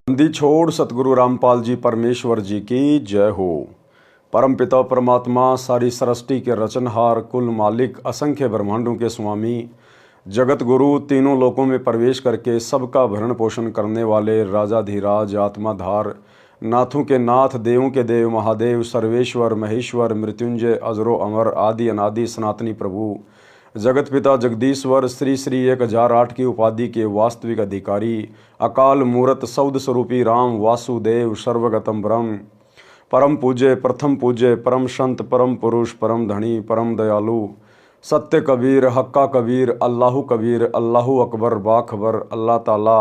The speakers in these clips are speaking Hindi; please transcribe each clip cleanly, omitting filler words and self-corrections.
बंदी छोड़ सतगुरु रामपाल जी परमेश्वर जी की जय हो। परमपिता परमात्मा सारी सृष्टि के रचनहार, कुल मालिक, असंख्य ब्रह्मांडों के स्वामी, जगत गुरु, तीनों लोकों में प्रवेश करके सबका भरण पोषण करने वाले राजाधिराज, आत्माधार, नाथों के नाथ, देवों के देव, महादेव, सर्वेश्वर, महेश्वर, मृत्युंजय, अजरो अमर, आदि अनादि सनातनी प्रभु, जगत पिता जगदीश्वर, श्री श्री 1008 की उपाधि के वास्तविक अधिकारी, अकाल मूरत सौद स्वरूपी राम वासुदेव, सर्वगतम ब्रह्म, परम पूज्य, प्रथम पूज्य, परम संत, परम पुरुष, परम धनी, परम दयालु, सत्य कबीर, हक्का कबीर, अल्लाहु कबीर, अल्लाहु अकबर, बाखबर, अल्लाह ताला,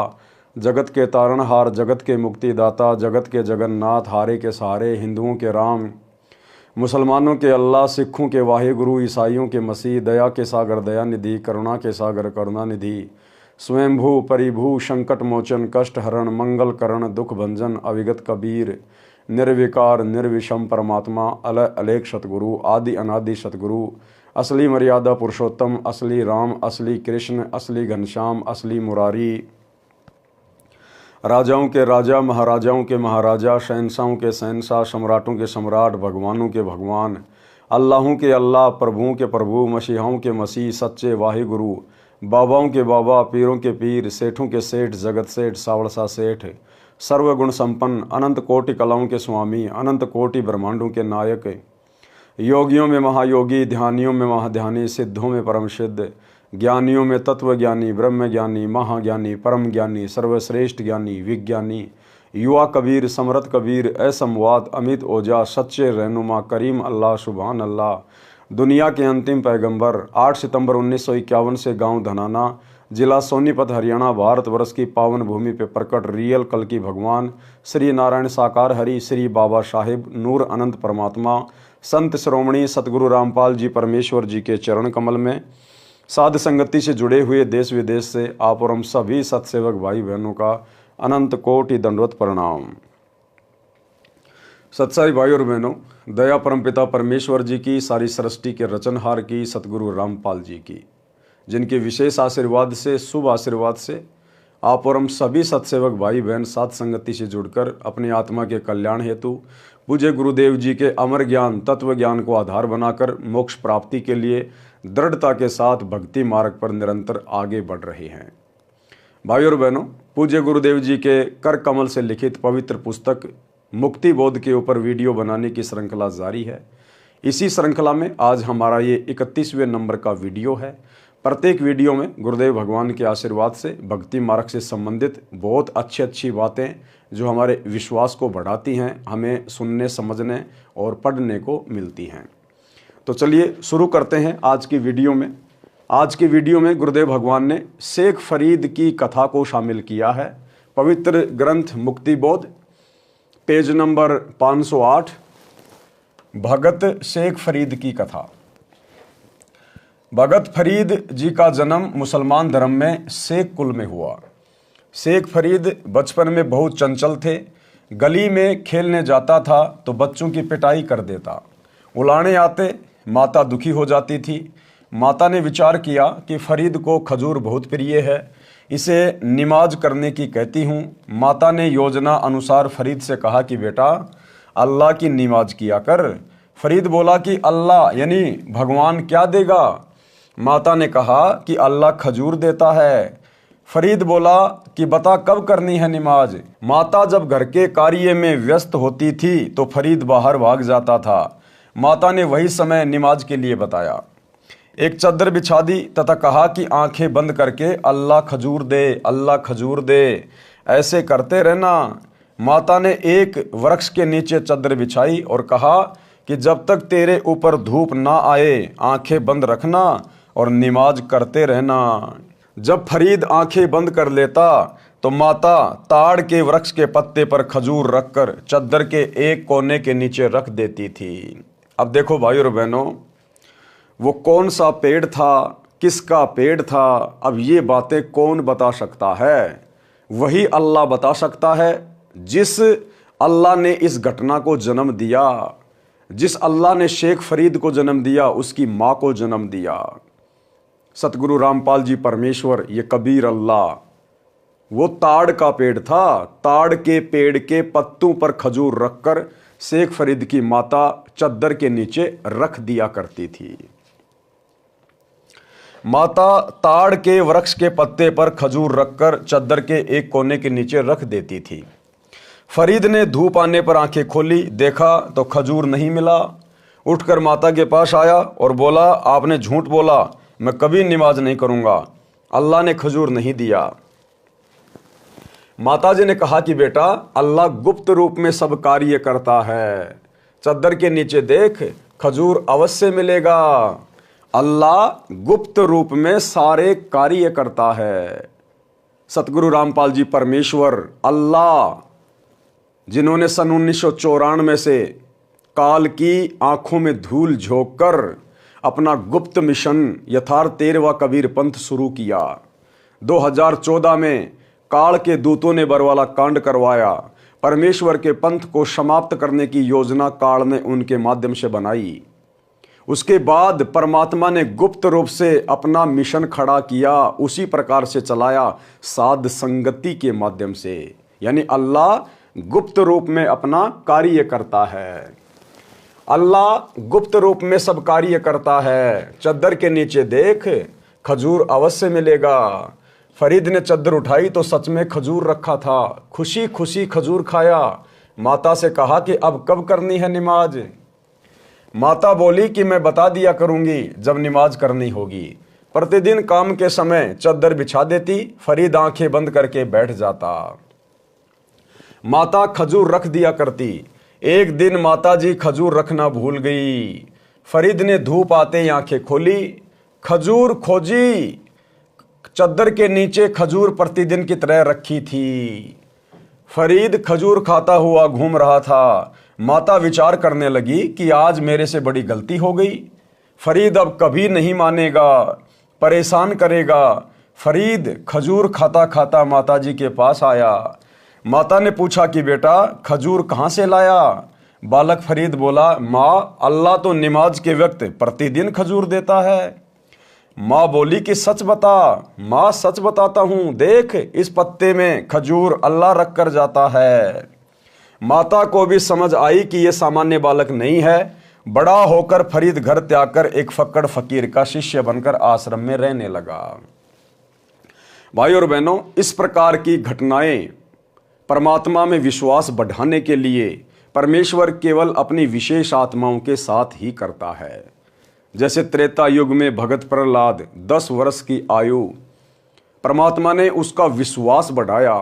जगत के तारणहार, जगत के मुक्तिदाता, जगत के जगन्नाथ, हारे के सहारे, हिंदुओं के राम, मुसलमानों के अल्लाह, सिखों के वाहिगुरु, ईसाइयों के मसीह, दया के सागर दया निधि, करुणा के सागर करुणा निधि, स्वयंभू परिभू, संकट मोचन, कष्ट हरण, मंगल करण, दुख भंजन, अविगत कबीर, निर्विकार निर्विषम परमात्मा, अलय अलेख सतगुरु, आदि अनादि सतगुरु, असली मर्यादा पुरुषोत्तम, असली राम, असली कृष्ण, असली घनश्याम, असली मुरारी, राजाओं के राजा, महाराजाओं के महाराजा, शहंशाहों के शहंशाह, सम्राटों के सम्राट, भगवानों के भगवान, अल्लाहों के अल्लाह, प्रभुओं के प्रभु, मसीहाओं के मसीह, सच्चे वाहिगुरु, बाबाओं के बाबा, पीरों के पीर, सेठों के सेठ, जगत सेठ, सावड़सा सेठ, सर्वगुण संपन्न, अनंत कोटि कलाओं के स्वामी, अनंत कोटि ब्रह्मांडों के नायक, योगियों में महायोगी, ध्यानियों में महाध्यानी, सिद्धों में परम सिद्ध, ज्ञानियों में तत्व ज्ञानी, ब्रह्म ज्ञानी, महाज्ञानी, परम ज्ञानी, सर्वश्रेष्ठ ज्ञानी, विज्ञानी, युवा कबीर, समरथ कबीर, असंवाद, अमित ओजा, सच्चे रहनुमा, करीम अल्लाह, सुभान अल्लाह, दुनिया के अंतिम पैगंबर, 8 सितंबर 1951 से गांव धनाना, जिला सोनीपत, हरियाणा, भारतवर्ष की पावन भूमि पे प्रकट रियल कल की भगवान, श्री नारायण साकार हरि, श्री बाबा साहिब, नूर अनंत परमात्मा, संत श्रोमणी सतगुरु रामपाल जी परमेश्वर जी के चरण कमल में साध संगति से जुड़े हुए देश विदेश से आप और हम सभी सत्सेवक भाई बहनों का अनंत कोटि दंडवत प्रणाम। सत्साई भाई और बहनों, दया परमपिता परमेश्वर जी की, सारी सृष्टि के रचनहार की, सतगुरु रामपाल जी की, जिनके विशेष आशीर्वाद से, शुभ आशीर्वाद से आप और हम सभी सत्सेवक भाई बहन साध संगति से जुड़कर अपनी आत्मा के कल्याण हेतु पूज्य गुरुदेव जी के अमर ज्ञान, तत्व ज्ञान को आधार बनाकर मोक्ष प्राप्ति के लिए दृढ़ता के साथ भक्ति मार्ग पर निरंतर आगे बढ़ रहे हैं। भाई और बहनों, पूज्य गुरुदेव जी के कर कमल से लिखित पवित्र पुस्तक मुक्ति बोध के ऊपर वीडियो बनाने की श्रृंखला जारी है। इसी श्रृंखला में आज हमारा ये 31वें नंबर का वीडियो है। प्रत्येक वीडियो में गुरुदेव भगवान के आशीर्वाद से भक्ति मार्ग से संबंधित बहुत अच्छी बातें जो हमारे विश्वास को बढ़ाती हैं, हमें सुनने, समझने और पढ़ने को मिलती हैं। तो चलिए शुरू करते हैं आज की वीडियो में। आज की वीडियो में गुरुदेव भगवान ने शेख फरीद की कथा को शामिल किया है। पवित्र ग्रंथ मुक्ति बोध, पेज नंबर 508, भगत शेख फरीद की कथा। भगत फरीद जी का जन्म मुसलमान धर्म में शेख कुल में हुआ। शेख फरीद बचपन में बहुत चंचल थे। गली में खेलने जाता था तो बच्चों की पिटाई कर देता। उलाने आते, माता दुखी हो जाती थी। माता ने विचार किया कि फरीद को खजूर बहुत प्रिय है, इसे निमाज करने की कहती हूँ। माता ने योजना अनुसार फरीद से कहा कि बेटा अल्लाह की निमाज किया कर। फरीद बोला कि अल्लाह यानी भगवान क्या देगा? माता ने कहा कि अल्लाह खजूर देता है। फरीद बोला कि बता कब करनी है नमाज। माता जब घर के कार्य में व्यस्त होती थी तो फरीद बाहर भाग जाता था। माता ने वही समय नमाज के लिए बताया। एक चादर बिछा दी तथा कहा कि आंखें बंद करके अल्लाह खजूर दे, अल्लाह खजूर दे, ऐसे करते रहना। माता ने एक वृक्ष के नीचे चादर बिछाई और कहा कि जब तक तेरे ऊपर धूप ना आए आंखें बंद रखना और नमाज करते रहना। जब फरीद आंखें बंद कर लेता तो माता ताड़ के वृक्ष के पत्ते पर खजूर रखकर चादर के एक कोने के नीचे रख देती थी। अब देखो भाई और बहनों, वो कौन सा पेड़ था, किसका पेड़ था, अब ये बातें कौन बता सकता है? वही अल्लाह बता सकता है। जिस अल्लाह ने इस घटना को जन्म दिया, जिस अल्लाह ने शेख फरीद को जन्म दिया, उसकी माँ को जन्म दिया। सतगुरु रामपाल जी परमेश्वर, ये कबीर अल्लाह, वो ताड़ का पेड़ था। ताड़ के पेड़ के पत्तों पर खजूर रखकर शेख फरीद की माता चद्दर के नीचे रख दिया करती थी। माता ताड़ के वृक्ष के पत्ते पर खजूर रखकर चद्दर के एक कोने के नीचे रख देती थी। फरीद ने धूप आने पर आंखें खोली, देखा तो खजूर नहीं मिला। उठकर माता के पास आया और बोला, आपने झूठ बोला, मैं कभी नमाज नहीं करूंगा, अल्लाह ने खजूर नहीं दिया। माताजी ने कहा कि बेटा, अल्लाह गुप्त रूप में सब कार्य करता है, चद्दर के नीचे देख, खजूर अवश्य मिलेगा। अल्लाह गुप्त रूप में सारे कार्य करता है। सतगुरु रामपाल जी परमेश्वर अल्लाह, जिन्होंने सन 1994 से काल की आंखों में धूल झोंक कर अपना गुप्त मिशन यथार्थ 13वां कबीर पंथ शुरू किया। 2014 में काल के दूतों ने बरवाला कांड करवाया। परमेश्वर के पंथ को समाप्त करने की योजना काल ने उनके माध्यम से बनाई। उसके बाद परमात्मा ने गुप्त रूप से अपना मिशन खड़ा किया, उसी प्रकार से चलाया, साध संगति के माध्यम से। यानी अल्लाह गुप्त रूप में अपना कार्य करता है। अल्लाह गुप्त रूप में सब कार्य करता है। चद्दर के नीचे देख, खजूर अवश्य मिलेगा। फरीद ने चद्दर उठाई तो सच में खजूर रखा था। खुशी खुशी खजूर खाया। माता से कहा कि अब कब करनी है नमाज। माता बोली कि मैं बता दिया करूंगी जब नमाज करनी होगी। प्रतिदिन काम के समय चद्दर बिछा देती, फरीद आंखें बंद करके बैठ जाता। माता खजूर रख दिया करती। एक दिन माताजी खजूर रखना भूल गई। फरीद ने धूप आते ही आंखें खोली, खजूर खोजी। चद्दर के नीचे खजूर प्रतिदिन की तरह रखी थी। फरीद खजूर खाता हुआ घूम रहा था। माता विचार करने लगी कि आज मेरे से बड़ी गलती हो गई। फरीद अब कभी नहीं मानेगा, परेशान करेगा। फरीद खजूर खाता खाता माताजी के पास आया। माता ने पूछा कि बेटा, खजूर कहाँ से लाया। बालक फरीद बोला, माँ, अल्लाह तो नमाज के वक्त प्रतिदिन खजूर देता है। माँ बोली कि सच बता। माँ, सच बताता हूँ, देख इस पत्ते में खजूर अल्लाह रख कर जाता है। माता को भी समझ आई कि यह सामान्य बालक नहीं है। बड़ा होकर फरीद घर त्याग कर एक फक्कड़ फकीर का शिष्य बनकर आश्रम में रहने लगा। भाई और बहनों, इस प्रकार की घटनाएं परमात्मा में विश्वास बढ़ाने के लिए परमेश्वर केवल अपनी विशेष आत्माओं के साथ ही करता है। जैसे त्रेता युग में भगत प्रहलाद 10 वर्ष की आयु, परमात्मा ने उसका विश्वास बढ़ाया।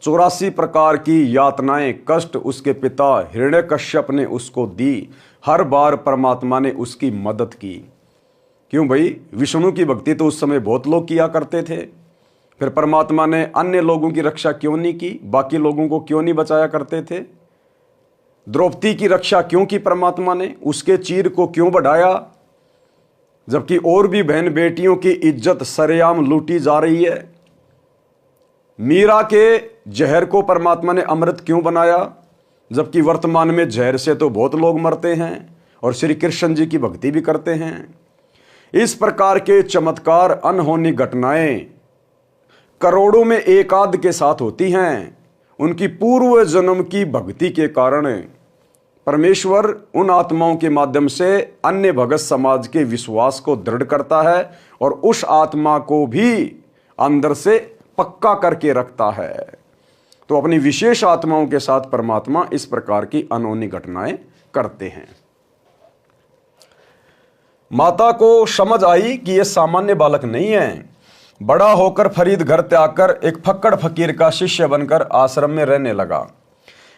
84 प्रकार की यातनाएं, कष्ट उसके पिता हिरण्यकश्यप ने उसको दी। हर बार परमात्मा ने उसकी मदद की। क्यों भाई, विष्णु की भक्ति तो उस समय बहुत लोग किया करते थे। फिर परमात्मा ने अन्य लोगों की रक्षा क्यों नहीं की? बाकी लोगों को क्यों नहीं बचाया करते थे? द्रौपदी की रक्षा क्यों की परमात्मा ने? उसके चीर को क्यों बढ़ाया? जबकि और भी बहन बेटियों की इज्जत सरेआम लूटी जा रही है। मीरा के जहर को परमात्मा ने अमृत क्यों बनाया? जबकि वर्तमान में जहर से तो बहुत लोग मरते हैं और श्री कृष्ण जी की भक्ति भी करते हैं। इस प्रकार के चमत्कार, अनहोनी घटनाएं करोड़ों में एक आध के साथ होती हैं। उनकी पूर्व जन्म की भक्ति के कारण परमेश्वर उन आत्माओं के माध्यम से अन्य भगत समाज के विश्वास को दृढ़ करता है और उस आत्मा को भी अंदर से पक्का करके रखता है। तो अपनी विशेष आत्माओं के साथ परमात्मा इस प्रकार की अनहोनी घटनाएं करते हैं। माता को समझ आई कि यह सामान्य बालक नहीं है। बड़ा होकर फरीद घर त्याग कर एक फक्कड़ फकीर का शिष्य बनकर आश्रम में रहने लगा।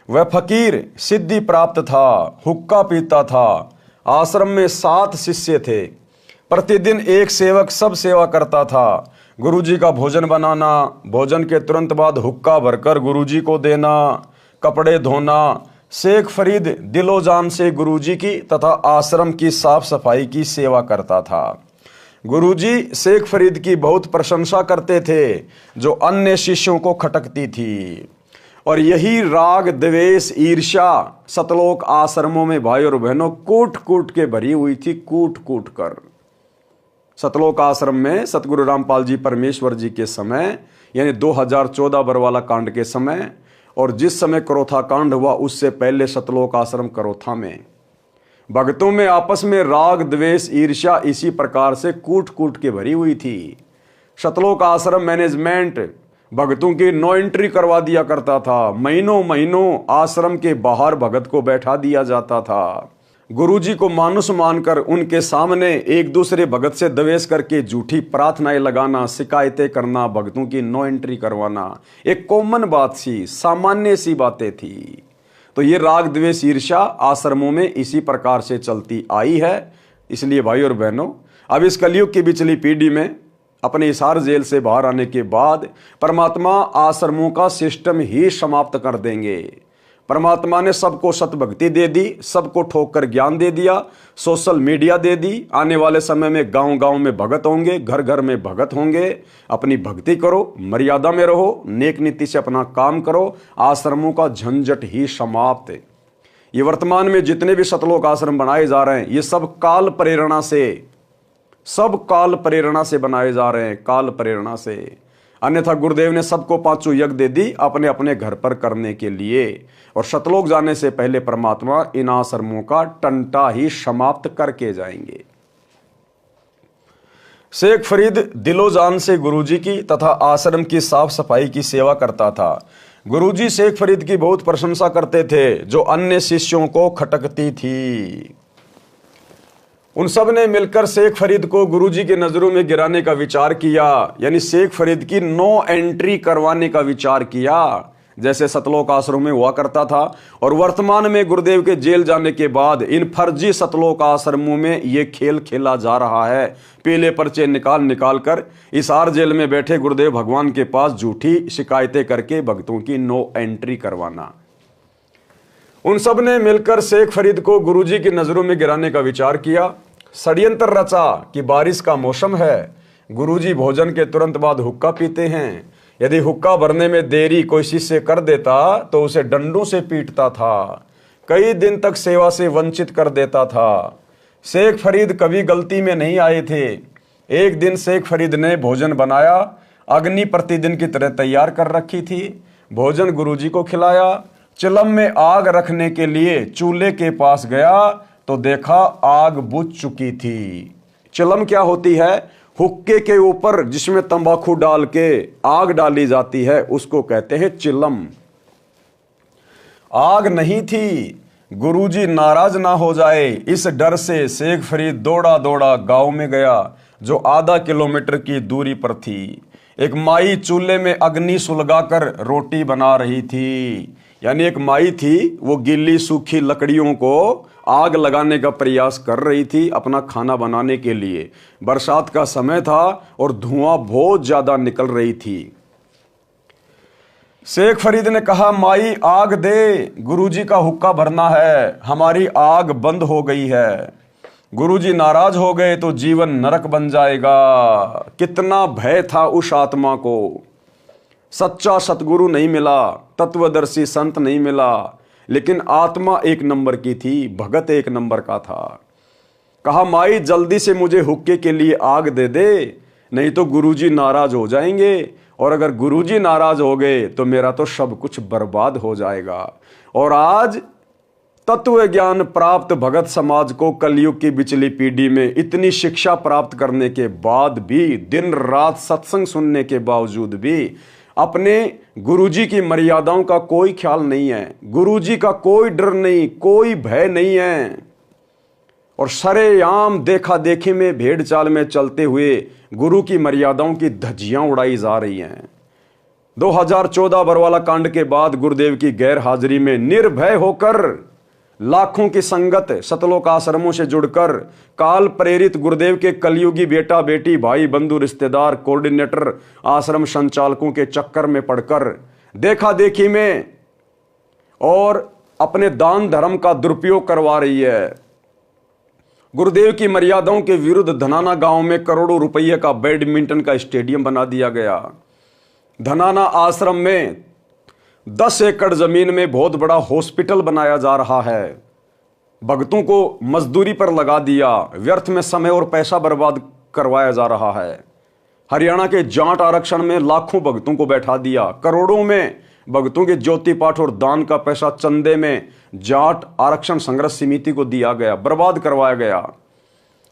वह फकीर सिद्धि प्राप्त था, हुक्का पीता था। आश्रम में 7 शिष्य थे। प्रतिदिन एक सेवक सब सेवा करता था। गुरुजी का भोजन बनाना, भोजन के तुरंत बाद हुक्का भरकर गुरुजी को देना, कपड़े धोना। शेख फरीद दिलो जान से गुरुजी की तथा आश्रम की साफ सफाई की सेवा करता था। गुरुजी शेख फरीद की बहुत प्रशंसा करते थे, जो अन्य शिष्यों को खटकती थी। और यही राग, द्वेष, ईर्ष्या सतलोक आश्रमों में भाई और बहनों कूट कूट के भरी हुई थी, कूट कूट कर। सतलोक आश्रम में सतगुरु रामपाल जी परमेश्वर जी के समय यानी 2014 बरवाला कांड के समय, और जिस समय करोथा कांड हुआ उससे पहले सतलोक आश्रम करोथा में भक्तों में आपस में राग द्वेष ईर्ष्या इसी प्रकार से कूट कूट के भरी हुई थी। सतलोक आश्रम मैनेजमेंट भक्तों की नो एंट्री करवा दिया करता था। महीनों महीनों आश्रम के बाहर भगत को बैठा दिया जाता था। गुरुजी को मानुष मानकर उनके सामने एक दूसरे भगत से द्वेष करके झूठी प्रार्थनाएं लगाना, शिकायतें करना, भक्तों की नो एंट्री करवाना एक कॉमन बात सी, सामान्य सी बातें थी। तो ये राग द्वेष ईर्ष्या आश्रमों में इसी प्रकार से चलती आई है। इसलिए भाई और बहनों, अब इस कलयुग की बिचली पीढ़ी में अपने हिसार जेल से बाहर आने के बाद परमात्मा आश्रमों का सिस्टम ही समाप्त कर देंगे। परमात्मा ने सबको सतभक्ति दे दी, सबको ठोक कर ज्ञान दे दिया, सोशल मीडिया दे दी। आने वाले समय में गांव गांव में भगत होंगे, घर घर में भगत होंगे। अपनी भक्ति करो, मर्यादा में रहो, नेक नीति से अपना काम करो। आश्रमों का झंझट ही समाप्त है। ये वर्तमान में जितने भी सतलोक आश्रम बनाए जा रहे हैं, ये सब काल प्रेरणा से बनाए जा रहे हैं, काल प्रेरणा से। अन्यथा गुरुदेव ने सबको 5 यज्ञ दे दी अपने अपने घर पर करने के लिए, और सतलोक जाने से पहले परमात्मा इन आश्रमों का टंटा ही समाप्त करके जाएंगे। शेख फरीद दिलो जान से गुरुजी की तथा आश्रम की साफ सफाई की सेवा करता था। गुरुजी शेख फरीद की बहुत प्रशंसा करते थे, जो अन्य शिष्यों को खटकती थी। उन सब ने मिलकर शेख फरीद को गुरुजी की नजरों में गिराने का विचार किया, यानी शेख फरीद की नो एंट्री करवाने का विचार किया, जैसे सतलोक आश्रम में हुआ करता था। और वर्तमान में गुरुदेव के जेल जाने के बाद इन फर्जी सतलोक आश्रमों में ये खेल खेला जा रहा है। पीले पर्चे निकाल कर हिसार जेल में बैठे गुरुदेव भगवान के पास झूठी शिकायतें करके भक्तों की नो एंट्री करवाना। उन सब ने मिलकर शेख फरीद को गुरुजी की नजरों में गिराने का विचार किया। षड्यंत्र रचा कि बारिश का मौसम है, गुरुजी भोजन के तुरंत बाद हुक्का पीते हैं। यदि हुक्का भरने में देरी कोई शिष्य कर देता तो उसे डंडों से पीटता था, कई दिन तक सेवा से वंचित कर देता था। शेख फरीद कभी गलती में नहीं आए थे। एक दिन शेख फरीद ने भोजन बनाया, अग्नि प्रतिदिन की तरह तैयार कर रखी थी। भोजन गुरुजी को खिलाया। चिलम में आग रखने के लिए चूल्हे के पास गया तो देखा आग बुझ चुकी थी। चिलम क्या होती है? हुक्के के ऊपर जिसमें तंबाकू डाल के आग डाली जाती है, उसको कहते हैं चिलम। आग नहीं थी। गुरुजी नाराज ना हो जाए, इस डर से शेख फरीद दौड़ा दौड़ा गांव में गया, जो आधा किलोमीटर की दूरी पर थी। एक माई चूल्हे में अग्नि सुलगाकर रोटी बना रही थी। यानी एक माई थी, वो गीली सूखी लकड़ियों को आग लगाने का प्रयास कर रही थी अपना खाना बनाने के लिए। बरसात का समय था और धुआं बहुत ज्यादा निकल रही थी। शेख फरीद ने कहा, माई आग दे, गुरुजी का हुक्का भरना है, हमारी आग बंद हो गई है। गुरुजी नाराज हो गए तो जीवन नरक बन जाएगा। कितना भय था उस आत्मा को। सच्चा सतगुरु नहीं मिला, तत्वदर्शी संत नहीं मिला, लेकिन आत्मा एक नंबर की थी, भगत एक नंबर का था। कहा, माई जल्दी से मुझे हुक्के के लिए आग दे दे, नहीं तो गुरुजी नाराज हो जाएंगे, और अगर गुरुजी नाराज हो गए तो मेरा तो सब कुछ बर्बाद हो जाएगा। और आज तत्व ज्ञान प्राप्त भगत समाज को कलयुग की बिचली पीढ़ी में इतनी शिक्षा प्राप्त करने के बाद भी, दिन रात सत्संग सुनने के बावजूद भी अपने गुरुजी की मर्यादाओं का कोई ख्याल नहीं है, गुरुजी का कोई डर नहीं, कोई भय नहीं है, और सरेआम देखा देखी में भेड़ चाल में चलते हुए गुरु की मर्यादाओं की धज्जियां उड़ाई जा रही हैं। 2014 बरवाला कांड के बाद गुरुदेव की गैर हाजिरी में निर्भय होकर लाखों की संगत सतलोक आश्रमों से जुड़कर काल प्रेरित गुरुदेव के कलयुगी बेटा बेटी भाई बंधु रिश्तेदार कोऑर्डिनेटर आश्रम संचालकों के चक्कर में पड़कर देखा देखी में और अपने दान धर्म का दुरुपयोग करवा रही है। गुरुदेव की मर्यादाओं के विरुद्ध धनाना गांव में करोड़ों रुपये का बैडमिंटन का स्टेडियम बना दिया गया। धनाना आश्रम में 10 एकड़ जमीन में बहुत बड़ा हॉस्पिटल बनाया जा रहा है। भक्तों को मजदूरी पर लगा दिया, व्यर्थ में समय और पैसा बर्बाद करवाया जा रहा है। हरियाणा के जाट आरक्षण में लाखों भक्तों को बैठा दिया, करोड़ों में भक्तों के ज्योति पाठ और दान का पैसा चंदे में जाट आरक्षण संघर्ष समिति को दिया गया, बर्बाद करवाया गया।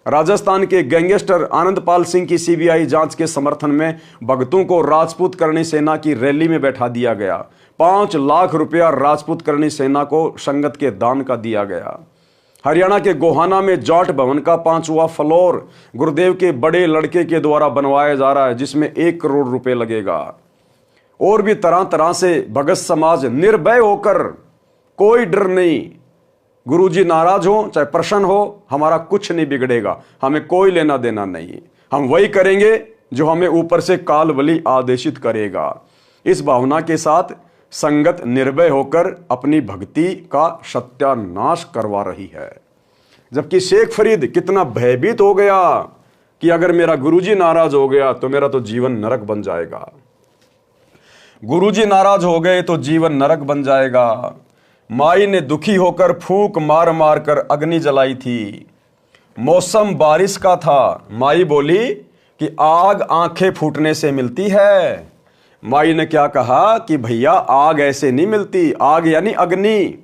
राजस्थान के गैंगस्टर आनंदपाल सिंह की सीबीआई जांच के समर्थन में भक्तों को राजपूत करणी सेना की रैली में बैठा दिया गया। 5 लाख रुपया राजपूत करणी सेना को संगत के दान का दिया गया। हरियाणा के गोहाना में जाट भवन का 5वां फ्लोर गुरुदेव के बड़े लड़के के द्वारा बनवाया जा रहा है, जिसमें 1 करोड़ रुपए लगेगा। और भी तरह तरह से भगत समाज निर्भय होकर, कोई डर नहीं, गुरुजी नाराज हो चाहे प्रसन्न हो, हमारा कुछ नहीं बिगड़ेगा, हमें कोई लेना देना नहीं, हम वही करेंगे जो हमें ऊपर से काल बलि आदेशित करेगा। इस भावना के साथ संगत निर्भय होकर अपनी भक्ति का सत्यानाश करवा रही है। जबकि शेख फरीद कितना भयभीत हो गया कि अगर मेरा गुरुजी नाराज हो गया तो मेरा तो जीवन नरक बन जाएगा, गुरुजी नाराज हो गए तो जीवन नरक बन जाएगा। माई ने दुखी होकर फूंक मार मार कर अग्नि जलाई थी। मौसम बारिश का था। माई बोली कि आग आंखें फूटने से मिलती है। माई ने क्या कहा कि भैया आग ऐसे नहीं मिलती, आग यानी अग्नि,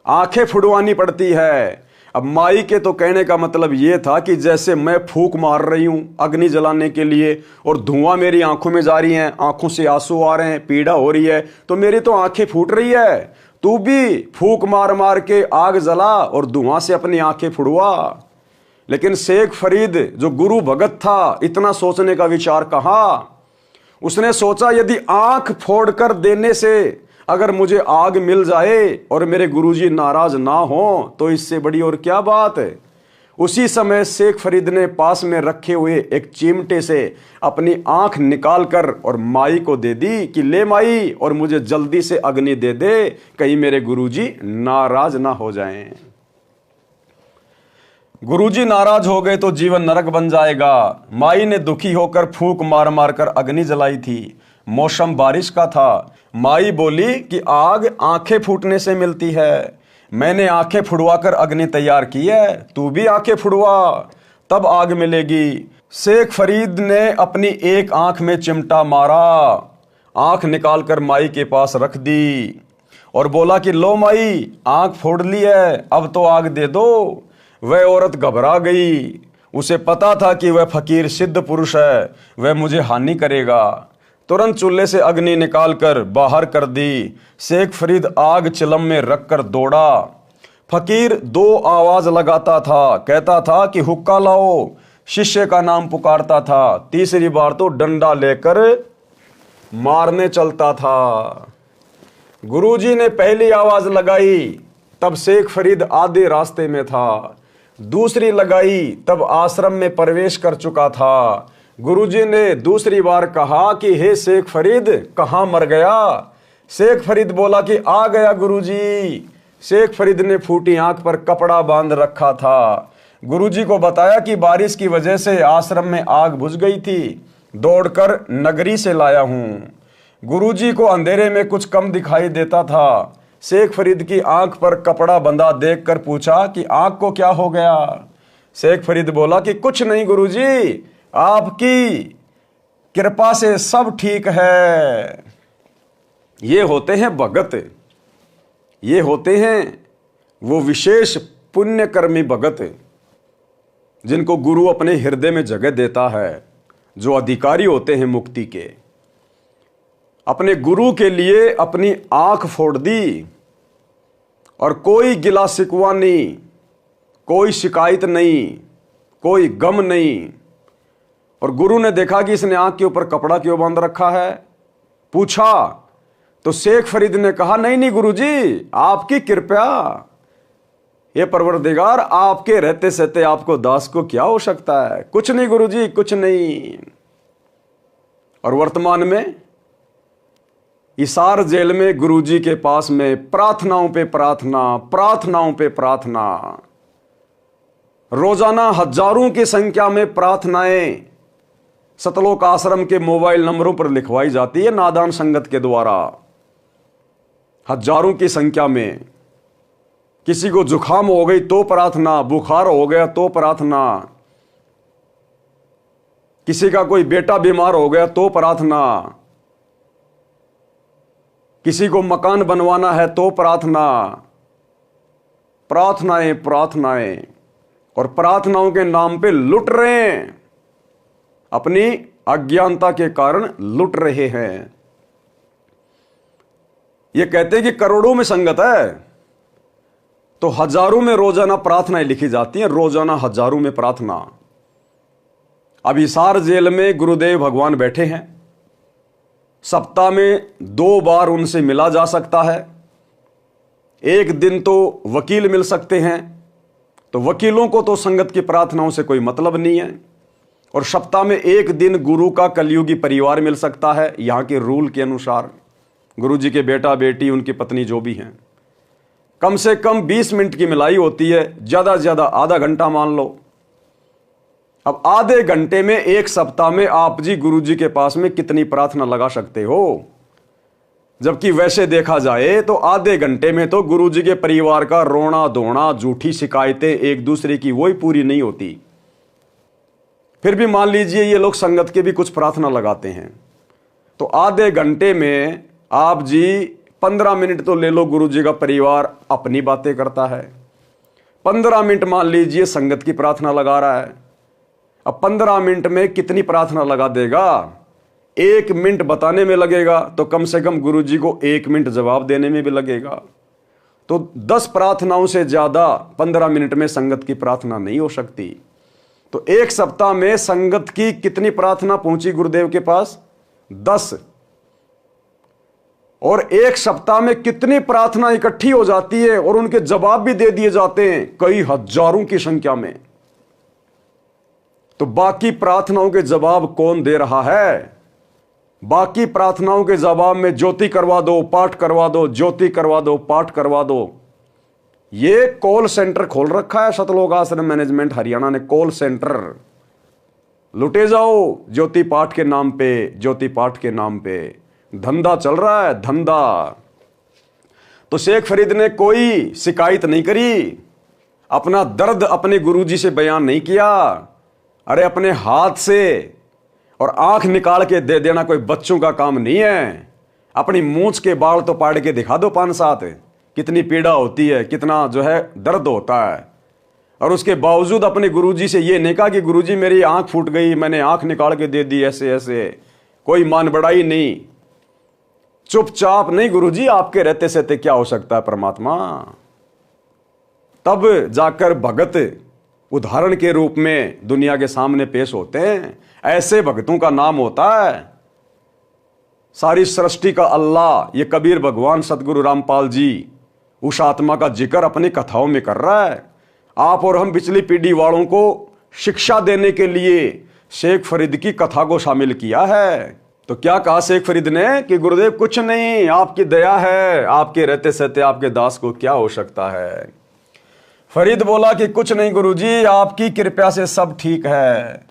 आंखें फुड़वानी पड़ती है। अब माई के तो कहने का मतलब यह था कि जैसे मैं फूंक मार रही हूं अग्नि जलाने के लिए और धुआं मेरी आंखों में जा रही है, आंखों से आंसू आ रहे हैं, पीड़ा हो रही है, तो मेरी तो आंखें फूट रही है, तू भी फूंक मार मार के आग जला और धुआं से अपनी आंखें फुड़वा। लेकिन शेख फरीद जो गुरु भगत था, इतना सोचने का विचार कहां। उसने सोचा यदि आंख फोड़कर देने से अगर मुझे आग मिल जाए और मेरे गुरुजी नाराज ना हो तो इससे बड़ी और क्या बात है। उसी समय शेख फरीद ने पास में रखे हुए एक चिमटे से अपनी आंख निकालकर और माई को दे दी कि ले माई, और मुझे जल्दी से अग्नि दे दे, कहीं मेरे गुरुजी नाराज ना हो जाएं। गुरुजी नाराज हो गए तो जीवन नरक बन जाएगा। माई ने दुखी होकर फूंक मार मार कर अग्नि जलाई थी। मौसम बारिश का था। माई बोली कि आग आंखें फूटने से मिलती है। मैंने आंखें फुड़वाकर अग्नि तैयार की है, तू भी आंखें फुड़वा, तब आग मिलेगी। शेख फरीद ने अपनी एक आंख में चिमटा मारा, आंख निकालकर माई के पास रख दी और बोला कि लो माई, आंख फोड़ ली है, अब तो आग दे दो। वह औरत घबरा गई। उसे पता था कि वह फकीर सिद्ध पुरुष है, वह मुझे हानि करेगा। तुरंत चूल्हे से अग्नि निकालकर बाहर कर दी। शेख फरीद आग चिलम में रखकर दौड़ा। फकीर 2 आवाज लगाता था, कहता था कि हुक्का लाओ, शिष्य का नाम पुकारता था। तीसरी बार तो डंडा लेकर मारने चलता था। गुरुजी ने पहली आवाज लगाई तब शेख फरीद आधे रास्ते में था। दूसरी लगाई तब आश्रम में प्रवेश कर चुका था। गुरुजी ने दूसरी बार कहा कि हे शेख फरीद, कहां मर गया। शेख फरीद बोला कि आ गया गुरुजी। शेख फरीद ने फूटी आंख पर कपड़ा बांध रखा था। गुरुजी को बताया कि बारिश की वजह से आश्रम में आग बुझ गई थी, दौड़कर नगरी से लाया हूं। गुरुजी को अंधेरे में कुछ कम दिखाई देता था। शेख फरीद की आंख पर कपड़ा बंधा देखकर पूछा कि आंख को क्या हो गया। शेख फरीद बोला कि कुछ नहीं गुरुजी, आपकी कृपा से सब ठीक है। ये होते हैं भगत, ये होते हैं वो विशेष पुण्यकर्मी भगत जिनको गुरु अपने हृदय में जगह देता है, जो अधिकारी होते हैं मुक्ति के। अपने गुरु के लिए अपनी आंख फोड़ दी और कोई गिला शिकवा नहीं, कोई शिकायत नहीं, कोई गम नहीं। और गुरु ने देखा कि इसने आंख के ऊपर कपड़ा क्यों बांध रखा है, पूछा तो शेख फरीद ने कहा नहीं नहीं गुरुजी, आपकी कृपा, ये परवरदिगार, आपके रहते सहते आपको दास को क्या हो सकता है, कुछ नहीं गुरुजी, कुछ नहीं। और वर्तमान में हिसार जेल में गुरुजी के पास में प्रार्थनाओं पे प्रार्थना, प्रार्थनाओं पे प्रार्थना, रोजाना हजारों की संख्या में प्रार्थनाएं सतलोक आश्रम के मोबाइल नंबरों पर लिखवाई जाती है नादान संगत के द्वारा। हजारों की संख्या में किसी को जुखाम हो गई तो प्रार्थना, बुखार हो गया तो प्रार्थना। किसी का कोई बेटा बीमार हो गया तो प्रार्थना, किसी को मकान बनवाना है तो प्रार्थना, प्रार्थनाएं प्रार्थनाएं, और प्रार्थनाओं के नाम पे लुट रहे हैं, अपनी अज्ञानता के कारण लुट रहे हैं। ये कहते हैं कि करोड़ों में संगत है, तो हजारों में रोजाना प्रार्थनाएं लिखी जाती हैं, रोजाना हजारों में प्रार्थना। अब हिसार जेल में गुरुदेव भगवान बैठे हैं, सप्ताह में 2 बार उनसे मिला जा सकता है, एक दिन तो वकील मिल सकते हैं, तो वकीलों को तो संगत की प्रार्थनाओं से कोई मतलब नहीं है, और सप्ताह में 1 दिन गुरु का कलयुगी परिवार मिल सकता है, यहां के रूल के अनुसार, गुरु जी के बेटा बेटी उनकी पत्नी जो भी हैं। कम से कम 20 मिनट की मिलाई होती है, ज्यादा से ज्यादा आधा घंटा मान लो। अब आधे घंटे में एक सप्ताह में आप जी गुरु जी के पास में कितनी प्रार्थना लगा सकते हो? जबकि वैसे देखा जाए तो आधे घंटे में तो गुरु जी के परिवार का रोना धोना, झूठी शिकायतें एक दूसरे की वही पूरी नहीं होती। फिर भी मान लीजिए ये लोग संगत के भी कुछ प्रार्थना लगाते हैं, तो आधे घंटे में आप जी 15 मिनट तो ले लो, गुरु जी का परिवार अपनी बातें करता है, 15 मिनट मान लीजिए संगत की प्रार्थना लगा रहा है। अब 15 मिनट में कितनी प्रार्थना लगा देगा? 1 मिनट बताने में लगेगा, तो कम से कम गुरु जी को 1 मिनट जवाब देने में भी लगेगा। तो 10 प्रार्थनाओं से ज्यादा 15 मिनट में संगत की प्रार्थना नहीं हो सकती। तो एक सप्ताह में संगत की कितनी प्रार्थना पहुंची गुरुदेव के पास? 10। और एक सप्ताह में कितनी प्रार्थना इकट्ठी हो जाती है और उनके जवाब भी दे दिए जाते हैं, कई हजारों की संख्या में। तो बाकी प्रार्थनाओं के जवाब कौन दे रहा है? बाकी प्रार्थनाओं के जवाब में ज्योति करवा दो, पाठ करवा दो, ज्योति करवा दो, पाठ करवा दो। ये कॉल सेंटर खोल रखा है सतलोक आश्रम मैनेजमेंट हरियाणा ने, कॉल सेंटर। लुटे जाओ ज्योति पाठ के नाम पे, ज्योति पाठ के नाम पे धंधा चल रहा है, धंधा। तो शेख फरीद ने कोई शिकायत नहीं करी, अपना दर्द अपने गुरुजी से बयान नहीं किया। अरे अपने हाथ से और आंख निकाल के दे देना कोई बच्चों का काम नहीं है। अपनी मूंछ के बाल तो पाड़ के दिखा दो 5-7, कितनी पीड़ा होती है, कितना जो है दर्द होता है। और उसके बावजूद अपने गुरुजी से ये नहीं कहा कि गुरुजी मेरी आंख फूट गई, मैंने आंख निकाल के दे दी, ऐसे ऐसे कोई मान बढ़ाई नहीं। चुपचाप नहीं, गुरुजी आपके रहते सहते क्या हो सकता है परमात्मा। तब जाकर भगत उदाहरण के रूप में दुनिया के सामने पेश होते हैं। ऐसे भक्तों का नाम होता है सारी सृष्टि का अल्लाह। ये कबीर भगवान सतगुरु रामपाल जी उस आत्मा का जिक्र अपनी कथाओं में कर रहा है। आप और हम पिछली पीढ़ी वालों को शिक्षा देने के लिए शेख फरीद की कथा को शामिल किया है। तो क्या कहा शेख फरीद ने कि गुरुदेव कुछ नहीं, आपकी दया है, आपके रहते सहते आपके दास को क्या हो सकता है। फरीद बोला कि कुछ नहीं गुरुजी, आपकी कृपा से सब ठीक है।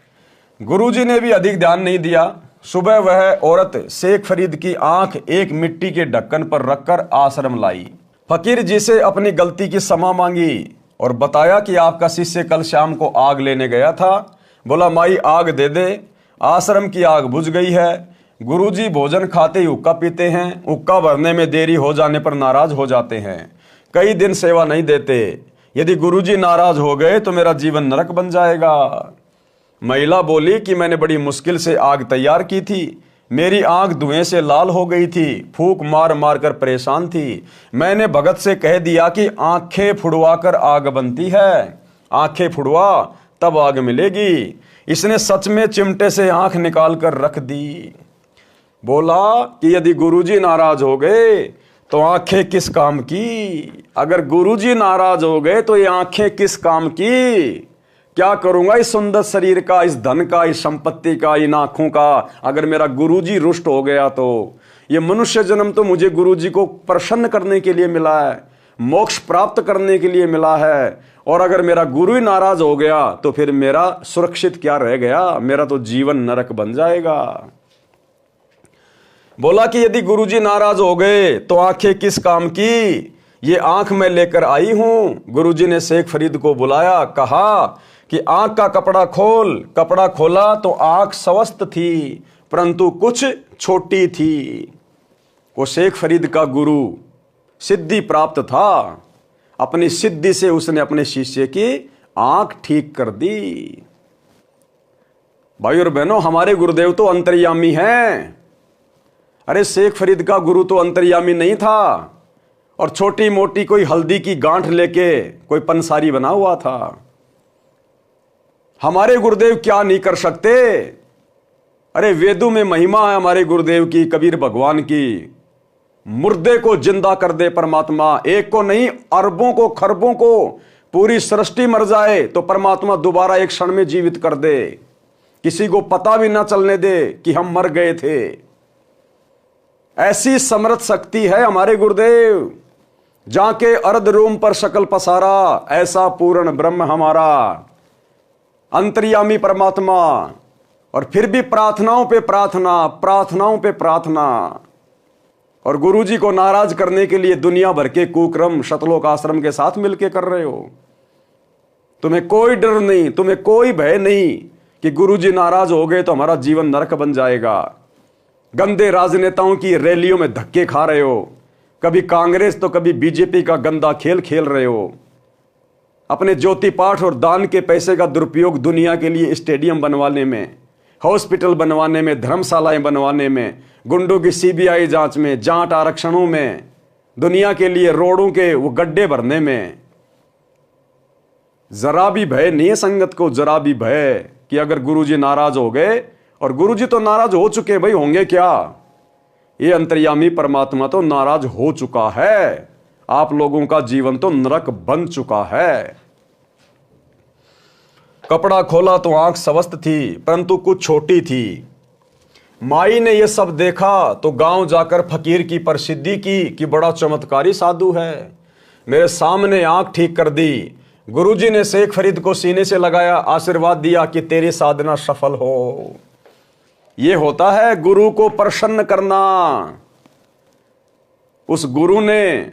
गुरुजी ने भी अधिक ध्यान नहीं दिया। सुबह वह औरत शेख फरीद की आंख एक मिट्टी के ढक्कन पर रखकर आश्रम लाई। फकीर जी से अपनी गलती की क्षमा मांगी और बताया कि आपका शिष्य कल शाम को आग लेने गया था। बोला माई आग दे दे। आश्रम की आग बुझ गई है। गुरुजी भोजन खाते ही हुक्का पीते हैं। हुक्का भरने में देरी हो जाने पर नाराज हो जाते हैं, कई दिन सेवा नहीं देते। यदि गुरुजी नाराज हो गए तो मेरा जीवन नरक बन जाएगा। महिला बोली कि मैंने बड़ी मुश्किल से आग तैयार की थी, मेरी आंख धुएं से लाल हो गई थी, फूंक मार मार कर परेशान थी। मैंने भगत से कह दिया कि आंखें फुड़वा कर आग बनती है, आंखें फुड़वा तब आग मिलेगी। इसने सच में चिमटे से आंख निकाल कर रख दी। बोला कि यदि गुरुजी नाराज हो गए तो आंखें किस काम की। अगर गुरुजी नाराज हो गए तो ये आंखें किस काम की। क्या करूंगा इस सुंदर शरीर का, इस धन का, इस संपत्ति का, इन आंखों का, अगर मेरा गुरुजी रुष्ट हो गया तो। ये मनुष्य जन्म तो मुझे गुरुजी को प्रसन्न करने के लिए मिला है, मोक्ष प्राप्त करने के लिए मिला है। और अगर मेरा गुरु ही नाराज हो गया तो फिर मेरा सुरक्षित क्या रह गया, मेरा तो जीवन नरक बन जाएगा। बोला कि यदि गुरुजी नाराज हो गए तो आंखें किस काम की। ये आंख मैं लेकर आई हूं। गुरुजी ने शेख फरीद को बुलाया, कहा कि आंख का कपड़ा खोल, कपड़ा खोला तो आंख स्वस्थ थी, परंतु कुछ छोटी थी। वो शेख फरीद का गुरु सिद्धि प्राप्त था, अपनी सिद्धि से उसने अपने शिष्य की आंख ठीक कर दी। भाई और बहनों, हमारे गुरुदेव तो अंतर्यामी हैं। अरे शेख फरीद का गुरु तो अंतर्यामी नहीं था और छोटी मोटी कोई हल्दी की गांठ लेके कोई पंसारी बना हुआ था। हमारे गुरुदेव क्या नहीं कर सकते। अरे वेदों में महिमा है हमारे गुरुदेव की, कबीर भगवान की। मुर्दे को जिंदा कर दे परमात्मा, एक को नहीं अरबों को, खरबों को, पूरी सृष्टि मर जाए तो परमात्मा दोबारा एक क्षण में जीवित कर दे, किसी को पता भी ना चलने दे कि हम मर गए थे। ऐसी समर्थ शक्ति है हमारे गुरुदेव। जाके अर्ध रोम पर शकल पसारा, ऐसा पूर्ण ब्रह्म हमारा अंतर्यामी परमात्मा। और फिर भी प्रार्थनाओं पे प्रार्थना, प्रार्थनाओं पे प्रार्थना। और गुरुजी को नाराज करने के लिए दुनिया भर के कुक्रम शतलोक आश्रम के साथ मिलकर कर रहे हो। तुम्हें कोई डर नहीं, तुम्हें कोई भय नहीं कि गुरुजी नाराज हो गए तो हमारा जीवन नरक बन जाएगा। गंदे राजनेताओं की रैलियों में धक्के खा रहे हो, कभी कांग्रेस तो कभी बीजेपी का गंदा खेल खेल रहे हो। अपने ज्योति पाठ और दान के पैसे का दुरुपयोग दुनिया के लिए स्टेडियम बनवाने में, हॉस्पिटल बनवाने में, धर्मशालाएं बनवाने में, गुंडों की सीबीआई जांच में, जाट आरक्षणों में, दुनिया के लिए रोडों के वो गड्ढे भरने में। जरा भी भय नहीं है संगत को, जरा भी भय कि अगर गुरुजी नाराज हो गए, और गुरुजी तो नाराज हो चुके, भाई होंगे क्या। ये अंतर्यामी परमात्मा तो नाराज हो चुका है। आप लोगों का जीवन तो नरक बन चुका है। कपड़ा खोला तो आंख स्वस्थ थी, परंतु कुछ छोटी थी। माई ने यह सब देखा तो गांव जाकर फकीर की प्रसिद्धि की कि बड़ा चमत्कारी साधु है, मेरे सामने आंख ठीक कर दी। गुरुजी ने शेख फरीद को सीने से लगाया, आशीर्वाद दिया कि तेरी साधना सफल हो। यह होता है गुरु को प्रसन्न करना। उस गुरु ने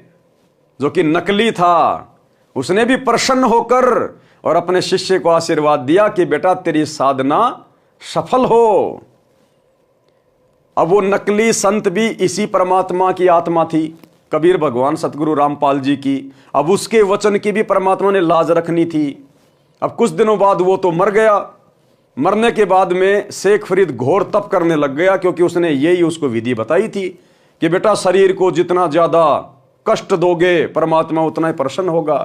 जो कि नकली था, उसने भी प्रसन्न होकर और अपने शिष्य को आशीर्वाद दिया कि बेटा तेरी साधना सफल हो। अब वो नकली संत भी इसी परमात्मा की आत्मा थी, कबीर भगवान सतगुरु रामपाल जी की। अब उसके वचन की भी परमात्मा ने लाज रखनी थी। अब कुछ दिनों बाद वो तो मर गया। मरने के बाद में शेख फरीद घोर तप करने लग गया, क्योंकि उसने यही उसको विधि बताई थी कि बेटा शरीर को जितना ज्यादा कष्ट दोगे परमात्मा उतना ही प्रसन्न होगा।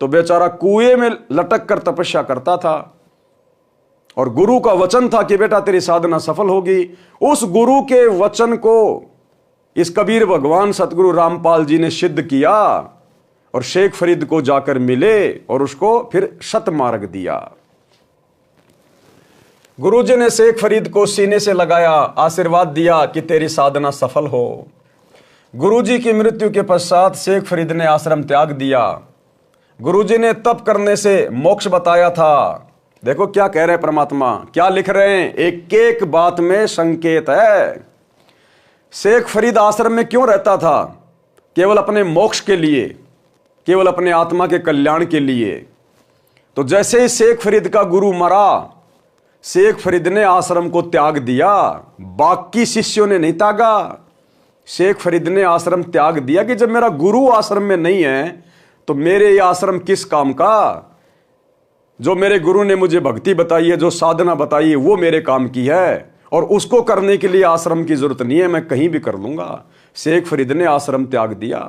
तो बेचारा कुएं में लटक कर तपस्या करता था और गुरु का वचन था कि बेटा तेरी साधना सफल होगी। उस गुरु के वचन को इस कबीर भगवान सतगुरु रामपाल जी ने सिद्ध किया और शेख फरीद को जाकर मिले और उसको फिर शतमार्ग दिया। गुरुजी ने शेख फरीद को सीने से लगाया, आशीर्वाद दिया कि तेरी साधना सफल हो। गुरुजी की मृत्यु के पश्चात शेख फरीद ने आश्रम त्याग दिया। गुरुजी ने तप करने से मोक्ष बताया था। देखो क्या कह रहे हैं परमात्मा, क्या लिख रहे हैं, एक एक बात में संकेत है। शेख फरीद आश्रम में क्यों रहता था? केवल अपने मोक्ष के लिए, केवल अपने आत्मा के कल्याण के लिए। तो जैसे ही शेख फरीद का गुरु मरा, शेख फरीद ने आश्रम को त्याग दिया, बाकी शिष्यों ने नहीं त्यागा। शेख फरीद ने आश्रम त्याग दिया कि जब मेरा गुरु आश्रम में नहीं है तो मेरे ये आश्रम किस काम का। जो मेरे गुरु ने मुझे भक्ति बताई है, जो साधना बताई है, वो मेरे काम की है और उसको करने के लिए आश्रम की जरूरत नहीं है, मैं कहीं भी कर लूंगा। शेख फरीद ने आश्रम त्याग दिया।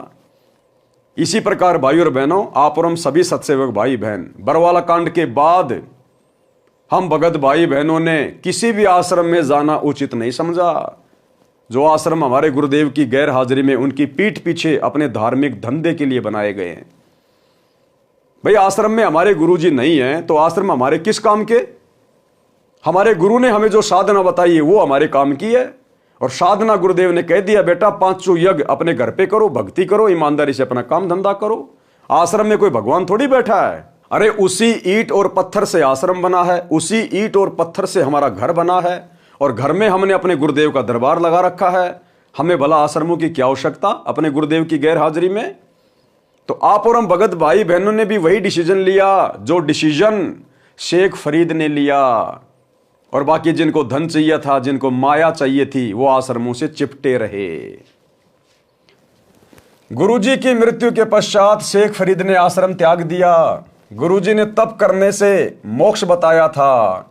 इसी प्रकार भाई और बहनों, आप और हम सभी सत्सेवक भाई बहन, बरवाला कांड के बाद हम भगत भाई बहनों ने किसी भी आश्रम में जाना उचित नहीं समझा। जो आश्रम हमारे गुरुदेव की गैर हाजिरी में उनकी पीठ पीछे अपने धार्मिक धंधे के लिए बनाए गए हैं। भाई आश्रम में हमारे गुरुजी नहीं है तो आश्रम हमारे किस काम के? हमारे गुरु ने हमें जो साधना बताई है वो हमारे काम की है। और साधना गुरुदेव ने कह दिया बेटा 500 यज्ञ अपने घर पे करो, भक्ति करो, ईमानदारी से अपना काम धंधा करो। आश्रम में कोई भगवान थोड़ी बैठा है। अरे उसी ईंट और पत्थर से आश्रम बना है, उसी ईंट और पत्थर से हमारा घर बना है और घर में हमने अपने गुरुदेव का दरबार लगा रखा है। हमें भला आश्रमों की क्या आवश्यकता अपने गुरुदेव की गैर हाजिरी में? तो आप और हम भगत भाई बहनों ने भी वही डिसीजन लिया जो डिसीजन शेख फरीद ने लिया, और बाकी जिनको धन चाहिए था, जिनको माया चाहिए थी, वो आश्रमों से चिपटे रहे। गुरुजी की मृत्यु के पश्चात शेख फरीद ने आश्रम त्याग दिया। गुरुजी ने तप करने से मोक्ष बताया था।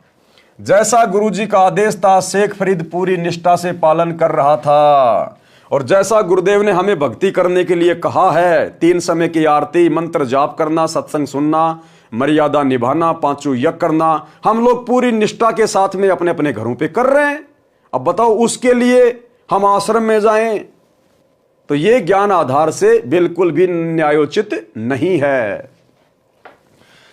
जैसा गुरुजी का आदेश था, शेख फरीद पूरी निष्ठा से पालन कर रहा था। और जैसा गुरुदेव ने हमें भक्ति करने के लिए कहा है, 3 समय की आरती, मंत्र जाप करना, सत्संग सुनना, मर्यादा निभाना, 5 यज्ञ करना, हम लोग पूरी निष्ठा के साथ में अपने अपने घरों पे कर रहे हैं। अब बताओ, उसके लिए हम आश्रम में जाएं? तो ये ज्ञान आधार से बिल्कुल भी न्यायोचित नहीं है।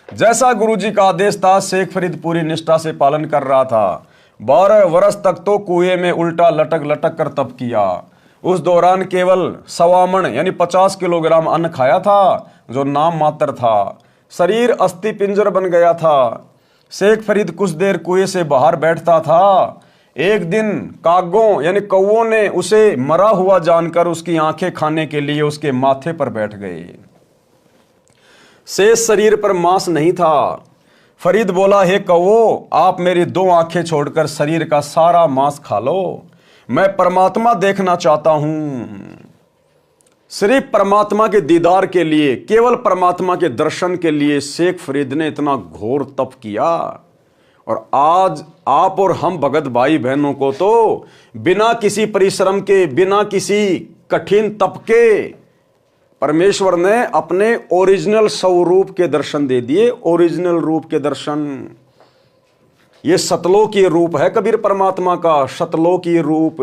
जैसा गुरुजी का आदेश था, शेख फरीद पूरी निष्ठा से पालन कर रहा था। 12 वर्ष तक तो कुएं में उल्टा लटक लटक कर तप किया। उस दौरान केवल 1.25 मण यानी 50 किलोग्राम अन्न खाया था, जो नाम मात्र था। शरीर अस्थि पिंजर बन गया था। शेख फरीद कुछ देर कुएं से बाहर बैठता था। एक दिन कागों यानी कौओं ने उसे मरा हुआ जानकर उसकी आंखें खाने के लिए उसके माथे पर बैठ गए। शेष शरीर पर मांस नहीं था। फरीद बोला, हे कौओ, आप मेरी 2 आंखें छोड़कर शरीर का सारा मांस खा लो, मैं परमात्मा देखना चाहता हूं। सिर्फ परमात्मा के दीदार के लिए, केवल परमात्मा के दर्शन के लिए शेख फरीद ने इतना घोर तप किया। और आज आप और हम भगत भाई बहनों को तो बिना किसी परिश्रम के, बिना किसी कठिन तप के परमेश्वर ने अपने ओरिजिनल स्वरूप के दर्शन दे दिए। ओरिजिनल रूप के दर्शन, ये सतलोकीय रूप है कबीर परमात्मा का, सतलोकीय रूप।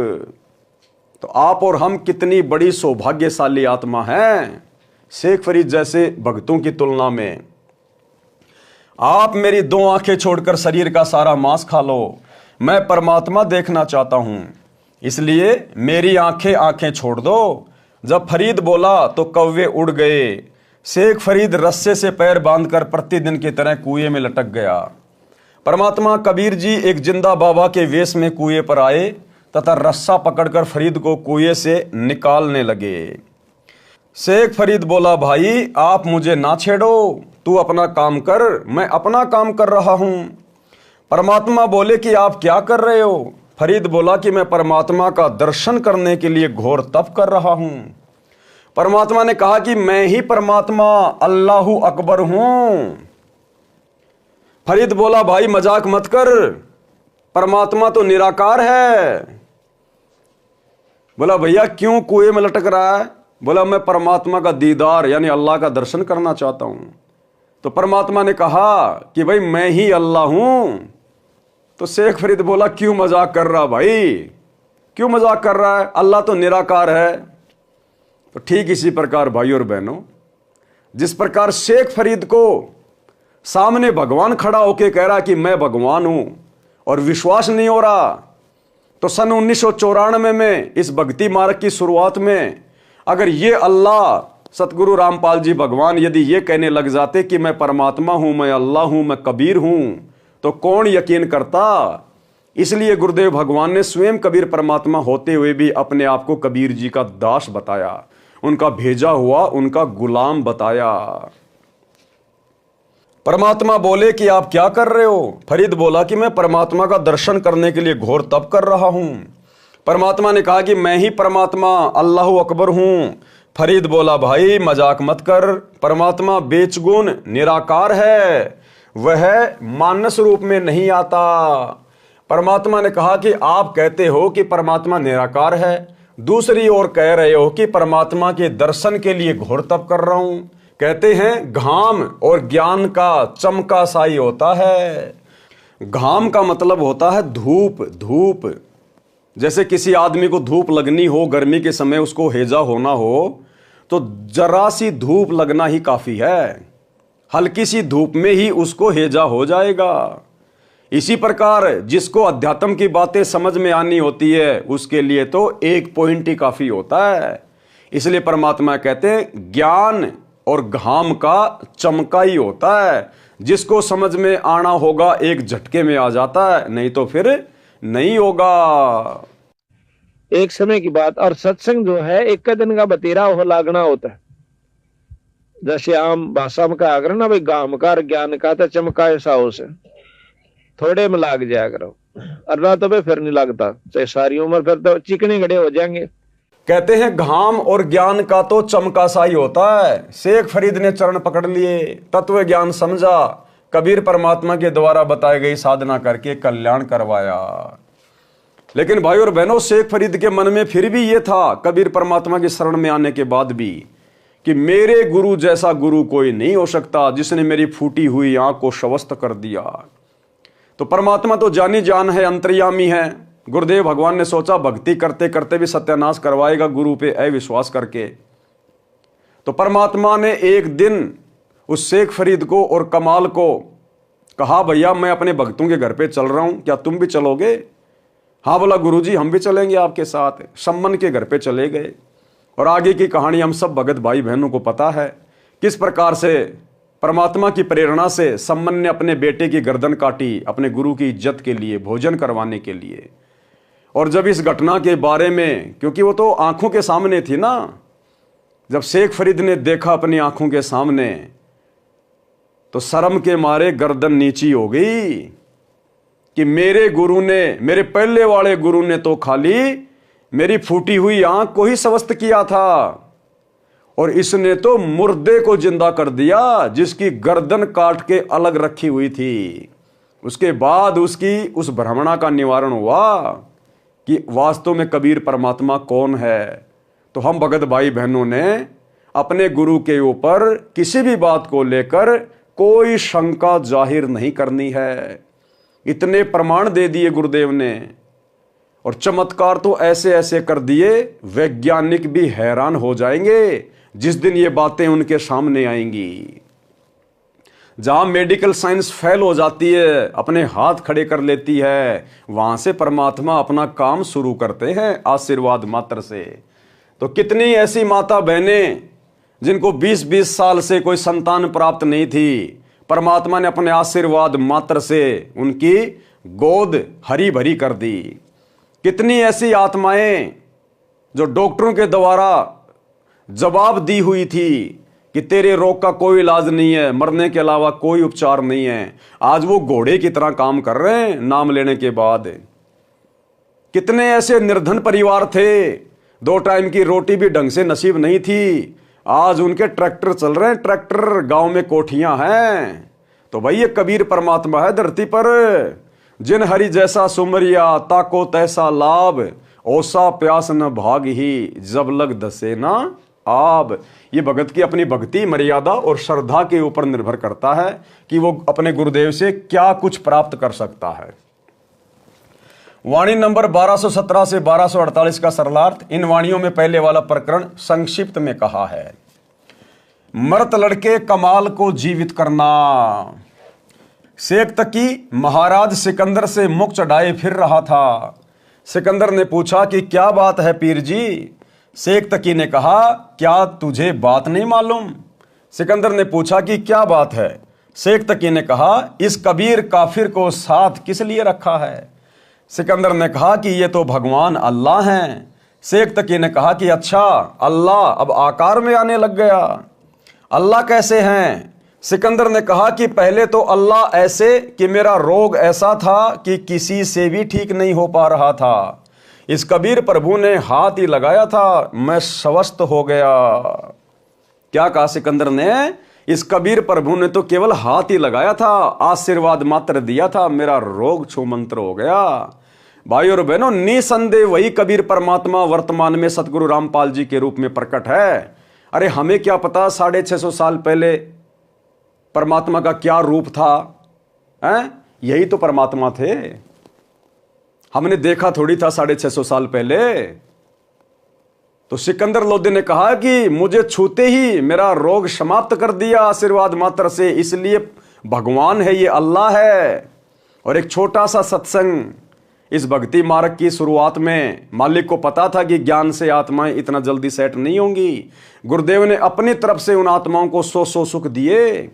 तो आप और हम कितनी बड़ी सौभाग्यशाली आत्मा हैं शेख फरीद जैसे भक्तों की तुलना में। आप मेरी 2 आंखें छोड़कर शरीर का सारा मांस खा लो, मैं परमात्मा देखना चाहता हूं, इसलिए मेरी आंखें छोड़ दो। जब फरीद बोला तो कौवे उड़ गए। शेख फरीद रस्से से पैर बांधकर प्रतिदिन की तरह कुएं में लटक गया। परमात्मा कबीर जी एक जिंदा बाबा के वेश में कुएं पर आए तथा रस्सा पकड़कर फरीद को कुएं से निकालने लगे। शेख फरीद बोला, भाई आप मुझे ना छेड़ो, तू अपना काम कर, मैं अपना काम कर रहा हूं। परमात्मा बोले कि आप क्या कर रहे हो? फरीद बोला कि मैं परमात्मा का दर्शन करने के लिए घोर तप कर रहा हूं। परमात्मा ने कहा कि मैं ही परमात्मा अल्लाहु अकबर हूं। फरीद बोला, भाई मजाक मत कर, परमात्मा तो निराकार है। बोला, भैया क्यों कुएं में लटक रहा है? बोला, मैं परमात्मा का दीदार यानी अल्लाह का दर्शन करना चाहता हूं। तो परमात्मा ने कहा कि भाई मैं ही अल्लाह हूं। तो शेख फरीद बोला, क्यों मजाक कर रहा भाई, क्यों मजाक कर रहा है, अल्लाह तो निराकार है। तो ठीक इसी प्रकार भाई और बहनों, जिस प्रकार शेख फरीद को सामने भगवान खड़ा होके कह रहा कि मैं भगवान हूं और विश्वास नहीं हो रहा, तो सन 1994 में इस भक्ति मार्ग की शुरुआत में अगर ये अल्लाह सतगुरु रामपाल जी भगवान यदि ये कहने लग जाते कि मैं परमात्मा हूं, मैं अल्लाह हूं, मैं कबीर हूं, तो कौन यकीन करता। इसलिए गुरुदेव भगवान ने स्वयं कबीर परमात्मा होते हुए भी अपने आप को कबीर जी का दास बताया, उनका भेजा हुआ, उनका गुलाम बताया। परमात्मा बोले कि आप क्या कर रहे हो? फरीद बोला कि मैं परमात्मा का दर्शन करने के लिए घोर तप कर रहा हूं। परमात्मा ने कहा कि मैं ही परमात्मा अल्लाहु अकबर हूं। फरीद बोला, भाई मजाक मत कर, परमात्मा बेचगुन निराकार है, वह मानस रूप में नहीं आता। परमात्मा ने कहा कि आप कहते हो कि परमात्मा निराकार है, दूसरी ओर कह रहे हो कि परमात्मा के दर्शन के लिए घोर तप कर रहा हूं। कहते हैं घाम और ज्ञान का चमका साई होता है। घाम का मतलब होता है धूप। धूप जैसे किसी आदमी को धूप लगनी हो, गर्मी के समय उसको हैजा होना हो, तो जरा सी धूप लगना ही काफी है, हल्की सी धूप में ही उसको हैजा हो जाएगा। इसी प्रकार जिसको अध्यात्म की बातें समझ में आनी होती है उसके लिए तो एक पॉइंट ही काफी होता है। इसलिए परमात्मा कहते हैं ज्ञान और घाम का चमका ही होता है, जिसको समझ में आना होगा एक झटके में आ जाता है, नहीं तो फिर नहीं होगा। एक समय की बात, और सत्संग जो है एक दिन का बतेरा हो लागना होता है। जैसे आम भाषा में कहा करो ना भाई, गामकार ज्ञान का तो चमकाए साओ से, थोड़े में लाग जाया करो, अल्लाह तो भाई फिर नहीं लगता, चाहे सारी उम्र फिर तो चिकने गड़े हो जाएंगे। कहते हैं घाम और ज्ञान का तो चमका सा ही होता है। शेख फरीद ने चरण पकड़ लिए, तत्व ज्ञान समझा, कबीर परमात्मा के द्वारा बताई गई साधना करके कल्याण करवाया। लेकिन भाई और बहनों, शेख फरीद के मन में फिर भी ये था, कबीर परमात्मा की शरण में आने के बाद भी, कि मेरे गुरु जैसा गुरु कोई नहीं हो सकता, जिसने मेरी फूटी हुई आंख को शवस्त कर दिया। तो परमात्मा तो जानी जान है, अंतर्यामी है। गुरुदेव भगवान ने सोचा भक्ति करते करते भी सत्यानाश करवाएगा गुरु पे अविश्वास करके। तो परमात्मा ने एक दिन उस शेख फरीद को और कमाल को कहा, भैया मैं अपने भक्तों के घर पे चल रहा हूं, क्या तुम भी चलोगे? हाँ बोला, गुरुजी हम भी चलेंगे आपके साथ। सम्मन के घर पे चले गए और आगे की कहानी हम सब भगत भाई बहनों को पता है, किस प्रकार से परमात्मा की प्रेरणा से सम्मन ने अपने बेटे की गर्दन काटी अपने गुरु की इज्जत के लिए, भोजन करवाने के लिए। और जब इस घटना के बारे में, क्योंकि वो तो आंखों के सामने थी ना, जब शेख फरीद ने देखा अपनी आंखों के सामने, तो शर्म के मारे गर्दन नीची हो गई कि मेरे गुरु ने, मेरे पहले वाले गुरु ने तो खाली मेरी फूटी हुई आंख को ही स्वस्थ किया था, और इसने तो मुर्दे को जिंदा कर दिया जिसकी गर्दन काट के अलग रखी हुई थी। उसके बाद उसकी उस भ्रमणा का निवारण हुआ कि वास्तव में कबीर परमात्मा कौन है। तो हम भगत भाई बहनों ने अपने गुरु के ऊपर किसी भी बात को लेकर कोई शंका जाहिर नहीं करनी है। इतने प्रमाण दे दिए गुरुदेव ने, और चमत्कार तो ऐसे ऐसे कर दिए, वैज्ञानिक भी हैरान हो जाएंगे जिस दिन ये बातें उनके सामने आएंगी। जहां मेडिकल साइंस फेल हो जाती है, अपने हाथ खड़े कर लेती है, वहां से परमात्मा अपना काम शुरू करते हैं आशीर्वाद मात्र से। तो कितनी ऐसी माता बहनें जिनको 20-20 साल से कोई संतान प्राप्त नहीं थी, परमात्मा ने अपने आशीर्वाद मात्र से उनकी गोद हरी भरी कर दी। कितनी ऐसी आत्माएं जो डॉक्टरों के द्वारा जवाब दी हुई थी कि तेरे रोग का कोई इलाज नहीं है, मरने के अलावा कोई उपचार नहीं है, आज वो घोड़े की तरह काम कर रहे हैं नाम लेने के बाद। कितने ऐसे निर्धन परिवार थे, 2 टाइम की रोटी भी ढंग से नसीब नहीं थी, आज उनके ट्रैक्टर चल रहे हैं, ट्रैक्टर, गांव में कोठियां हैं। तो भाई ये कबीर परमात्मा है धरती पर। जिन हरि जैसा सुमरिया, ताको तैसा लाभ, ओसा प्यास न भाग ही, जब लग दसे ना आब। ये भगत की अपनी भक्ति, मर्यादा और श्रद्धा के ऊपर निर्भर करता है कि वो अपने गुरुदेव से क्या कुछ प्राप्त कर सकता है। वाणी नंबर 1217 से 1248 का सरलार्थ। इन वाणियों में पहले वाला प्रकरण संक्षिप्त में कहा है। मृत लड़के कमाल को जीवित करना। शेख तकी महाराज सिकंदर से मुख चढ़ाए फिर रहा था। सिकंदर ने पूछा कि क्या बात है पीर जी? शेख तकी ने कहा, क्या तुझे बात नहीं मालूम? सिकंदर ने पूछा कि क्या बात है? शेख तकी ने कहा, इस कबीर काफिर को साथ किस लिए रखा है? सिकंदर ने कहा कि ये तो भगवान अल्लाह हैं। शेख तकी ने कहा कि अच्छा, अल्लाह अब आकार में आने लग गया, अल्लाह कैसे हैं? सिकंदर ने कहा कि पहले तो अल्लाह ऐसे कि मेरा रोग ऐसा था कि किसी से भी ठीक नहीं हो पा रहा था, इस कबीर प्रभु ने हाथ ही लगाया था, मैं स्वस्थ हो गया। क्या कहा सिकंदर ने? इस कबीर प्रभु ने तो केवल हाथ ही लगाया था, आशीर्वाद मात्र दिया था, मेरा रोग छूमंत्र हो गया। भाई और बहनों, निसंदेह वही कबीर परमात्मा वर्तमान में सतगुरु रामपाल जी के रूप में प्रकट है। अरे हमें क्या पता 650 साल पहले परमात्मा का क्या रूप था, हैं? यही तो परमात्मा थे, हमने देखा थोड़ी था 650 साल पहले। तो सिकंदर लोधी ने कहा कि मुझे छूते ही मेरा रोग समाप्त कर दिया आशीर्वाद मात्र से, इसलिए भगवान है, ये अल्लाह है। और एक छोटा सा सत्संग, इस भक्ति मार्ग की शुरुआत में मालिक को पता था कि ज्ञान से आत्माएं इतना जल्दी सेट नहीं होंगी। गुरुदेव ने अपनी तरफ से उन आत्माओं को 100 सुख दिए।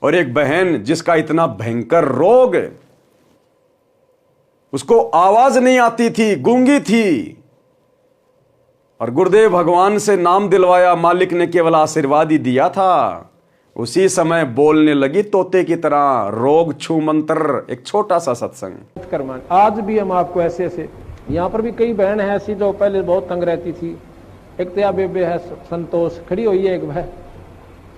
और एक बहन जिसका इतना भयंकर रोग, उसको आवाज नहीं आती थी, गूंगी थी, और गुरुदेव भगवान से नाम दिलवाया, मालिक ने केवल आशीर्वाद ही दिया था। उसी समय बोलने लगी तोते की तरह, रोग छू मंत्र, एक छोटा सा सत्संग। कर्मान आज भी हम आपको ऐसे ऐसे, यहाँ पर भी कई बहन है ऐसी जो पहले बहुत तंग रहती थी। एक तो बेबे है संतोष, खड़ी हुई है, एक भाई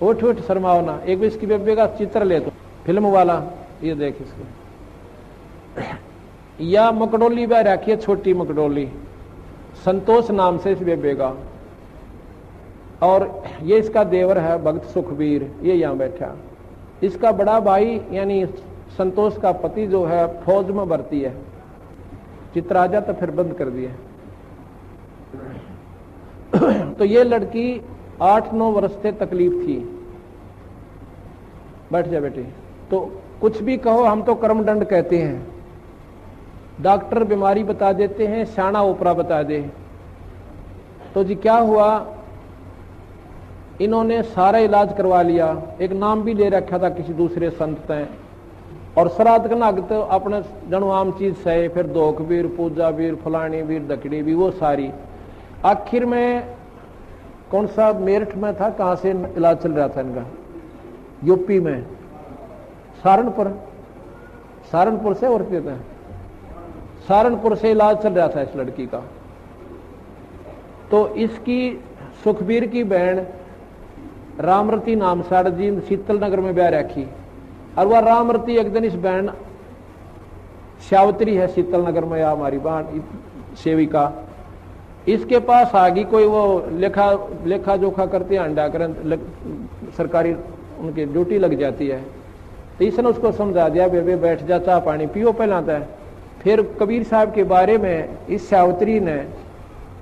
उठ उठ शर्माओ ना, एक भी इसकी बेबे का चित्र ले तो फिल्म वाला, ये देख इसको। या मकडोली बह रखी है, छोटी मकडोली, संतोष नाम से इस बेबे का। और ये इसका देवर है भक्त सुखबीर, ये यहाँ बैठा। इसका बड़ा भाई यानी संतोष का पति जो है फौज में भर्ती है। चित्र आ जाता फिर बंद कर दिए। तो ये लड़की 8-9 वर्ष से तकलीफ थी। बैठ जा बेटी। तो कुछ भी कहो, हम तो कर्मदंड कहते हैं। डॉक्टर बीमारी बता देते हैं, शाना ओपरा बता दे। तो जी क्या हुआ, इन्होंने सारा इलाज करवा लिया, एक नाम भी ले रखा था किसी दूसरे संत ने, और श्राद्ध का नाग तो अपने जनो आम चीज सहे, फिर दोख वीर, पूजा वीर, फलानी वीर, दकड़ी भी, वो सारी। आखिर में कौन सा मेरठ में था, कहां से इलाज चल रहा था इनका, यूपी में, सहारनपुर से, और कहते हैं सहारनपुर से इलाज चल रहा था इस लड़की का। तो इसकी सुखबीर की बहन रामरती नाम साड़ जी शीतल नगर में ब्याह रखी। और वह रामरती एक दिन इस बहन श्यावत्री है शीतल नगर में, या हमारी बहन सेविका, इसके पास आ गई। कोई वो लेखा जोखा करते हैं, अंडा करें, सरकारी उनकी ड्यूटी लग जाती है। तो इसने उसको समझा दिया, बेबे बैठ जा, चाह पानी पियो पहलाता है। फिर कबीर साहब के बारे में इस श्यावत्री ने,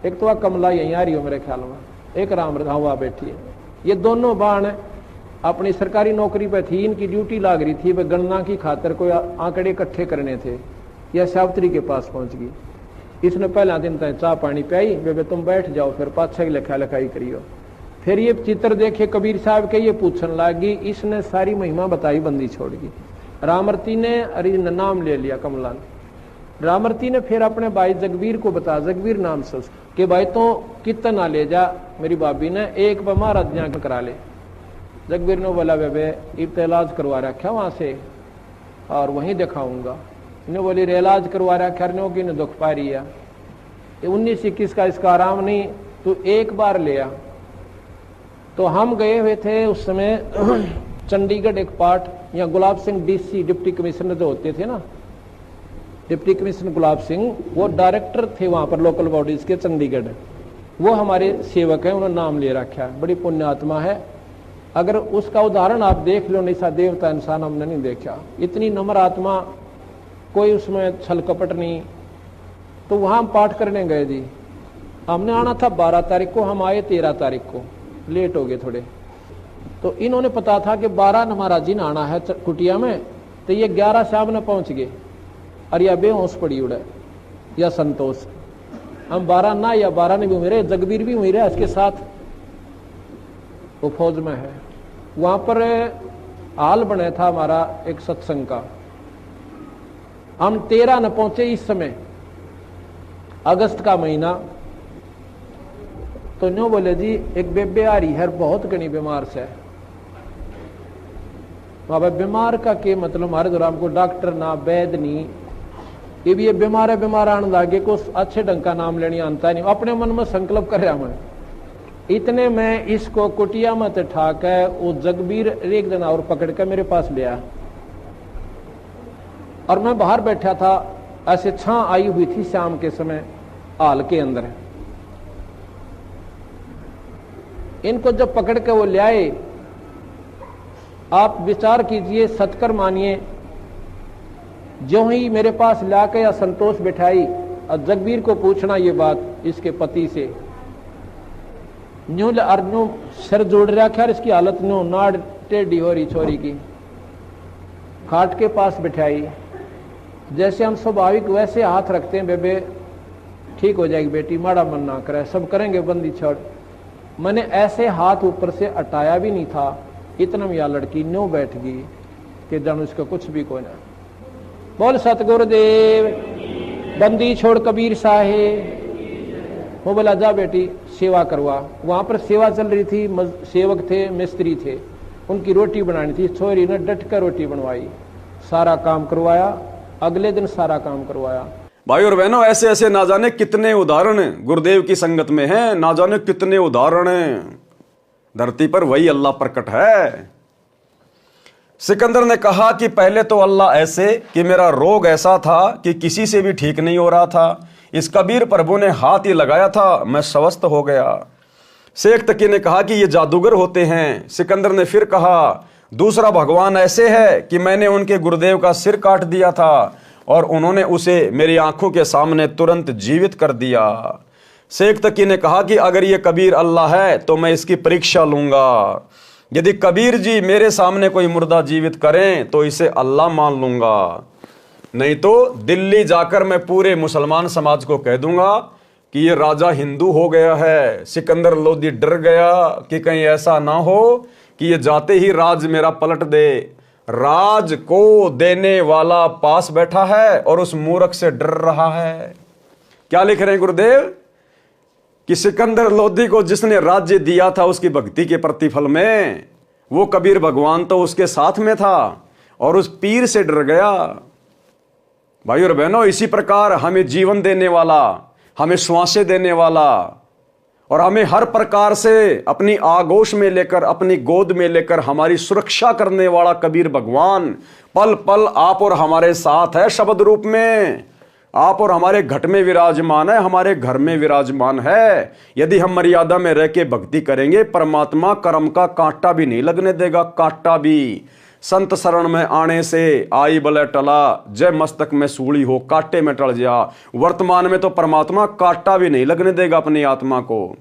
एक तो वह कमला यहीं आ रही हो मेरे ख्याल में, एक रामरता हुआ बैठी है। ये दोनों बाण अपनी सरकारी नौकरी पे थी, इनकी ड्यूटी लाग रही थी, वह गणना की खातर कोई आंकड़े इकट्ठे करने थे। यह श्यावत्री के पास पहुंच गई। इसने पहला दिन तक चाह पानी पियाई, बेबे तुम बैठ जाओ, फिर पाछे की लिखा लिखाई करियो। फिर ये चित्र देखे कबीर साहब के, ये पूछने लगी। इसने सारी महिमा बताई, बंदी छोड़ गई। रामरती ने अरे नाम ले लिया कमला ने। रामरती ने फिर अपने भाई जगवीर को बताया, जगवीर नाम से, कि भाई तो कितना ले जा, मेरी भाभी ने एक बार महाराज यहाँ करा ले। जगवीर ने बोला, बेबे इब इलाज करवा रखा वहां से, और वहीं दिखाऊंगा। इन्हें बोली रे इलाज करवा रखा, की ने दुख पा रही है, 19-21 का इसका आराम नहीं, तू एक बार ले आ। तो हम गए हुए थे उस समय चंडीगढ़ एक पार्ट, या Gulab Singh DC deputy commissioner जो होते थे ना, डिप्टी कमिश्नर गुलाब सिंह, वो डायरेक्टर थे वहां पर लोकल बॉडीज के चंडीगढ़। वो हमारे सेवक हैं, उन्होंने नाम ले रखा है, बड़ी पुण्य आत्मा है। अगर उसका उदाहरण आप देख लो, निशा देवता इंसान हमने नहीं देखा, इतनी नम्र आत्मा, कोई उसमें छल कपट नहीं। तो वहां हम पाठ करने गए जी। हमने आना था 12 तारीख को, हम आए 13 तारीख को, लेट हो गए थोड़े। तो इन्होंने पता था कि 12 न महाराज जी ने आना है कुटिया में, तो ये 11 शाम ने पहुंच गए। और यह बेहोश पड़ी उड़े, या संतोष। हम 12 ना, या 12 ने भी हुए, जगवीर भी हुई रहे इसके साथ, वो फौज में है। वहां पर हाल बना था हमारा एक सत्संग का। हम 13 न पहुंचे इस समय, अगस्त का महीना। तो न्यू बोले जी एक बेबे आ रही है, बहुत घनी बीमार से। बाबा बीमार का के मतलब, हमारे दौरान को डॉक्टर ना वैद नहीं, ये भी ये बीमार है, बीमार आने लागे को अच्छे ढंग का नाम लेने आता नहीं। अपने मन में संकल्प कर रहा मैं, इतने में इसको कुटिया में ठाक है, वो जगबीर एक दिन और पकड़ के मेरे पास ले आया। और मैं बाहर बैठा था, ऐसे छां आई हुई थी शाम के समय हाल के अंदर। इनको जब पकड़ के वो ले आए, आप विचार कीजिए, सत्कर मानिए, जो ही मेरे पास लाके या संतोष बिठाई और जगबीर को पूछना ये बात इसके पति से, न्यू अर्जू सर जोड़ रखा, इसकी हालत न्यू नाड़ टेढ़ी हो रही छोरी की। खाट के पास बिठाई, जैसे हम स्वाभाविक वैसे हाथ रखते हैं, बेबे ठीक हो जाएगी बेटी, माड़ा मन ना करे, सब करेंगे, बंदी छोड़। मैंने ऐसे हाथ ऊपर से हटाया भी नहीं था, इतना में यह लड़की न्यू बैठ गई कि जानो इसका कुछ भी कोई ना। बोल सतगुरुदेव, बंदी छोड़ कबीर साहेब। वो बोला जा बेटी सेवा करवा। वहां पर सेवा चल रही थी, सेवक थे, मिस्त्री थे, उनकी रोटी बनानी थी। छोरी ने डट कर रोटी बनवाई, सारा काम करवाया, अगले दिन सारा काम करवाया। भाई और बहनों, ऐसे ऐसे ना जाने कितने उदाहरण गुरुदेव की संगत में हैं, ना जाने कितने उदाहरण धरती पर वही अल्लाह प्रकट है। सिकंदर ने कहा कि पहले तो अल्लाह ऐसे कि मेरा रोग ऐसा था कि किसी से भी ठीक नहीं हो रहा था, इस कबीर प्रभु ने हाथ ही लगाया था, मैं स्वस्थ हो गया। शेख तकी ने कहा कि ये जादूगर होते हैं। सिकंदर ने फिर कहा दूसरा भगवान ऐसे है कि मैंने उनके गुरुदेव का सिर काट दिया था और उन्होंने उसे मेरी आंखों के सामने तुरंत जीवित कर दिया। शेख तकी ने कहा कि अगर ये कबीर अल्लाह है तो मैं इसकी परीक्षा लूंगा। यदि कबीर जी मेरे सामने कोई मुर्दा जीवित करें तो इसे अल्लाह मान लूंगा, नहीं तो दिल्ली जाकर मैं पूरे मुसलमान समाज को कह दूंगा कि ये राजा हिंदू हो गया है। सिकंदर लोदी डर गया कि कहीं ऐसा ना हो कि ये जाते ही राज मेरा पलट दे। राज को देने वाला पास बैठा है और उस मूर्ख से डर रहा है। क्या लिख रहे हैं गुरुदेव कि सिकंदर लोदी को जिसने राज्य दिया था उसकी भक्ति के प्रतिफल में, वो कबीर भगवान तो उसके साथ में था और उस पीर से डर गया। भाई और बहनों, इसी प्रकार हमें जीवन देने वाला, हमें श्वासें देने वाला और हमें हर प्रकार से अपनी आगोश में लेकर, अपनी गोद में लेकर हमारी सुरक्षा करने वाला कबीर भगवान पल पल आप और हमारे साथ है। शब्द रूप में आप और हमारे घट में विराजमान है, हमारे घर में विराजमान है। यदि हम मर्यादा में रह के भक्ति करेंगे, परमात्मा कर्म का कांटा भी नहीं लगने देगा। कांटा भी संत शरण में आने से आई बले टला, जय मस्तक में सूली हो कांटे में टल जा। वर्तमान में तो परमात्मा कांटा भी नहीं लगने देगा अपनी आत्मा को।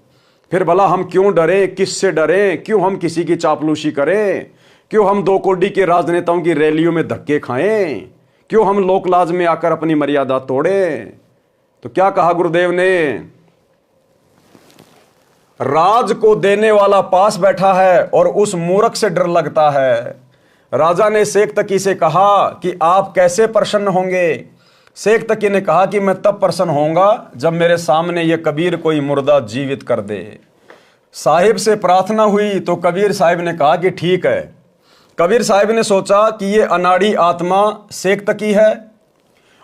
फिर भला हम क्यों डरें, किससे डरें, क्यों हम किसी की चापलूसी करें, क्यों हम दो कोडी के राजनेताओं की रैलियों में धक्के खाएं, क्यों हम लोकलाज में आकर अपनी मर्यादा तोड़ें। तो क्या कहा गुरुदेव ने, राज को देने वाला पास बैठा है और उस मूर्ख से डर लगता है। राजा ने शेख तकी से कहा कि आप कैसे प्रसन्न होंगे। शेख तकी ने कहा कि मैं तब प्रसन्न होऊंगा जब मेरे सामने ये कबीर कोई मुर्दा जीवित कर दे। साहिब से प्रार्थना हुई तो कबीर साहिब ने कहा कि ठीक है। कबीर साहिब ने सोचा कि ये अनाड़ी आत्मा शेख तकी है,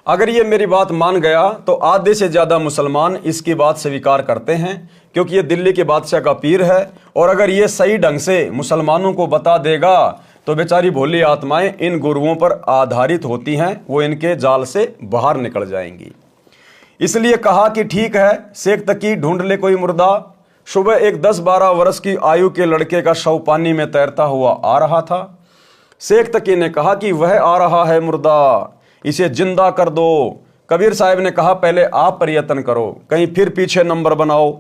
अगर ये मेरी बात मान गया तो आधे से ज्यादा मुसलमान इसकी बात स्वीकार करते हैं, क्योंकि ये दिल्ली के बादशाह का पीर है। और अगर ये सही ढंग से मुसलमानों को बता देगा तो बेचारी भोली आत्माएं इन गुरुओं पर आधारित होती हैं, वो इनके जाल से बाहर निकल जाएंगी। इसलिए कहा कि ठीक है, शेख तकी ढूंढ ले कोई मुर्दा। सुबह एक 10-12 वर्ष की आयु के लड़के का शव पानी में तैरता हुआ आ रहा था। शेख तकी ने कहा कि वह आ रहा है मुर्दा, इसे जिंदा कर दो। कबीर साहब ने कहा पहले आप प्रयत्न करो, कहीं फिर पीछे नंबर बनाओ।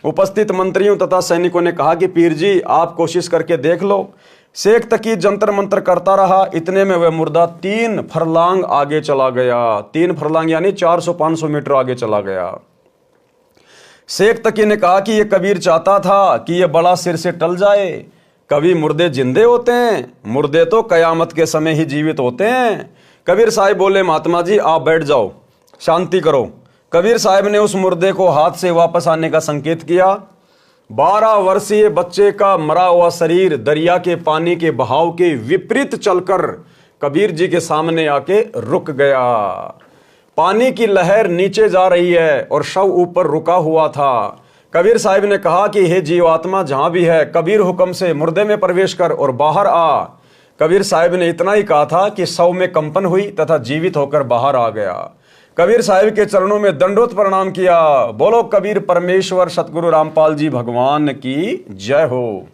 उपस्थित मंत्रियों तथा सैनिकों ने कहा कि पीर जी आप कोशिश करके देख लो। शेख तकी जंतर मंतर करता रहा, इतने में वह मुर्दा 3 फरलांग आगे चला गया। 3 फरलांग यानी 400-500 मीटर आगे चला गया। शेख तकी ने कहा कि यह कबीर चाहता था कि यह बड़ा सिर से टल जाए। कभी मुर्दे जिंदे होते हैं, मुर्दे तो कयामत के समय ही जीवित होते हैं। कबीर साहब बोले महात्मा जी आप बैठ जाओ, शांति करो। कबीर साहब ने उस मुर्दे को हाथ से वापस आने का संकेत किया। 12 वर्षीय बच्चे का मरा हुआ शरीर दरिया के पानी के बहाव के विपरीत चलकर कबीर जी के सामने आके रुक गया। पानी की लहर नीचे जा रही है और शव ऊपर रुका हुआ था। कबीर साहब ने कहा कि हे जीवात्मा जहां भी है, कबीर हुक्म से मुर्दे में प्रवेश कर और बाहर आ। कबीर साहब ने इतना ही कहा था कि शव में कंपन हुई तथा जीवित होकर बाहर आ गया। कबीर साहब के चरणों में दंडोत प्रणाम किया। बोलो कबीर परमेश्वर सतगुरु रामपाल जी भगवान की जय हो।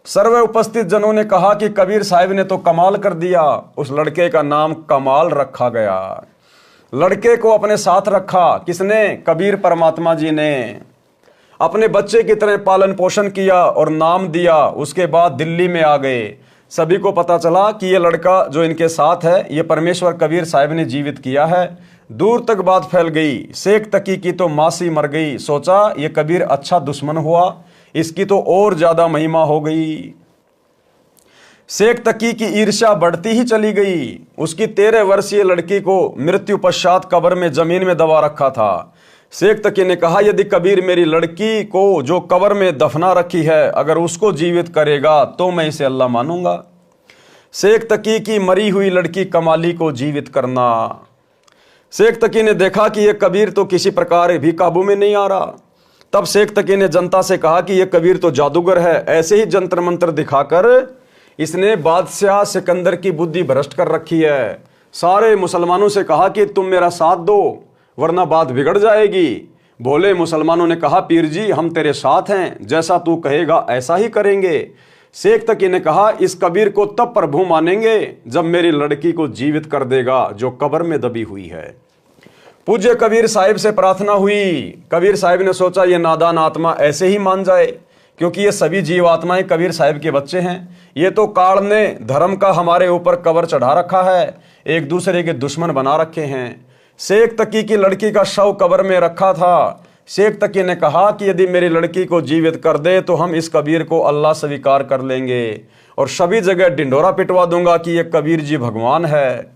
सर्व उपस्थित जनों ने कहा कि कबीर साहब ने तो कमाल कर दिया। उस लड़के का नाम कमाल रखा गया। लड़के को अपने साथ रखा किसने? कबीर परमात्मा जी ने। अपने बच्चे की तरह पालन पोषण किया और नाम दिया। उसके बाद दिल्ली में आ गए। सभी को पता चला कि ये लड़का जो इनके साथ है ये परमेश्वर कबीर साहब ने जीवित किया है। दूर तक बात फैल गई। शेख तकी की तो मासी मर गई। सोचा ये कबीर अच्छा दुश्मन हुआ, इसकी तो और ज्यादा महिमा हो गई। शेख तकी की ईर्ष्या बढ़ती ही चली गई। उसकी 13 वर्षीय लड़की को मृत्यु पश्चात कब्र में जमीन में दबा रखा था। शेख तकी ने कहा, यदि कबीर मेरी लड़की को जो कब्र में दफना रखी है अगर उसको जीवित करेगा तो मैं इसे अल्लाह मानूंगा। शेख तकी की मरी हुई लड़की कमाली को जीवित करना। शेख तकी ने देखा कि यह कबीर तो किसी प्रकार भी काबू में नहीं आ रहा। तब शेख तकी ने जनता से कहा कि यह कबीर तो जादूगर है। ऐसे ही जंतर मंत्र दिखाकर इसने बादशाह सिकंदर की बुद्धि भ्रष्ट कर रखी है। सारे मुसलमानों से कहा कि तुम मेरा साथ दो वरना बात बिगड़ जाएगी। भोले मुसलमानों ने कहा, पीर जी हम तेरे साथ हैं, जैसा तू कहेगा ऐसा ही करेंगे। शेख तकी ने कहा, इस कबीर को तब प्रभु मानेंगे जब मेरी लड़की को जीवित कर देगा जो कब्र में दबी हुई है। पूज्य कबीर साहिब से प्रार्थना हुई। कबीर साहिब ने सोचा ये नादान आत्मा ऐसे ही मान जाए, क्योंकि ये सभी जीव आत्माएं कबीर साहिब के बच्चे हैं। ये तो काल ने धर्म का हमारे ऊपर कवर चढ़ा रखा है, एक दूसरे के दुश्मन बना रखे हैं। शेख तकी की लड़की का शव कब्र में रखा था। शेख तकी ने कहा कि यदि मेरी लड़की को जीवित कर दे तो हम इस कबीर को अल्लाह स्वीकार कर लेंगे और सभी जगह डिंडोरा पिटवा दूंगा कि ये कबीर जी भगवान है।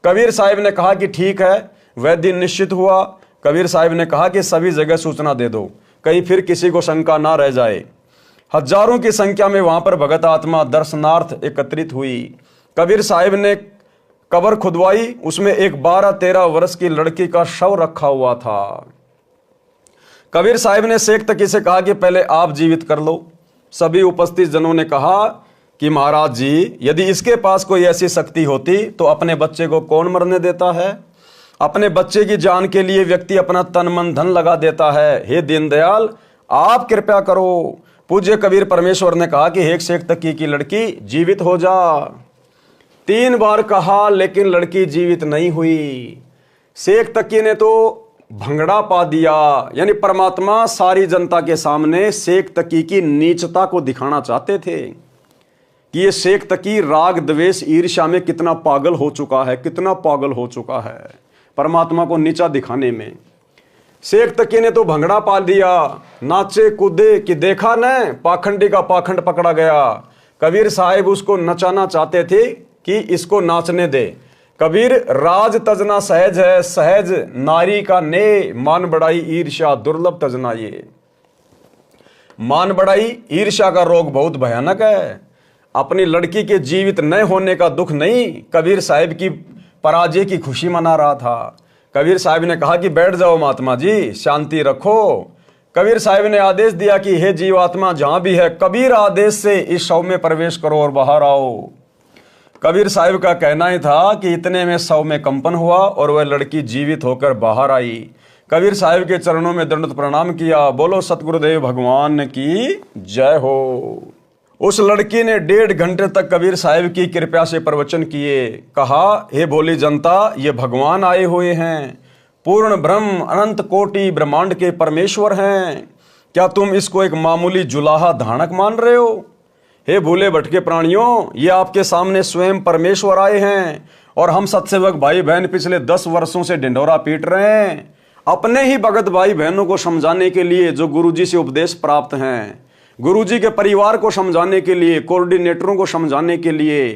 कबीर साहिब ने कहा कि ठीक है। वह दिन निश्चित हुआ। कबीर साहिब ने कहा कि सभी जगह सूचना दे दो, कहीं फिर किसी को शंका ना रह जाए। हजारों की संख्या में वहां पर भगत आत्मा दर्शनार्थ एकत्रित हुई। कबीर साहिब ने कब्र खुदवाई, उसमें एक 12-13 वर्ष की लड़की का शव रखा हुआ था। कबीर साहिब ने शेख तकी से कहा कि पहले आप जीवित कर लो। सभी उपस्थित जनों ने कहा कि महाराज जी, यदि इसके पास कोई ऐसी शक्ति होती तो अपने बच्चे को कौन मरने देता है? अपने बच्चे की जान के लिए व्यक्ति अपना तन मन धन लगा देता है। हे दीनदयाल, आप कृपया करो। पूज्य कबीर परमेश्वर ने कहा कि हे शेख तकी की लड़की जीवित हो जा। 3 बार कहा लेकिन लड़की जीवित नहीं हुई। शेख तकी ने तो भंगड़ा पा दिया। यानी परमात्मा सारी जनता के सामने शेख तकी की नीचता को दिखाना चाहते थे कि ये शेख तकी राग द्वेष ईर्ष्या में कितना पागल हो चुका है, कितना पागल हो चुका है परमात्मा को नीचा दिखाने में। शेख तकी ने तो भंगड़ा पा दिया, नाचे कूदे कि देखा न पाखंडी का पाखंड पकड़ा गया। कबीर साहिब उसको नचाना चाहते थे कि इसको नाचने दे। कबीर, राज तजना सहज है, सहज नारी का ने मान बढ़ाई ईर्ष्या दुर्लभ तजना। ये मान बढ़ाई ईर्ष्या का रोग बहुत भयानक है। अपनी लड़की के जीवित न होने का दुख नहीं, कबीर साहिब की पराजय की खुशी मना रहा था। कबीर साहिब ने कहा कि बैठ जाओ महात्मा जी, शांति रखो। कबीर साहिब ने आदेश दिया कि हे जीवात्मा जहां भी है, कबीर आदेश से इस शव में प्रवेश करो और बाहर आओ। कबीर साहिब का कहना ही था कि इतने में शव में कंपन हुआ और वह लड़की जीवित होकर बाहर आई। कबीर साहिब के चरणों में दंडवत प्रणाम किया। बोलो सतगुरुदेव भगवान की जय हो। उस लड़की ने 1.5 घंटे तक कबीर साहिब की कृपा से प्रवचन किए। कहा, हे भोली जनता, ये भगवान आए हुए हैं, पूर्ण ब्रह्म अनंत कोटि ब्रह्मांड के परमेश्वर हैं। क्या तुम इसको एक मामूली जुलाहा धानक मान रहे हो? हे भूले भटके प्राणियों, ये आपके सामने स्वयं परमेश्वर आए हैं और हम सत्सेवक भाई बहन पिछले 10 वर्षों से ढिंढोरा पीट रहे हैं अपने ही भगत भाई बहनों को समझाने के लिए जो गुरुजी से उपदेश प्राप्त हैं, गुरुजी के परिवार को समझाने के लिए, कोऑर्डिनेटरों को समझाने के लिए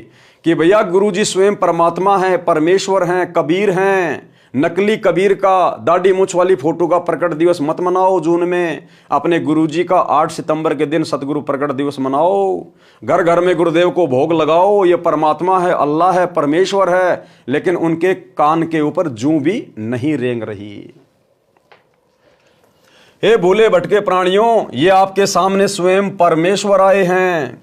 कि भैया गुरुजी स्वयं परमात्मा हैं, परमेश्वर हैं, कबीर हैं। नकली कबीर का दाढ़ी मूछ वाली फोटो का प्रकट दिवस मत मनाओ जून में। अपने गुरुजी का 8 सितंबर के दिन सतगुरु प्रकट दिवस मनाओ। घर घर में गुरुदेव को भोग लगाओ। ये परमात्मा है, अल्लाह है, परमेश्वर है, लेकिन उनके कान के ऊपर जूं भी नहीं रेंग रही। हे भूले भटके प्राणियों, ये आपके सामने स्वयं परमेश्वर आए हैं।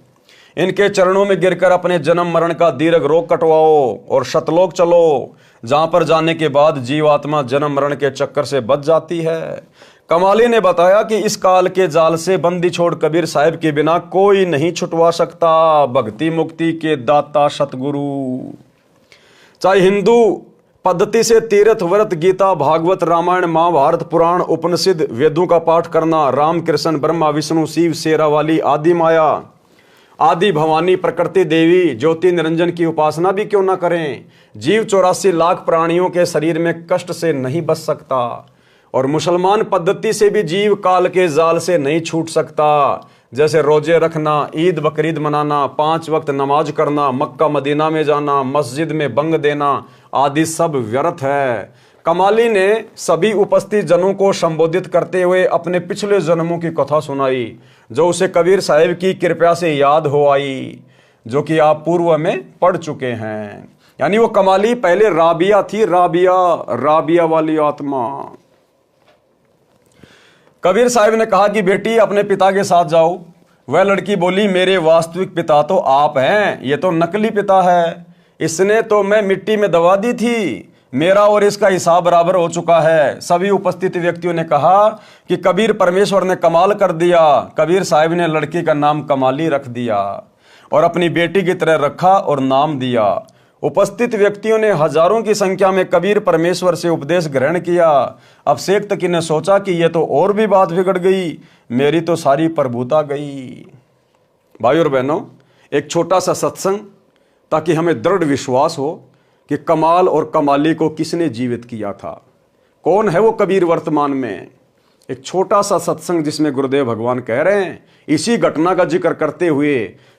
इनके चरणों में गिरकर अपने जन्म मरण का दीर्घ रोग कटवाओ और शतलोक चलो, जहां पर जाने के बाद जीवात्मा जन्म मरण के चक्कर से बच जाती है। कमाली ने बताया कि इस काल के जाल से बंदी छोड़ कबीर साहिब के बिना कोई नहीं छुटवा सकता। भक्ति मुक्ति के दाता सतगुरु। चाहे हिंदू पद्धति से तीर्थ व्रत गीता भागवत रामायण महाभारत पुराण उपनिषद वेदों का पाठ करना, राम कृष्ण ब्रह्मा विष्णु शिव शेरावाली आदि माया आदि भवानी प्रकृति देवी ज्योति निरंजन की उपासना भी क्यों ना करें, जीव 84 लाख प्राणियों के शरीर में कष्ट से नहीं बच सकता। और मुसलमान पद्धति से भी जीव काल के जाल से नहीं छूट सकता। जैसे रोजे रखना, ईद बकरीद मनाना, 5 वक्त नमाज करना, मक्का मदीना में जाना, मस्जिद में बंग देना आदि सब व्यर्थ है। कमाली ने सभी उपस्थित जनों को संबोधित करते हुए अपने पिछले जन्मों की कथा सुनाई, जो उसे कबीर साहिब की कृपा से याद हो आई, जो कि आप पूर्व में पढ़ चुके हैं। यानी वो कमाली पहले राबिया थी, राबिया वाली आत्मा। कबीर साहिब ने कहा कि बेटी अपने पिता के साथ जाओ। वह लड़की बोली, मेरे वास्तविक पिता तो आप हैं, ये तो नकली पिता है, इसने तो मैं मिट्टी में दबा दी थी, मेरा और इसका हिसाब बराबर हो चुका है। सभी उपस्थित व्यक्तियों ने कहा कि कबीर परमेश्वर ने कमाल कर दिया। कबीर साहिब ने लड़की का नाम कमाली रख दिया और अपनी बेटी की तरह रखा और नाम दिया। उपस्थित व्यक्तियों ने हजारों की संख्या में कबीर परमेश्वर से उपदेश ग्रहण किया। अब शेख तकी ने सोचा कि यह तो और भी बात बिगड़ गई, मेरी तो सारी प्रभुता गई। भाइयों और बहनों, एक छोटा सा सत्संग, ताकि हमें दृढ़ विश्वास हो कि कमाल और कमाली को किसने जीवित किया था, कौन है वो कबीर वर्तमान में। एक छोटा सा सत्संग जिसमें गुरुदेव भगवान कह रहे हैं, इसी घटना का जिक्र करते हुए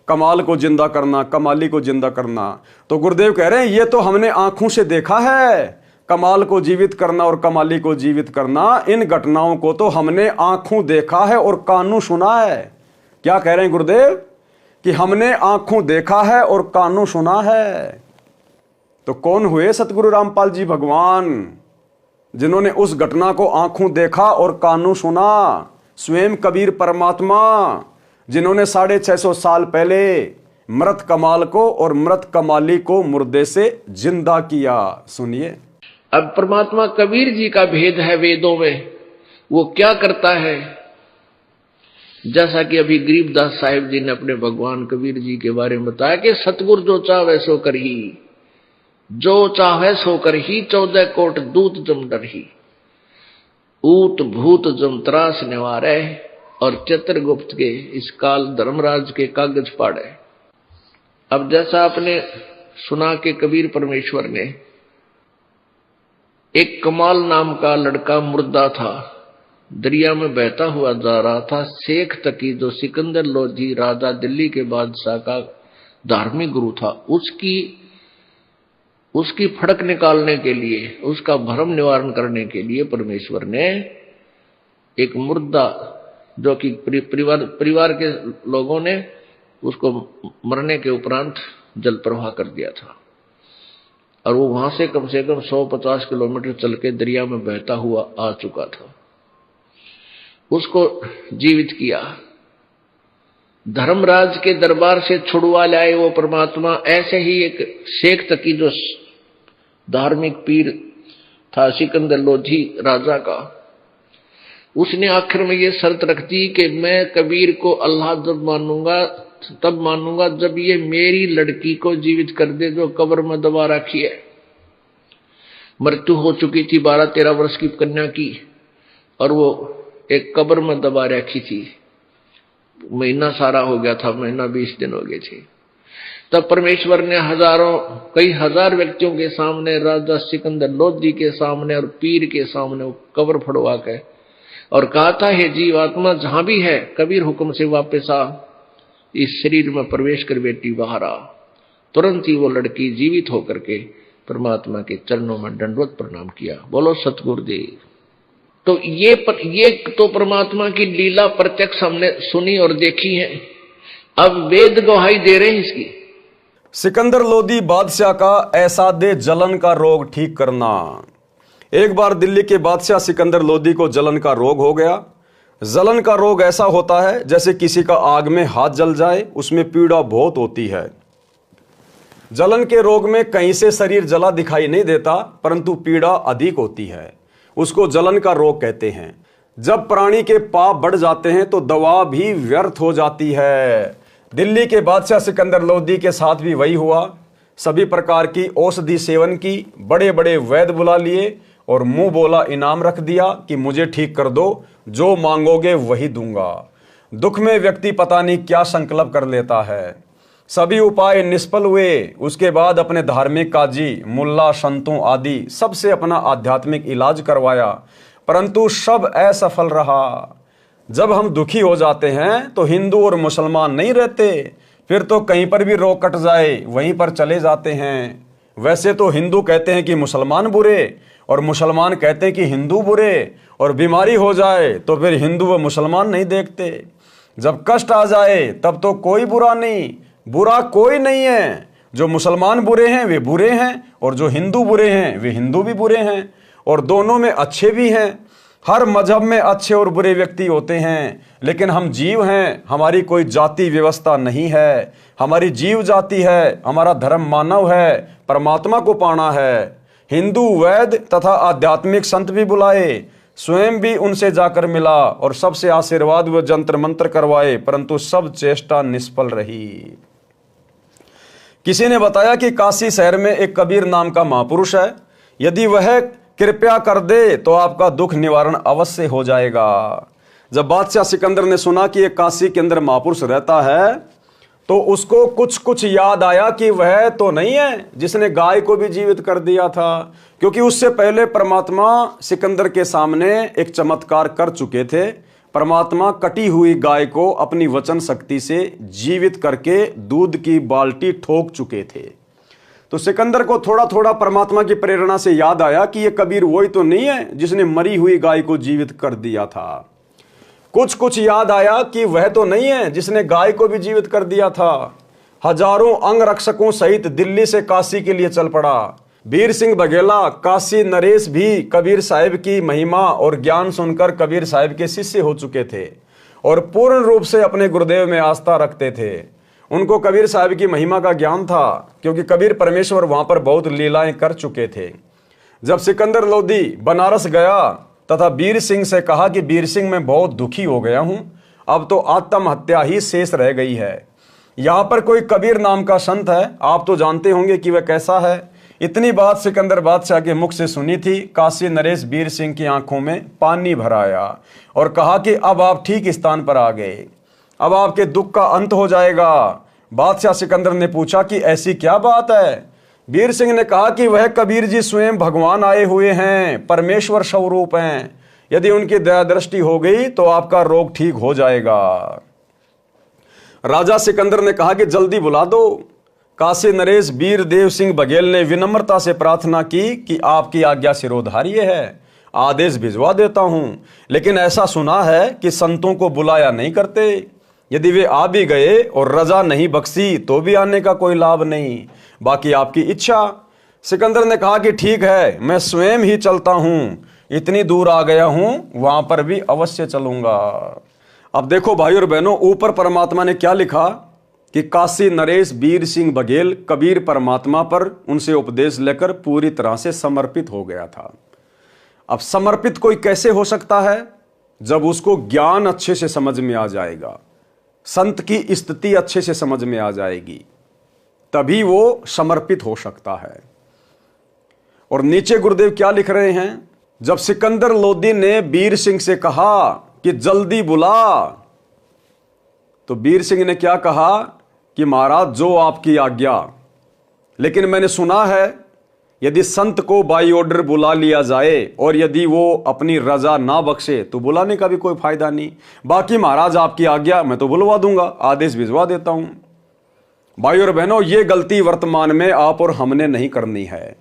कमाल को जिंदा करना, कमाली को जिंदा करना। तो गुरुदेव कह रहे हैं, ये तो हमने आंखों से देखा है, कमाल को जीवित करना और कमाली को जीवित करना, इन घटनाओं को तो हमने आंखों देखा है और कानों सुना है। क्या कह रहे हैं गुरुदेव? कि हमने आंखों देखा है और कानों सुना है। तो कौन हुए सतगुरु रामपाल जी भगवान, जिन्होंने उस घटना को आंखों देखा और कानों सुना? स्वयं कबीर परमात्मा, जिन्होंने 650 साल पहले मृत कमाल को और मृत कमाली को मुर्दे से जिंदा किया। सुनिए। अब परमात्मा कबीर जी का भेद है वेदों में, वो क्या करता है? जैसा कि अभी गरीबदास साहिब जी ने अपने भगवान कबीर जी के बारे में बताया कि सतगुर जो चाहे सो करही, जो चाहे सो करही, 14 कोट दूत जम डरही, ऊत भूत जम त्रास निवारे, और चित्रगुप्त के इस काल धर्मराज के कागज पाड़े। अब जैसा आपने सुना कि कबीर परमेश्वर ने, एक कमाल नाम का लड़का मुर्दा था, दरिया में बहता हुआ जा रहा था। शेख तकी, जो सिकंदर लोधी राजा दिल्ली के बादशाह का धार्मिक गुरु था, उसकी फड़क निकालने के लिए, उसका भ्रम निवारण करने के लिए परमेश्वर ने एक मुर्दा, जो कि परिवार के लोगों ने उसको मरने के उपरांत जल प्रवाह कर दिया था, और वो वहां से कम 150 किलोमीटर चल के दरिया में बहता हुआ आ चुका था। उसको जीवित किया, धर्मराज के दरबार से छुड़वा लाए वो परमात्मा। ऐसे ही एक शेख तकी, जो धार्मिक पीर था सिकंदर लोधी राजा का, उसने आखिर में ये शर्त रख दी कि मैं कबीर को अल्लाह तब मानूंगा जब ये मेरी लड़की को जीवित कर दे, जो कब्र में दबा रखी है। मृत्यु हो चुकी थी 12-13 वर्ष की कन्या की, और वो एक कब्र में दबा रखी थी। महीना सारा हो गया था, महीना 20 दिन हो गए थे। तब परमेश्वर ने कई हजार व्यक्तियों के सामने, राजा सिकंदर लोधी के सामने और पीर के सामने वो कब्र फड़वा के और कहा था, हे जीवात्मा जहां भी है, कबीर हुक्म से वापस आ, इस शरीर में प्रवेश कर बेटी बाहर आ। तुरंत ही वो लड़की जीवित होकर के परमात्मा के चरणों में दंडवत प्रणाम किया। बोलो सतगुरुदेव। तो ये तो परमात्मा की लीला प्रत्यक्ष हमने सुनी और देखी है। अब वेद गवाही दे रहे हैं इसकी। सिकंदर लोधी बादशाह का ऐसा दे जलन का रोग ठीक करना। एक बार दिल्ली के बादशाह सिकंदर लोधी को जलन का रोग हो गया। जलन का रोग ऐसा होता है जैसे किसी का आग में हाथ जल जाए, उसमें पीड़ा बहुत होती है। जलन के रोग में कहीं से शरीर जला दिखाई नहीं देता, परंतु पीड़ा अधिक होती है। उसको जलन का रोग कहते हैं। जब प्राणी के पाप बढ़ जाते हैं तो दवा भी व्यर्थ हो जाती है। दिल्ली के बादशाह सिकंदर लोधी के साथ भी वही हुआ। सभी प्रकार की औषधि सेवन की, बड़े बड़े वैद्य बुला लिए और मुंह बोला इनाम रख दिया कि मुझे ठीक कर दो, जो मांगोगे वही दूंगा। दुख में व्यक्ति पता नहीं क्या संकल्प कर लेता है। सभी उपाय निष्फल हुए। उसके बाद अपने धार्मिक काजी, मुल्ला, संतों आदि सबसे अपना आध्यात्मिक इलाज करवाया, परंतु सब असफल रहा। जब हम दुखी हो जाते हैं तो हिंदू और मुसलमान नहीं रहते, फिर तो कहीं पर भी रोग कट जाए वहीं पर चले जाते हैं। वैसे तो हिंदू कहते हैं कि मुसलमान बुरे और मुसलमान कहते हैं कि हिंदू बुरे, और बीमारी हो जाए तो फिर हिंदू व मुसलमान नहीं देखते। जब कष्ट आ जाए तब तो कोई बुरा नहीं, बुरा कोई नहीं है। जो मुसलमान बुरे हैं वे बुरे हैं, और जो हिंदू बुरे हैं वे हिंदू भी बुरे हैं, और दोनों में अच्छे भी हैं। हर मजहब में अच्छे और बुरे व्यक्ति होते हैं, लेकिन हम जीव हैं, हमारी कोई जाति व्यवस्था नहीं है। हमारी जीव जाति है, हमारा धर्म मानव है, परमात्मा को पाना है। हिंदू वैद तथा आध्यात्मिक संत भी बुलाए, स्वयं भी उनसे जाकर मिला और सबसे आशीर्वाद व जंत्र मंत्र करवाए, परंतु सब चेष्टा निष्फल रही। किसी ने बताया कि काशी शहर में एक कबीर नाम का महापुरुष है, यदि वह कृपया कर दे तो आपका दुख निवारण अवश्य हो जाएगा। जब बादशाह सिकंदर ने सुना कि एक काशी के अंदर महापुरुष रहता है, तो उसको कुछ याद आया कि वह तो नहीं है जिसने गाय को भी जीवित कर दिया था, क्योंकि उससे पहले परमात्मा सिकंदर के सामने एक चमत्कार कर चुके थे। परमात्मा कटी हुई गाय को अपनी वचन शक्ति से जीवित करके दूध की बाल्टी ठोक चुके थे। तो सिकंदर को थोड़ा थोड़ा परमात्मा की प्रेरणा से याद आया कि ये कबीर वही तो नहीं है जिसने मरी हुई गाय को जीवित कर दिया था। कुछ याद आया कि वह तो नहीं है जिसने गाय को भी जीवित कर दिया था। हजारों अंगरक्षकों सहित दिल्ली से काशी के लिए चल पड़ा। वीर सिंह बघेला, काशी नरेश भी कबीर साहिब की महिमा और ज्ञान सुनकर कबीर साहिब के शिष्य हो चुके थे और पूर्ण रूप से अपने गुरुदेव में आस्था रखते थे। उनको कबीर साहिब की महिमा का ज्ञान था, क्योंकि कबीर परमेश्वर वहां पर बहुत लीलाएं कर चुके थे। जब सिकंदर लोदी बनारस गया तथा वीर सिंह से कहा कि वीर सिंह मैं बहुत दुखी हो गया हूं, अब तो आत्महत्या ही शेष रह गई है। यहां पर कोई कबीर नाम का संत है, आप तो जानते होंगे कि वह कैसा है। इतनी बात सिकंदर बादशाह के मुख से सुनी थी। काशी नरेश वीर सिंह की आंखों में पानी भर आया और कहा कि अब आप ठीक स्थान पर आ गए, अब आपके दुख का अंत हो जाएगा। बादशाह सिकंदर ने पूछा कि ऐसी क्या बात है। वीर सिंह ने कहा कि वह कबीर जी स्वयं भगवान आए हुए हैं, परमेश्वर स्वरूप हैं। यदि उनकी दया दृष्टि हो गई तो आपका रोग ठीक हो जाएगा। राजा सिकंदर ने कहा कि जल्दी बुला दो। काशी नरेश वीर देव सिंह बघेल ने विनम्रता से प्रार्थना की कि आपकी आज्ञा सिरोधार्य है, आदेश भिजवा देता हूं, लेकिन ऐसा सुना है कि संतों को बुलाया नहीं करते। यदि वे आ भी गए और रजा नहीं बख्शी तो भी आने का कोई लाभ नहीं, बाकी आपकी इच्छा। सिकंदर ने कहा कि ठीक है, मैं स्वयं ही चलता हूं, इतनी दूर आ गया हूं, वहां पर भी अवश्य चलूंगा। अब देखो भाई और बहनों, ऊपर परमात्मा ने क्या लिखा कि काशी नरेश वीर सिंह बघेल कबीर परमात्मा पर उनसे उपदेश लेकर पूरी तरह से समर्पित हो गया था। अब समर्पित कोई कैसे हो सकता है? जब उसको ज्ञान अच्छे से समझ में आ जाएगा, संत की स्थिति अच्छे से समझ में आ जाएगी, तभी वो समर्पित हो सकता है। और नीचे गुरुदेव क्या लिख रहे हैं? जब सिकंदर लोदी ने वीर सिंह से कहा कि जल्दी बुला, तो वीर सिंह ने क्या कहा कि महाराज जो आपकी आज्ञा, लेकिन मैंने सुना है यदि संत को बाई ऑर्डर बुला लिया जाए और यदि वो अपनी रजा ना बख्शे तो बुलाने का भी कोई फायदा नहीं। बाकी महाराज आपकी आज्ञा, मैं तो बुलवा दूंगा, आदेश भिजवा देता हूं। भाई और बहनों, ये गलती वर्तमान में आप और हमने नहीं करनी है।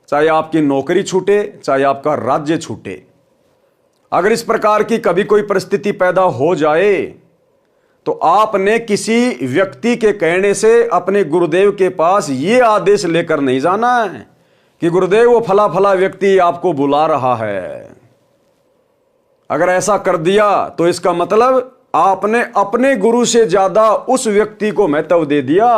चाहे आपकी नौकरी छूटे, चाहे आपका राज्य छूटे, अगर इस प्रकार की कभी कोई परिस्थिति पैदा हो जाए तो आपने किसी व्यक्ति के कहने से अपने गुरुदेव के पास ये आदेश लेकर नहीं जाना है कि गुरुदेव वो फला फला व्यक्ति आपको बुला रहा है। अगर ऐसा कर दिया तो इसका मतलब आपने अपने गुरु से ज्यादा उस व्यक्ति को महत्व दे दिया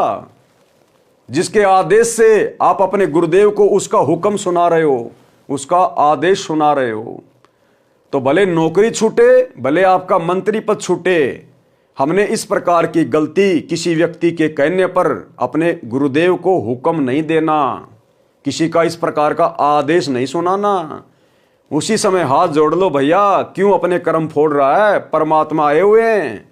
जिसके आदेश से आप अपने गुरुदेव को उसका हुक्म सुना रहे हो, उसका आदेश सुना रहे हो। तो भले नौकरी छूटे, भले आपका मंत्री पद छूटे, हमने इस प्रकार की गलती किसी व्यक्ति के कहने पर अपने गुरुदेव को हुक्म नहीं देना, किसी का इस प्रकार का आदेश नहीं सुनाना। उसी समय हाथ जोड़ लो भैया, क्यों अपने कर्म फोड़ रहा है? परमात्मा आए हुए हैं,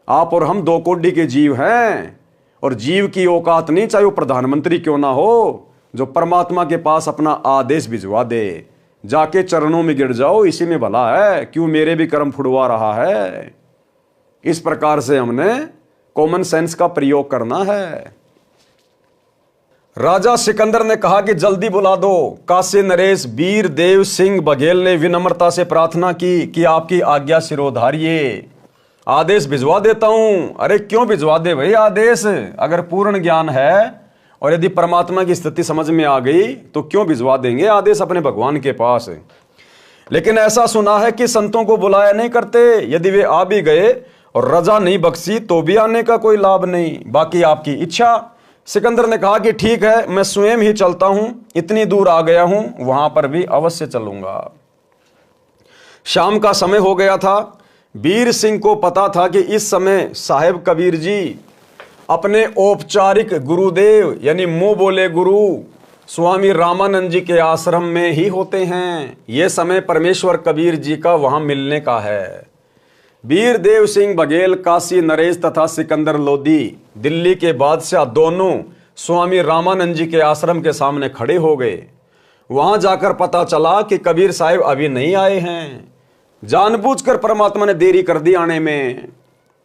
आप और हम दो कोटि के जीव हैं, और जीव की औकात नहीं, चाहे वो प्रधानमंत्री क्यों ना हो, जो परमात्मा के पास अपना आदेश भिजवा दे। जाके चरणों में गिर जाओ, इसी में भला है, क्यों मेरे भी कर्म फुड़वा रहा है। इस प्रकार से हमने कॉमन सेंस का प्रयोग करना है। राजा सिकंदर ने कहा कि जल्दी बुला दो। काशी नरेश वीर देव सिंह बघेल ने विनम्रता से प्रार्थना की कि आपकी आज्ञा सिरोधार्य, आदेश भिजवा देता हूं। अरे क्यों भिजवा दे भाई आदेश, अगर पूर्ण ज्ञान है और यदि परमात्मा की स्थिति समझ में आ गई तो क्यों भिजवा देंगे आदेश अपने भगवान के पास। लेकिन ऐसा सुना है कि संतों को बुलाया नहीं करते, यदि वे आ भी गए और रजा नहीं बख्शी तो भी आने का कोई लाभ नहीं, बाकी आपकी इच्छा। सिकंदर ने कहा कि ठीक है, मैं स्वयं ही चलता हूं, इतनी दूर आ गया हूं, वहां पर भी अवश्य चलूंगा। शाम का समय हो गया था। वीर सिंह को पता था कि इस समय साहेब कबीर जी अपने औपचारिक गुरुदेव यानी मुंह बोले गुरु स्वामी रामानंद जी के आश्रम में ही होते हैं। यह समय परमेश्वर कबीर जी का वहां मिलने का है। वीर देव सिंह बघेल, काशी नरेश तथा सिकंदर लोधी दिल्ली के बादशाह दोनों स्वामी रामानंद जी के आश्रम के सामने खड़े हो गए। वहां जाकर पता चला कि कबीर साहिब अभी नहीं आए हैं। जानबूझकर परमात्मा ने देरी कर दी आने में,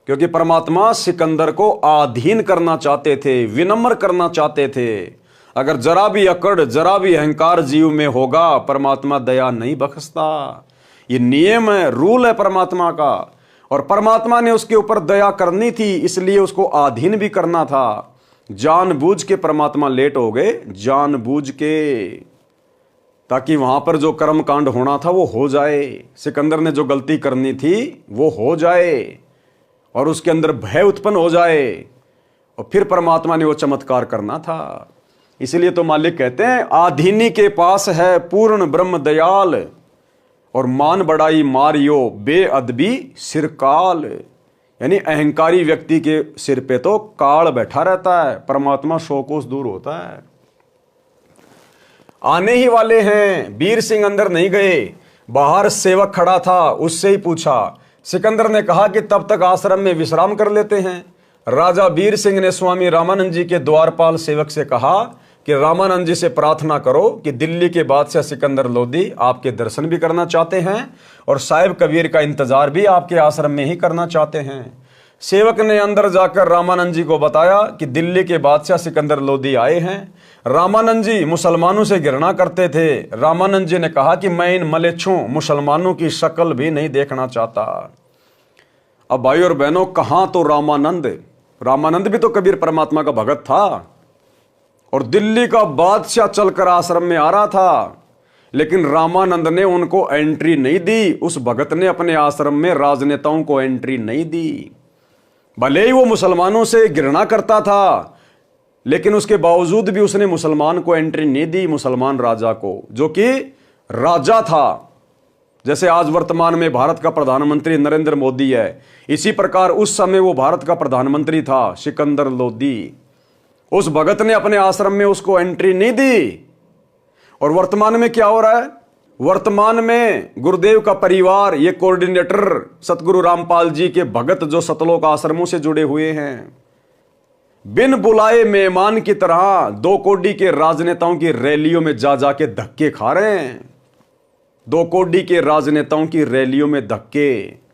क्योंकि परमात्मा सिकंदर को आधीन करना चाहते थे, विनम्र करना चाहते थे। अगर जरा भी अकड़, जरा भी अहंकार जीव में होगा, परमात्मा दया नहीं बख्शता। ये नियम है, रूल है परमात्मा का, और परमात्मा ने उसके ऊपर दया करनी थी, इसलिए उसको अधीन भी करना था। जानबूझ के परमात्मा लेट हो गए, जानबूझ के, ताकि वहां पर जो कर्म कांड होना था वो हो जाए, सिकंदर ने जो गलती करनी थी वो हो जाए और उसके अंदर भय उत्पन्न हो जाए, और फिर परमात्मा ने वो चमत्कार करना था। इसलिए तो मालिक कहते हैं आधीनी के पास है पूर्ण ब्रह्म दयाल, और मान बड़ाई मारियो बेअदबी सिरकाल। यानी अहंकारी व्यक्ति के सिर पे तो काल बैठा रहता है, परमात्मा 100 कोस दूर होता है। आने ही वाले हैं। वीर सिंह अंदर नहीं गए, बाहर सेवक खड़ा था, उससे ही पूछा। सिकंदर ने कहा कि तब तक आश्रम में विश्राम कर लेते हैं। राजा वीर सिंह ने स्वामी रामानंद जी के द्वारपाल सेवक से कहा कि रामानंद जी से प्रार्थना करो कि दिल्ली के बादशाह सिकंदर लोधी आपके दर्शन भी करना चाहते हैं और साहिब कबीर का इंतजार भी आपके आश्रम में ही करना चाहते हैं। सेवक ने अंदर जाकर रामानंद जी को बताया कि दिल्ली के बादशाह सिकंदर लोधी आए हैं। रामानंद जी मुसलमानों से घृणा करते थे। रामानंद जी ने कहा कि मैं इन मलेच्छों मुसलमानों की शक्ल भी नहीं देखना चाहता। अब भाई और बहनों, कहां तो रामानंद भी तो कबीर परमात्मा का भगत था, और दिल्ली का बादशाह चलकर आश्रम में आ रहा था, लेकिन रामानंद ने उनको एंट्री नहीं दी। उस भगत ने अपने आश्रम में राजनेताओं को एंट्री नहीं दी। भले ही वो मुसलमानों से घृणा करता था, लेकिन उसके बावजूद भी उसने मुसलमान को एंट्री नहीं दी, मुसलमान राजा को, जो कि राजा था। जैसे आज वर्तमान में भारत का प्रधानमंत्री नरेंद्र मोदी है, इसी प्रकार उस समय वो भारत का प्रधानमंत्री था सिकंदर लोधी। उस भगत ने अपने आश्रम में उसको एंट्री नहीं दी। और वर्तमान में क्या हो रहा है? वर्तमान में गुरुदेव का परिवार, ये कोऑर्डिनेटर सतगुरु रामपाल जी के भगत जो सतलोक आश्रमों से जुड़े हुए हैं, बिन बुलाए मेहमान की तरह 2 कोडी के राजनेताओं की रैलियों में जा जाके धक्के खा रहे हैं। 2 कोडी के राजनेताओं की रैलियों में धक्के।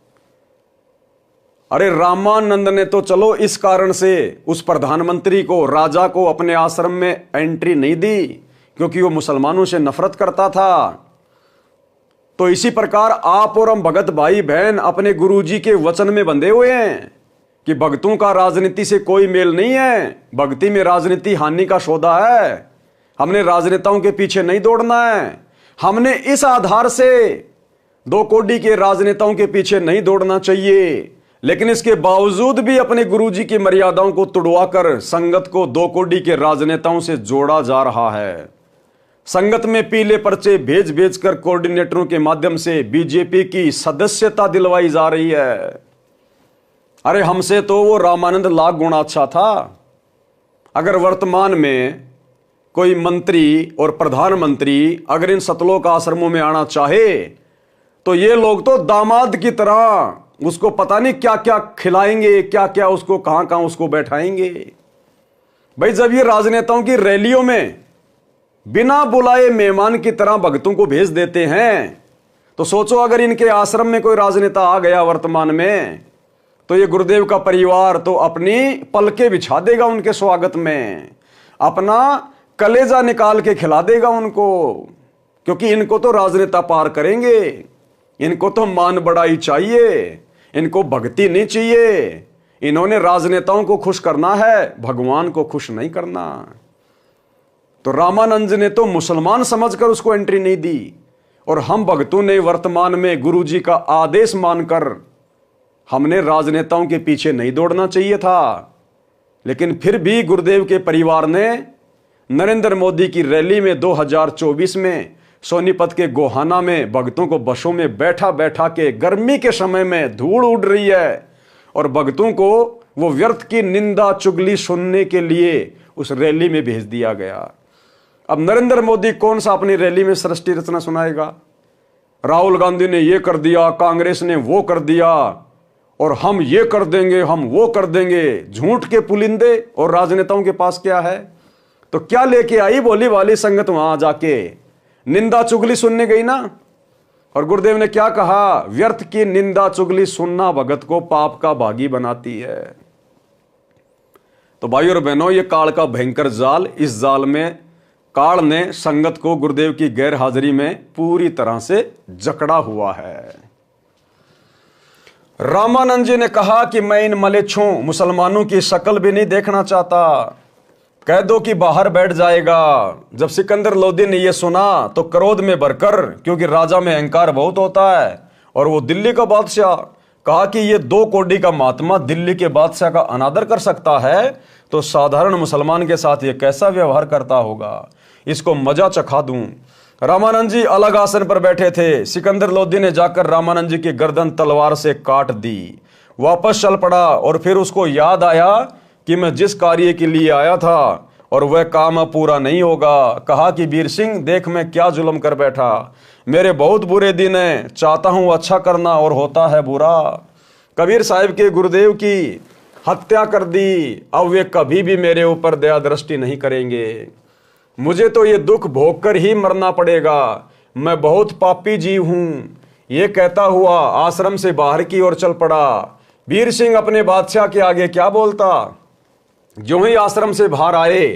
अरे रामानंद ने तो चलो इस कारण से उस प्रधानमंत्री को, राजा को अपने आश्रम में एंट्री नहीं दी, क्योंकि वो मुसलमानों से नफरत करता था। तो इसी प्रकार आप और हम भगत भाई बहन अपने गुरुजी के वचन में बंधे हुए हैं कि भक्तों का राजनीति से कोई मेल नहीं है। भक्ति में राजनीति हानि का सौदा है। हमने राजनेताओं के पीछे नहीं दौड़ना है। हमने इस आधार से 2 कोडी के राजनेताओं के पीछे नहीं दौड़ना चाहिए, लेकिन इसके बावजूद भी अपने गुरुजी की मर्यादाओं को तुड़वाकर संगत को 2 कोडी के राजनेताओं से जोड़ा जा रहा है। संगत में पीले पर्चे भेज भेज कर कोऑर्डिनेटरों के माध्यम से बीजेपी की सदस्यता दिलवाई जा रही है। अरे हमसे तो वो रामानंद लाख गुना अच्छा था। अगर वर्तमान में कोई मंत्री और प्रधानमंत्री अगर इन सतलोक आश्रमों में आना चाहे, तो ये लोग तो दामाद की तरह उसको पता नहीं क्या क्या खिलाएंगे, क्या क्या उसको कहां कहां उसको बैठाएंगे। भाई जब ये राजनेताओं की रैलियों में बिना बुलाए मेहमान की तरह भक्तों को भेज देते हैं, तो सोचो अगर इनके आश्रम में कोई राजनेता आ गया वर्तमान में, तो ये गुरुदेव का परिवार तो अपनी पलके बिछा देगा उनके स्वागत में, अपना कलेजा निकाल के खिला देगा उनको, क्योंकि इनको तो राजनेता पार करेंगे, इनको तो मान बढ़ाई चाहिए, इनको भक्ति नहीं चाहिए। इन्होंने राजनेताओं को खुश करना है, भगवान को खुश नहीं करना। तो रामानंद जी ने तो मुसलमान समझकर उसको एंट्री नहीं दी, और हम भक्तों ने वर्तमान में गुरुजी का आदेश मानकर हमने राजनेताओं के पीछे नहीं दौड़ना चाहिए था। लेकिन फिर भी गुरुदेव के परिवार ने नरेंद्र मोदी की रैली में 2024 में सोनीपत के गोहाना में भक्तों को बसों में बैठा बैठा के, गर्मी के समय में धूल उड़ रही है, और भक्तों को वो व्यर्थ की निंदा चुगली सुनने के लिए उस रैली में भेज दिया गया। अब नरेंद्र मोदी कौन सा अपनी रैली में सृष्टि रचना सुनाएगा? राहुल गांधी ने ये कर दिया, कांग्रेस ने वो कर दिया, और हम ये कर देंगे, हम वो कर देंगे, झूठ के पुलिंदे। और राजनेताओं के पास क्या है? तो क्या लेके आई बोली वाली संगत? वहां जाके निंदा चुगली सुनने गई ना। और गुरुदेव ने क्या कहा? व्यर्थ की निंदा चुगली सुनना भगत को पाप का भागी बनाती है। तो भाई और बहनों, ये काल का भयंकर जाल, इस जाल में काल ने संगत को गुरुदेव की गैर हाजिरी में पूरी तरह से जकड़ा हुआ है। रामानंद जी ने कहा कि मैं इन मलेच्छों मुसलमानों की शक्ल भी नहीं देखना चाहता, कह दो कि बाहर बैठ जाएगा। जब सिकंदर लोदी ने यह सुना तो क्रोध में भरकर, क्योंकि राजा में अहंकार बहुत होता है और वो दिल्ली का बादशाह, कहा कि ये 2 कोड़ी का महात्मा दिल्ली के बादशाह का अनादर कर सकता है, तो साधारण मुसलमान के साथ ये कैसा व्यवहार करता होगा, इसको मजा चखा दूं। रामानंद जी अलग आसन पर बैठे थे। सिकंदर लोदी ने जाकर रामानंद जी की गर्दन तलवार से काट दी, वापस चल पड़ा। और फिर उसको याद आया कि मैं जिस कार्य के लिए आया था और वह काम अब पूरा नहीं होगा। कहा कि वीर सिंह, देख मैं क्या जुल्म कर बैठा, मेरे बहुत बुरे दिन हैं, चाहता हूं अच्छा करना और होता है बुरा। कबीर साहिब के गुरुदेव की हत्या कर दी, अब वे कभी भी मेरे ऊपर दया दृष्टि नहीं करेंगे। मुझे तो ये दुख भोग कर ही मरना पड़ेगा, मैं बहुत पापी जीव हूं। ये कहता हुआ आश्रम से बाहर की ओर चल पड़ा। वीर सिंह अपने बादशाह के आगे क्या बोलता? जो ही आश्रम से बाहर आए,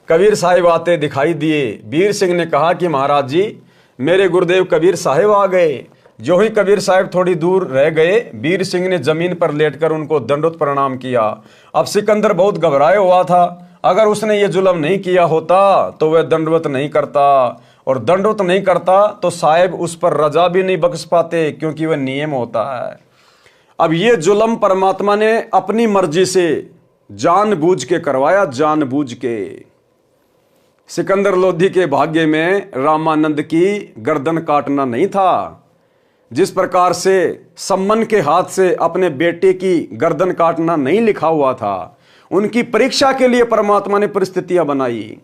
कबीर साहिब आते दिखाई दिए। वीर सिंह ने कहा कि महाराज जी, मेरे गुरुदेव कबीर साहिब आ गए। जो ही कबीर साहिब थोड़ी दूर रह गए, वीर सिंह ने जमीन पर लेटकर उनको दंडवत प्रणाम किया। अब सिकंदर बहुत घबराया हुआ था, अगर उसने ये जुल्म नहीं किया होता तो वह दंडवत नहीं करता, और दंडवत नहीं करता तो साहिब उस पर रजा भी नहीं बख्श पाते, क्योंकि वह नियम होता है। अब ये जुल्म परमात्मा ने अपनी मर्जी से जानबूझ के करवाया, जानबूझ के। सिकंदर लोधी के भाग्य में रामानंद की गर्दन काटना नहीं था। जिस प्रकार से सम्मन के हाथ से अपने बेटे की गर्दन काटना नहीं लिखा हुआ था, उनकी परीक्षा के लिए परमात्मा ने परिस्थितियां बनाई,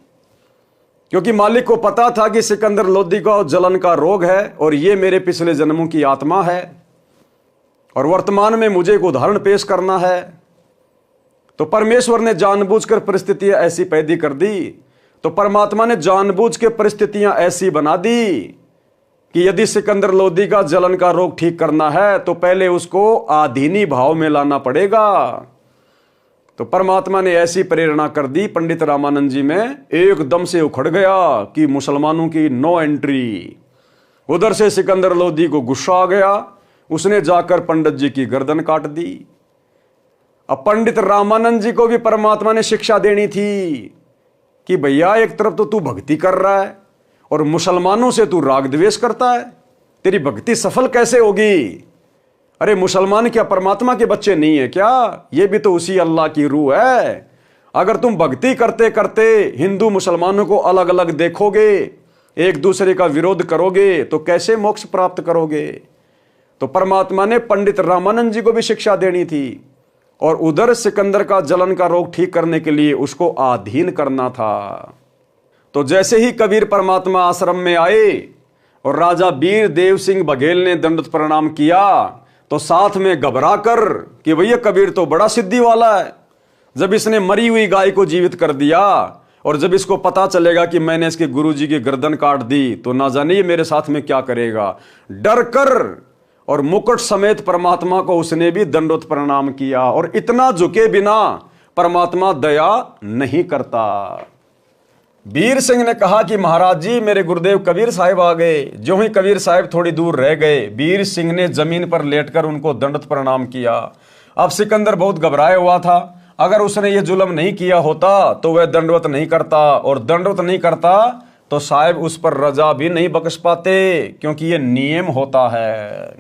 क्योंकि मालिक को पता था कि सिकंदर लोधी को जलन का रोग है और ये मेरे पिछले जन्मों की आत्मा है, और वर्तमान में मुझे एक उदाहरण पेश करना है। तो परमेश्वर ने जानबूझकर परिस्थितियां ऐसी पैदा कर दी, तो परमात्मा ने जानबूझ के परिस्थितियां ऐसी बना दी कि यदि सिकंदर लोधी का जलन का रोग ठीक करना है तो पहले उसको आधीनी भाव में लाना पड़ेगा। तो परमात्मा ने ऐसी प्रेरणा कर दी, पंडित रामानंद जी में एकदम से उखड़ गया कि मुसलमानों की नो एंट्री। उधर से सिकंदर लोधी को गुस्सा आ गया, उसने जाकर पंडित जी की गर्दन काट दी। अब पंडित रामानंद जी को भी परमात्मा ने शिक्षा देनी थी कि भैया, एक तरफ तो तू भक्ति कर रहा है और मुसलमानों से तू राग द्वेष करता है, तेरी भक्ति सफल कैसे होगी? अरे मुसलमान क्या परमात्मा के बच्चे नहीं है क्या? ये भी तो उसी अल्लाह की रूह है। अगर तुम भक्ति करते करते हिंदू मुसलमानों को अलग अलग देखोगे, एक दूसरे का विरोध करोगे, तो कैसे मोक्ष प्राप्त करोगे? तो परमात्मा ने पंडित रामानंद जी को भी शिक्षा देनी थी, और उधर सिकंदर का जलन का रोग ठीक करने के लिए उसको आधीन करना था। तो जैसे ही कबीर परमात्मा आश्रम में आए और राजा वीर देव सिंह बघेल ने दंडवत प्रणाम किया, तो साथ में घबरा कर कि भैया कबीर तो बड़ा सिद्धि वाला है, जब इसने मरी हुई गाय को जीवित कर दिया और जब इसको पता चलेगा कि मैंने इसके गुरुजी की गर्दन काट दी तो ना जाने ये मेरे साथ में क्या करेगा। डर कर और मुकुट समेत परमात्मा को उसने भी दंडवत प्रणाम किया, और इतना झुके बिना परमात्मा दया नहीं करता। वीर सिंह ने कहा कि महाराज जी मेरे गुरुदेव कबीर साहब आ गए। जो ही कबीर साहब थोड़ी दूर रह गए, वीर सिंह ने जमीन पर लेटकर उनको दंडवत प्रणाम किया। अब सिकंदर बहुत घबराया हुआ था। अगर उसने ये जुल्म नहीं किया होता तो वह दंडवत नहीं करता, और दंडवत नहीं करता तो साहब उस पर रजा भी नहीं बख्श पाते, क्योंकि ये नियम होता है।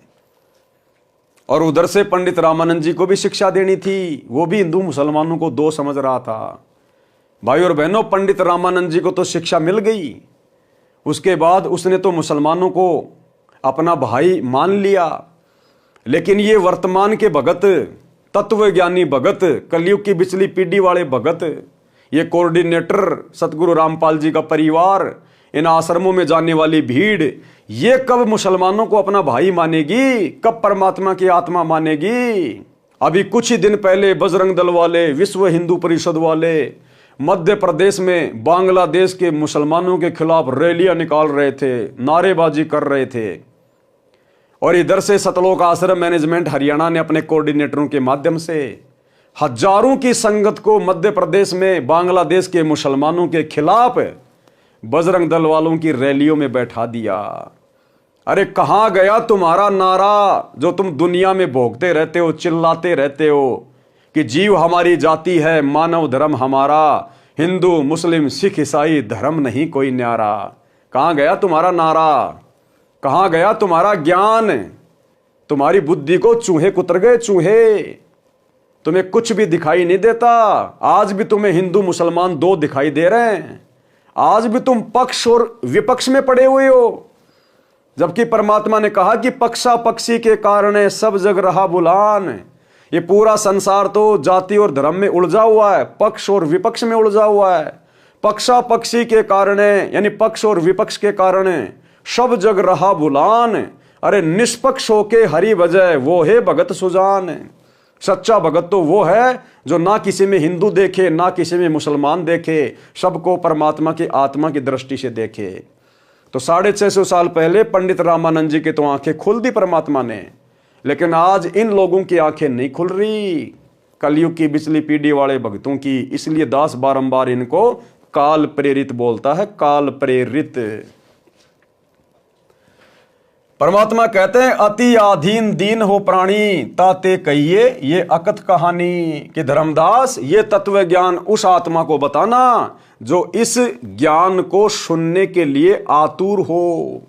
और उधर से पंडित रामानंद जी को भी शिक्षा देनी थी। वो भी हिंदू मुसलमानों को दो समझ रहा था। भाई और बहनों, पंडित रामानंद जी को तो शिक्षा मिल गई। उसके बाद उसने तो मुसलमानों को अपना भाई मान लिया। लेकिन ये वर्तमान के भगत, तत्वज्ञानी भगत, कलयुग की बिचली पीढ़ी वाले भगत, ये कोऑर्डिनेटर सतगुरु रामपाल जी का परिवार, इन आश्रमों में जाने वाली भीड़, ये कब मुसलमानों को अपना भाई मानेगी, कब परमात्मा की आत्मा मानेगी। अभी कुछ ही दिन पहले बजरंग दल वाले, विश्व हिंदू परिषद वाले मध्य प्रदेश में बांग्लादेश के मुसलमानों के खिलाफ रैलियां निकाल रहे थे, नारेबाजी कर रहे थे। और इधर से सतलोक आश्रम मैनेजमेंट हरियाणा ने अपने कोऑर्डिनेटरों के माध्यम से हजारों की संगत को मध्य प्रदेश में बांग्लादेश के मुसलमानों के खिलाफ बजरंग दल वालों की रैलियों में बैठा दिया। अरे कहां गया तुम्हारा नारा जो तुम दुनिया में भोगते रहते हो, चिल्लाते रहते हो कि जीव हमारी जाति है, मानव धर्म हमारा, हिंदू मुस्लिम सिख ईसाई धर्म नहीं कोई न्यारा। कहां गया तुम्हारा नारा, कहां गया तुम्हारा ज्ञान। तुम्हारी बुद्धि को चूहे कुतर गए, चूहे। तुम्हें कुछ भी दिखाई नहीं देता। आज भी तुम्हें हिंदू मुसलमान दो दिखाई दे रहे हैं। आज भी तुम पक्ष और विपक्ष में पड़े हुए हो, जबकि परमात्मा ने कहा कि पक्षा पक्षी के कारण सब जग रहा बुलान। ये पूरा संसार तो जाति और धर्म में उलझा हुआ है, पक्ष और विपक्ष में उलझा हुआ है। पक्षा पक्षी के कारण, यानी पक्ष और विपक्ष के कारण सब जग रहा बुलान। अरे निष्पक्ष होके हरि बजय वो है भगत सुजान। सच्चा भगत तो वो है जो ना किसी में हिंदू देखे, ना किसी में मुसलमान देखे, सबको परमात्मा की आत्मा की दृष्टि से देखे। तो 650 साल पहले पंडित रामानंद जी के तो आंखें खोल दी परमात्मा ने, लेकिन आज इन लोगों की आंखें नहीं खुल रही, कलयुग की बिचली पीढ़ी वाले भक्तों की। इसलिए दास बारंबार इनको काल प्रेरित बोलता है, काल प्रेरित। परमात्मा कहते हैं अति आधीन दीन हो प्राणी, ताते कहिए ये अकथ कहानी। कि धर्मदास ये तत्व ज्ञान उस आत्मा को बताना जो इस ज्ञान को सुनने के लिए आतुर हो।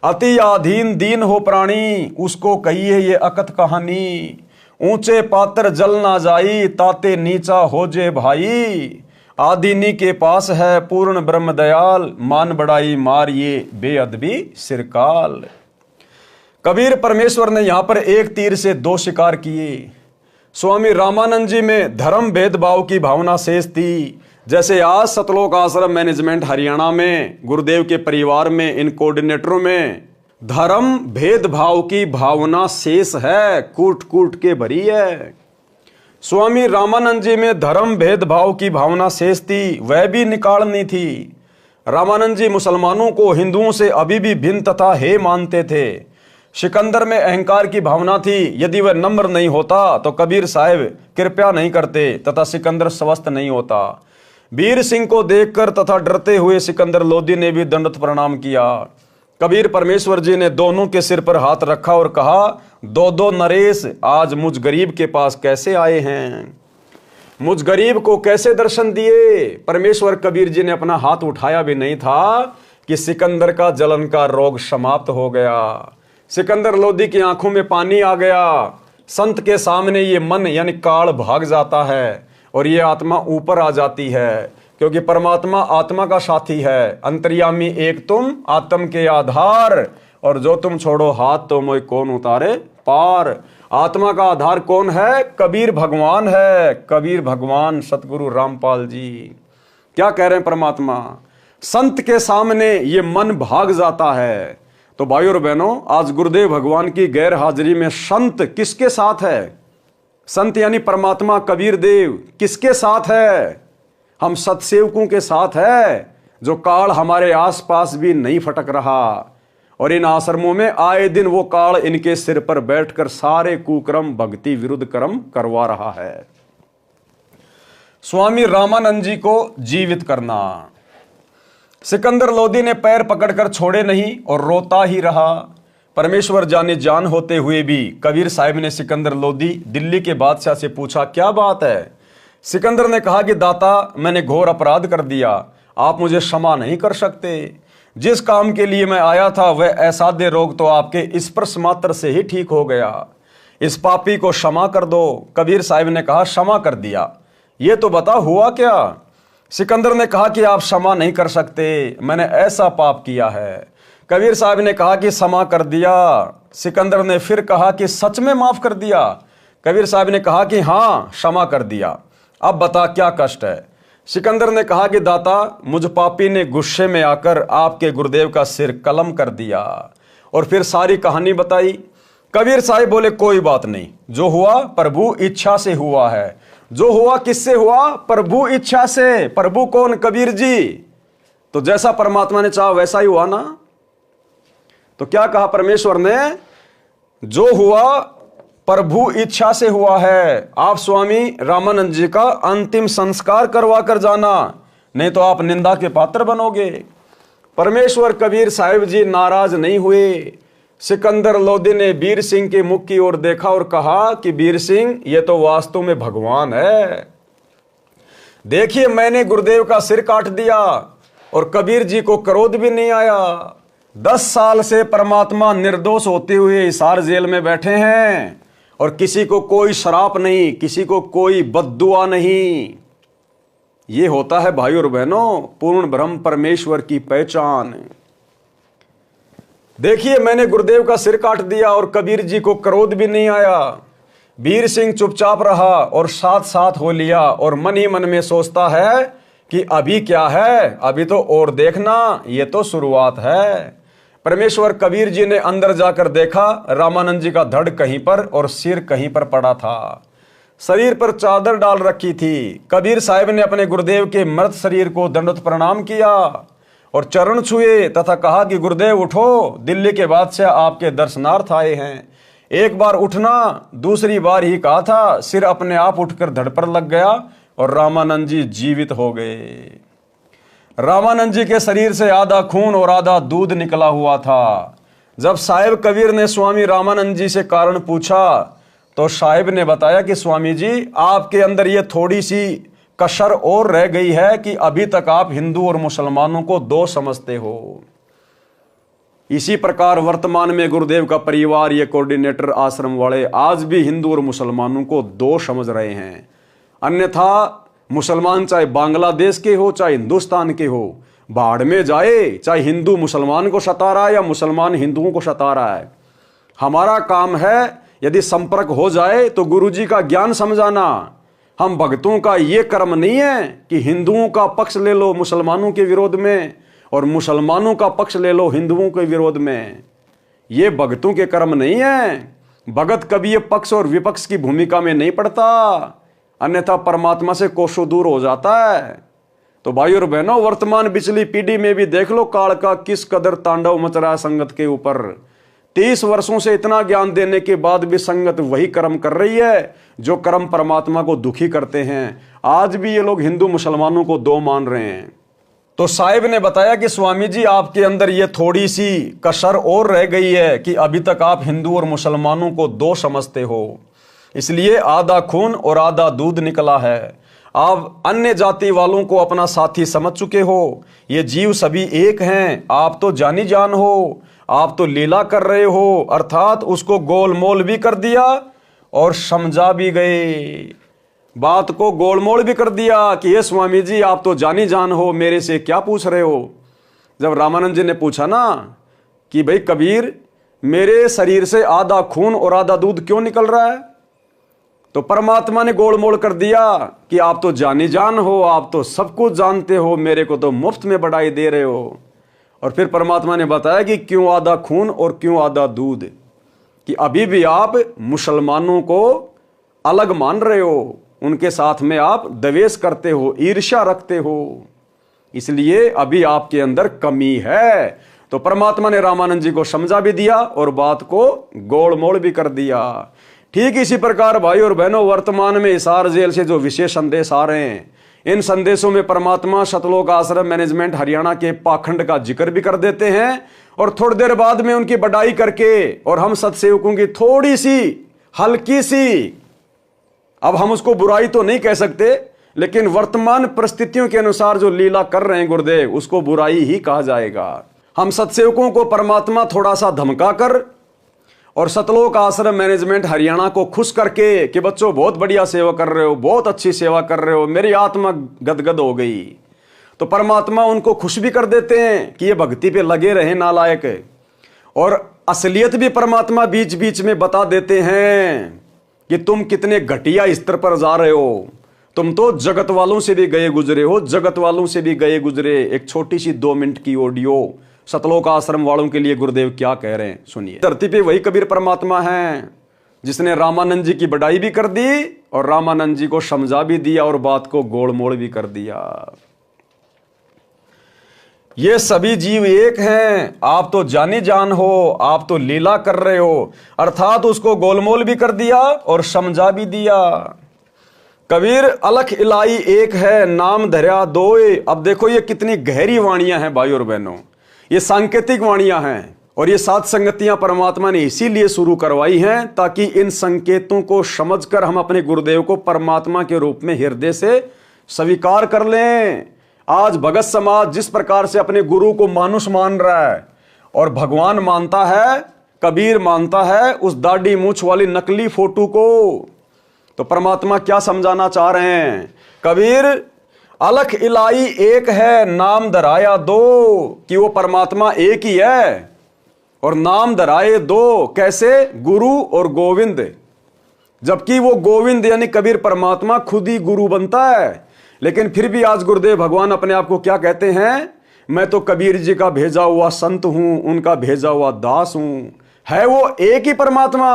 अति आधीन दीन हो प्राणी, उसको कहिए ये अकथ कहानी। ऊंचे पात्र जल ना जाई, ताते नीचा हो जे भाई। आदिनी के पास है पूर्ण ब्रह्म दयाल, मान बढ़ाई मार ये बेअदबी सिरकाल। कबीर परमेश्वर ने यहां पर एक तीर से दो शिकार किए। स्वामी रामानंद जी में धर्म भेदभाव की भावना शेष थी, जैसे आज सतलोक आश्रम मैनेजमेंट हरियाणा में गुरुदेव के परिवार में इन कोऑर्डिनेटरों में धर्म भेदभाव की भावना शेष है, कूट कूट के भरी है। स्वामी रामानंद जी में धर्म भेदभाव की भावना शेष थी, वह भी निकालनी थी। रामानंद जी मुसलमानों को हिंदुओं से अभी भी भिन्न तथा हे मानते थे। सिकंदर में अहंकार की भावना थी, यदि वह नम्र नहीं होता तो कबीर साहब कृपया नहीं करते तथा सिकंदर स्वस्थ नहीं होता। वीर सिंह को देखकर तथा डरते हुए सिकंदर लोधी ने भी दंडवत प्रणाम किया। कबीर परमेश्वर जी ने दोनों के सिर पर हाथ रखा और कहा, दो दो नरेश आज मुझ गरीब के पास कैसे आए हैं, मुझ गरीब को कैसे दर्शन दिए। परमेश्वर कबीर जी ने अपना हाथ उठाया भी नहीं था कि सिकंदर का जलन का रोग समाप्त हो गया। सिकंदर लोधी की आंखों में पानी आ गया। संत के सामने ये मन यानी काल भाग जाता है और ये आत्मा ऊपर आ जाती है, क्योंकि परमात्मा आत्मा का साथी है। अंतर्यामी एक तुम, आत्म के आधार, और जो तुम छोड़ो हाथ तो मोय कौन उतारे पार। आत्मा का आधार कौन है? कबीर भगवान है। कबीर भगवान सतगुरु रामपाल जी क्या कह रहे हैं? परमात्मा संत के सामने ये मन भाग जाता है। तो भाइयों और बहनों, आज गुरुदेव भगवान की गैर हाजिरी में संत किसके साथ है? संत यानी परमात्मा कबीर देव किसके साथ है? हम सतसेवकों के साथ है, जो काल हमारे आसपास भी नहीं फटक रहा। और इन आश्रमों में आए दिन वो काल इनके सिर पर बैठकर सारे कुकर्म भक्ति विरुद्ध कर्म करवा रहा है। स्वामी रामानंद जी को जीवित करना। सिकंदर लोदी ने पैर पकड़कर छोड़े नहीं और रोता ही रहा। परमेश्वर जाने जान होते हुए भी कबीर साहिब ने सिकंदर लोदी दिल्ली के बादशाह से पूछा, क्या बात है? सिकंदर ने कहा कि दाता, मैंने घोर अपराध कर दिया, आप मुझे क्षमा नहीं कर सकते। जिस काम के लिए मैं आया था वह असाध्य रोग तो आपके स्पर्श मात्र से ही ठीक हो गया। इस पापी को क्षमा कर दो। कबीर साहिब ने कहा, क्षमा कर दिया, ये तो बता हुआ क्या? सिकंदर ने कहा कि आप क्षमा नहीं कर सकते, मैंने ऐसा पाप किया है। कबीर साहब ने कहा कि क्षमा कर दिया। सिकंदर ने फिर कहा कि सच में माफ कर दिया? कबीर साहब ने कहा कि हाँ, क्षमा कर दिया। अब बता क्या कष्ट है? सिकंदर ने कहा कि दाता, मुझ पापी ने गुस्से में आकर आपके गुरुदेव का सिर कलम कर दिया। और फिर सारी कहानी बताई। कबीर साहब बोले, कोई बात नहीं, जो हुआ प्रभु इच्छा से हुआ है। जो हुआ किससे हुआ? प्रभु इच्छा से। प्रभु कौन? कबीर जी। तो जैसा परमात्मा ने चाहा वैसा ही हुआ ना। तो क्या कहा परमेश्वर ने? जो हुआ प्रभु इच्छा से हुआ है। आप स्वामी रामानंद जी का अंतिम संस्कार करवा कर जाना, नहीं तो आप निंदा के पात्र बनोगे। परमेश्वर कबीर साहिब जी नाराज नहीं हुए। सिकंदर लोदी ने वीर सिंह के मुख की ओर देखा और कहा कि वीर सिंह, ये तो वास्तव में भगवान है। देखिए, मैंने गुरुदेव का सिर काट दिया और कबीर जी को क्रोध भी नहीं आया। 10 साल से परमात्मा निर्दोष होते हुए हिसार जेल में बैठे हैं और किसी को कोई श्राप नहीं, किसी को कोई बद्दुआ नहीं। ये होता है भाई और बहनों पूर्ण ब्रह्म परमेश्वर की पहचान। देखिए, मैंने गुरुदेव का सिर काट दिया और कबीर जी को क्रोध भी नहीं आया। वीर सिंह चुपचाप रहा और साथ साथ हो लिया और मन ही मन में सोचता है कि अभी क्या है, अभी तो और देखना, ये तो शुरुआत है। परमेश्वर कबीर जी ने अंदर जाकर देखा, रामानंद जी का धड़ कहीं पर और सिर कहीं पर पड़ा था। शरीर पर चादर डाल रखी थी। कबीर साहिब ने अपने गुरुदेव के मृत शरीर को दंडवत प्रणाम किया और चरण छुए तथा कहा कि गुरुदेव उठो, दिल्ली के बादशाह आपके दर्शनार्थ आए हैं। एक बार उठना, दूसरी बार ही कहा था, सिर अपने आप उठकर धड़ पर लग गया और रामानंद जी जीवित हो गए। रामानंद जी के शरीर से आधा खून और आधा दूध निकला हुआ था। जब साहिब कबीर ने स्वामी रामानंद जी से कारण पूछा तो साहिब ने बताया कि स्वामी जी, आपके अंदर ये थोड़ी सी कसर और रह गई है कि अभी तक आप हिंदू और मुसलमानों को दो समझते हो। इसी प्रकार वर्तमान में गुरुदेव का परिवार, ये कोऑर्डिनेटर आश्रम वाले आज भी हिंदू और मुसलमानों को दो समझ रहे हैं। अन्यथा मुसलमान चाहे बांग्लादेश के हो चाहे हिंदुस्तान के हो, भाड़ में जाए, चाहे हिंदू मुसलमान को सता रहा है या मुसलमान हिंदुओं को सता रहा है। हमारा काम है यदि संपर्क हो जाए तो गुरुजी का ज्ञान समझाना। हम भक्तों का ये कर्म नहीं है कि हिंदुओं का पक्ष ले लो मुसलमानों के विरोध में और मुसलमानों का पक्ष ले लो हिंदुओं के विरोध में। ये भक्तों के कर्म नहीं है। भगत कभी ये पक्ष और विपक्ष की भूमिका में नहीं पड़ता, अन्यथा परमात्मा से कोसों दूर हो जाता है। तो भाई और बहनों, वर्तमान पिछली पीढ़ी में भी देख लो काल का किस कदर तांडव मच रहा है संगत के ऊपर। 30 वर्षों से इतना ज्ञान देने के बाद भी संगत वही कर्म कर रही है जो कर्म परमात्मा को दुखी करते हैं। आज भी ये लोग हिंदू मुसलमानों को दो मान रहे हैं। तो साहिब ने बताया कि स्वामी जी, आपके अंदर ये थोड़ी सी कसर और रह गई है कि अभी तक आप हिंदू और मुसलमानों को दो समझते हो, इसलिए आधा खून और आधा दूध निकला है। आप अन्य जाति वालों को अपना साथी समझ चुके हो। ये जीव सभी एक हैं। आप तो जानी जान हो, आप तो लीला कर रहे हो, अर्थात उसको गोलमोल भी कर दिया और समझा भी गए। बात को गोलमोल भी कर दिया कि ये स्वामी जी, आप तो जानी जान हो, मेरे से क्या पूछ रहे हो। जब रामानंद जी ने पूछा ना कि भाई कबीर, मेरे शरीर से आधा खून और आधा दूध क्यों निकल रहा है, तो परमात्मा ने गोलमोल कर दिया कि आप तो जानी जान हो, आप तो सब कुछ जानते हो, मेरे को तो मुफ्त में बढ़ाई दे रहे हो। और फिर परमात्मा ने बताया कि क्यों आधा खून और क्यों आधा दूध, कि अभी भी आप मुसलमानों को अलग मान रहे हो, उनके साथ में आप द्वेष करते हो, ईर्ष्या रखते हो, इसलिए अभी आपके अंदर कमी है। तो परमात्मा ने रामानंद जी को समझा भी दिया और बात को गोलमोल भी कर दिया। ठीक इसी प्रकार भाई और बहनों, वर्तमान में हिसार जेल से जो विशेष संदेश आ रहे हैं इन संदेशों में परमात्मा सतलोक आश्रम मैनेजमेंट हरियाणा के पाखंड का जिक्र भी कर देते हैं और थोड़ी देर बाद में उनकी बड़ाई करके और हम सत्सेवकों की थोड़ी सी हल्की सी, अब हम उसको बुराई तो नहीं कह सकते, लेकिन वर्तमान परिस्थितियों के अनुसार जो लीला कर रहे हैं गुरुदेव, उसको बुराई ही कहा जाएगा। हम सत्सेवकों को परमात्मा थोड़ा सा धमका कर और सतलोक आश्रम मैनेजमेंट हरियाणा को खुश करके कि बच्चों बहुत बढ़िया सेवा कर रहे हो, बहुत अच्छी सेवा कर रहे हो, मेरी आत्मा गदगद हो गई, तो परमात्मा उनको खुश भी कर देते हैं कि ये भक्ति पे लगे रहे नालायक। और असलियत भी परमात्मा बीच बीच में बता देते हैं कि तुम कितने घटिया स्तर पर जा रहे हो, तुम तो जगत वालों से भी गए गुजरे हो, जगत वालों से भी गए गुजरे। एक छोटी सी 2 मिनट की ऑडियो सतलोक आश्रम वालों के लिए गुरुदेव क्या कह रहे हैं, सुनिए। धरती पे वही कबीर परमात्मा है जिसने रामानंद जी की बड़ाई भी कर दी और रामानंद जी को समझा भी दिया और बात को गोलमोड़ भी कर दिया। ये सभी जीव एक हैं, आप तो जानी जान हो, आप तो लीला कर रहे हो, अर्थात उसको गोलमोल भी कर दिया और समझा भी दिया। कबीर अलख इलाई एक है, नाम धर्या दोए। अब देखो ये कितनी गहरी वाणियां हैं भाई और बहनों, ये सांकेतिक वाणियां हैं और ये 7 संगतियां परमात्मा ने इसीलिए शुरू करवाई हैं ताकि इन संकेतों को समझकर हम अपने गुरुदेव को परमात्मा के रूप में हृदय से स्वीकार कर लें। आज भगत समाज जिस प्रकार से अपने गुरु को मानुष मान रहा है और भगवान मानता है, कबीर मानता है उस दाढ़ी मूछ वाली नकली फोटो को, तो परमात्मा क्या समझाना चाह रहे हैं? कबीर अलख इलाई एक है, नाम धराया दो, कि वो परमात्मा एक ही है और नाम धराए दो, कैसे? गुरु और गोविंद। जबकि वो गोविंद यानी कबीर परमात्मा खुद ही गुरु बनता है, लेकिन फिर भी आज गुरुदेव भगवान अपने आप को क्या कहते हैं? मैं तो कबीर जी का भेजा हुआ संत हूं, उनका भेजा हुआ दास हूं। है वो एक ही परमात्मा,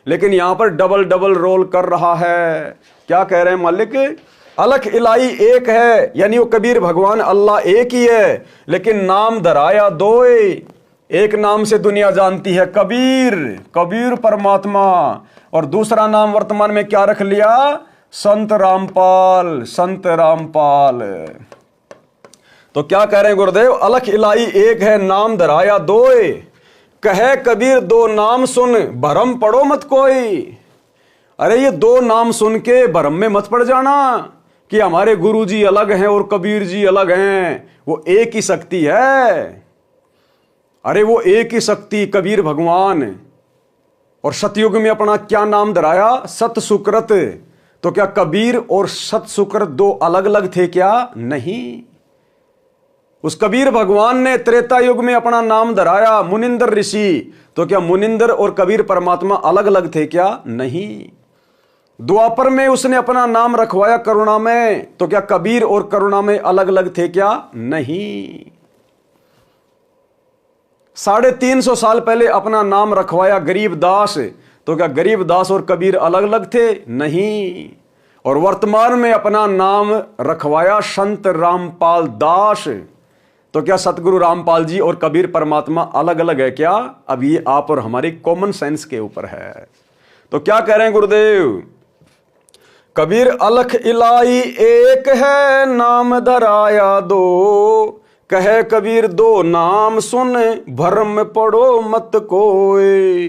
लेकिन यहां पर डबल डबल रोल कर रहा है। क्या कह रहे हैं मालिक? अलख इलाई एक है, यानी वो कबीर भगवान अल्लाह एक ही है, लेकिन नाम धराया दोए। एक नाम से दुनिया जानती है कबीर, कबीर परमात्मा, और दूसरा नाम वर्तमान में क्या रख लिया? संत रामपाल, संत रामपाल। तो क्या कह रहे हैं गुरुदेव? अलख इलाई एक है, नाम धराया दोए, कहे कबीर दो नाम सुन, भरम पड़ो मत कोई। अरे ये 2 नाम सुन के भरम में मत पड़ जाना कि हमारे गुरु जी अलग हैं और कबीर जी अलग हैं। वो एक ही शक्ति है। अरे वो एक ही शक्ति कबीर भगवान। और सतयुग में अपना क्या नाम धराया? सत सुकृत। तो क्या कबीर और सत सुकृत 2 अलग अलग थे क्या? नहीं। उस कबीर भगवान ने त्रेता युग में अपना नाम धराया मुनिंदर ऋषि। तो क्या मुनिंदर और कबीर परमात्मा अलग अलग थे क्या? नहीं। द्वापर में उसने अपना नाम रखवाया करुणा में। तो क्या कबीर और करुणा में अलग अलग थे क्या? नहीं। 350 साल पहले अपना नाम रखवाया गरीबदास। तो क्या गरीबदास और कबीर अलग अलग थे? नहीं। और वर्तमान में अपना नाम रखवाया संत रामपाल दास। तो क्या सतगुरु रामपाल जी और कबीर परमात्मा अलग अलग है क्या? अब ये आप और हमारी कॉमन सेंस के ऊपर है। तो क्या कह रहे हैं गुरुदेव? कबीर अलख इलाई एक है, नाम धराया दो, कहे कबीर 2 नाम सुन, भरम पड़ो मत कोई।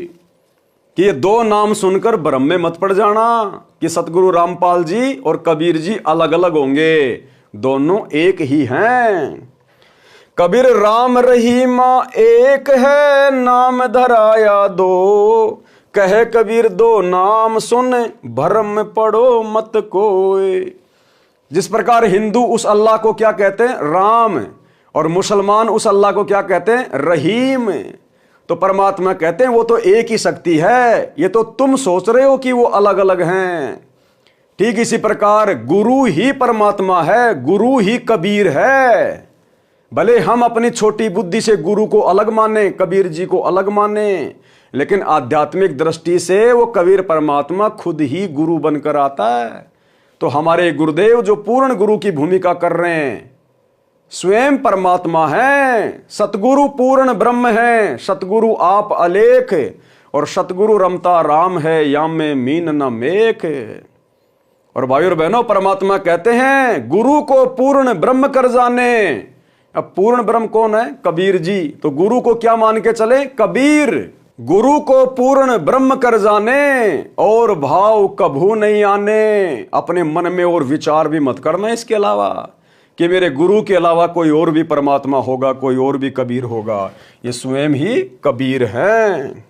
कि ये 2 नाम सुनकर भ्रम में मत पड़ जाना कि सतगुरु रामपाल जी और कबीर जी अलग अलग होंगे, दोनों एक ही हैं। कबीर राम रहीमा एक है, नाम धराया दो, कहे कबीर 2 नाम सुन, भरम पड़ो मत कोई। जिस प्रकार हिंदू उस अल्लाह को क्या कहते हैं? राम। और मुसलमान उस अल्लाह को क्या कहते हैं? रहीम। तो परमात्मा कहते हैं वो तो एक ही शक्ति है, ये तो तुम सोच रहे हो कि वो अलग अलग हैं। ठीक इसी प्रकार गुरु ही परमात्मा है, गुरु ही कबीर है। भले हम अपनी छोटी बुद्धि से गुरु को अलग माने, कबीर जी को अलग माने, लेकिन आध्यात्मिक दृष्टि से वो कबीर परमात्मा खुद ही गुरु बनकर आता है। तो हमारे गुरुदेव जो पूर्ण गुरु की भूमिका कर रहे हैं, स्वयं परमात्मा है, सतगुरु पूर्ण ब्रह्म है, सतगुरु आप अलेख, और सतगुरु रमता राम है, याम में मीन न मेख। और भाइयों और बहनों, परमात्मा कहते हैं गुरु को पूर्ण ब्रह्म कर जाने। अब पूर्ण ब्रह्म कौन है? कबीर जी। तो गुरु को क्या मान के चले? कबीर। गुरु को पूर्ण ब्रह्म कर जाने और भाव कभू नहीं आने। अपने मन में और विचार भी मत करना इसके अलावा कि मेरे गुरु के अलावा कोई और भी परमात्मा होगा, कोई और भी कबीर होगा। ये स्वयं ही कबीर हैं।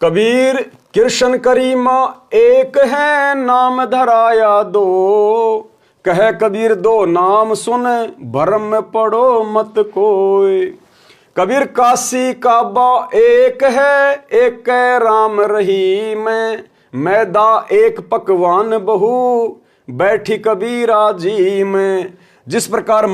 कबीर कृष्ण करीमा एक है, नाम धराया दो। कहे कबीर दो नाम सुन, भरम पड़ो मत कोई। कबीर काशी काबा एक है, एक राम रही मैदा एक पकवान बहु, बैठी कबीरा जी में। जिस प्रकार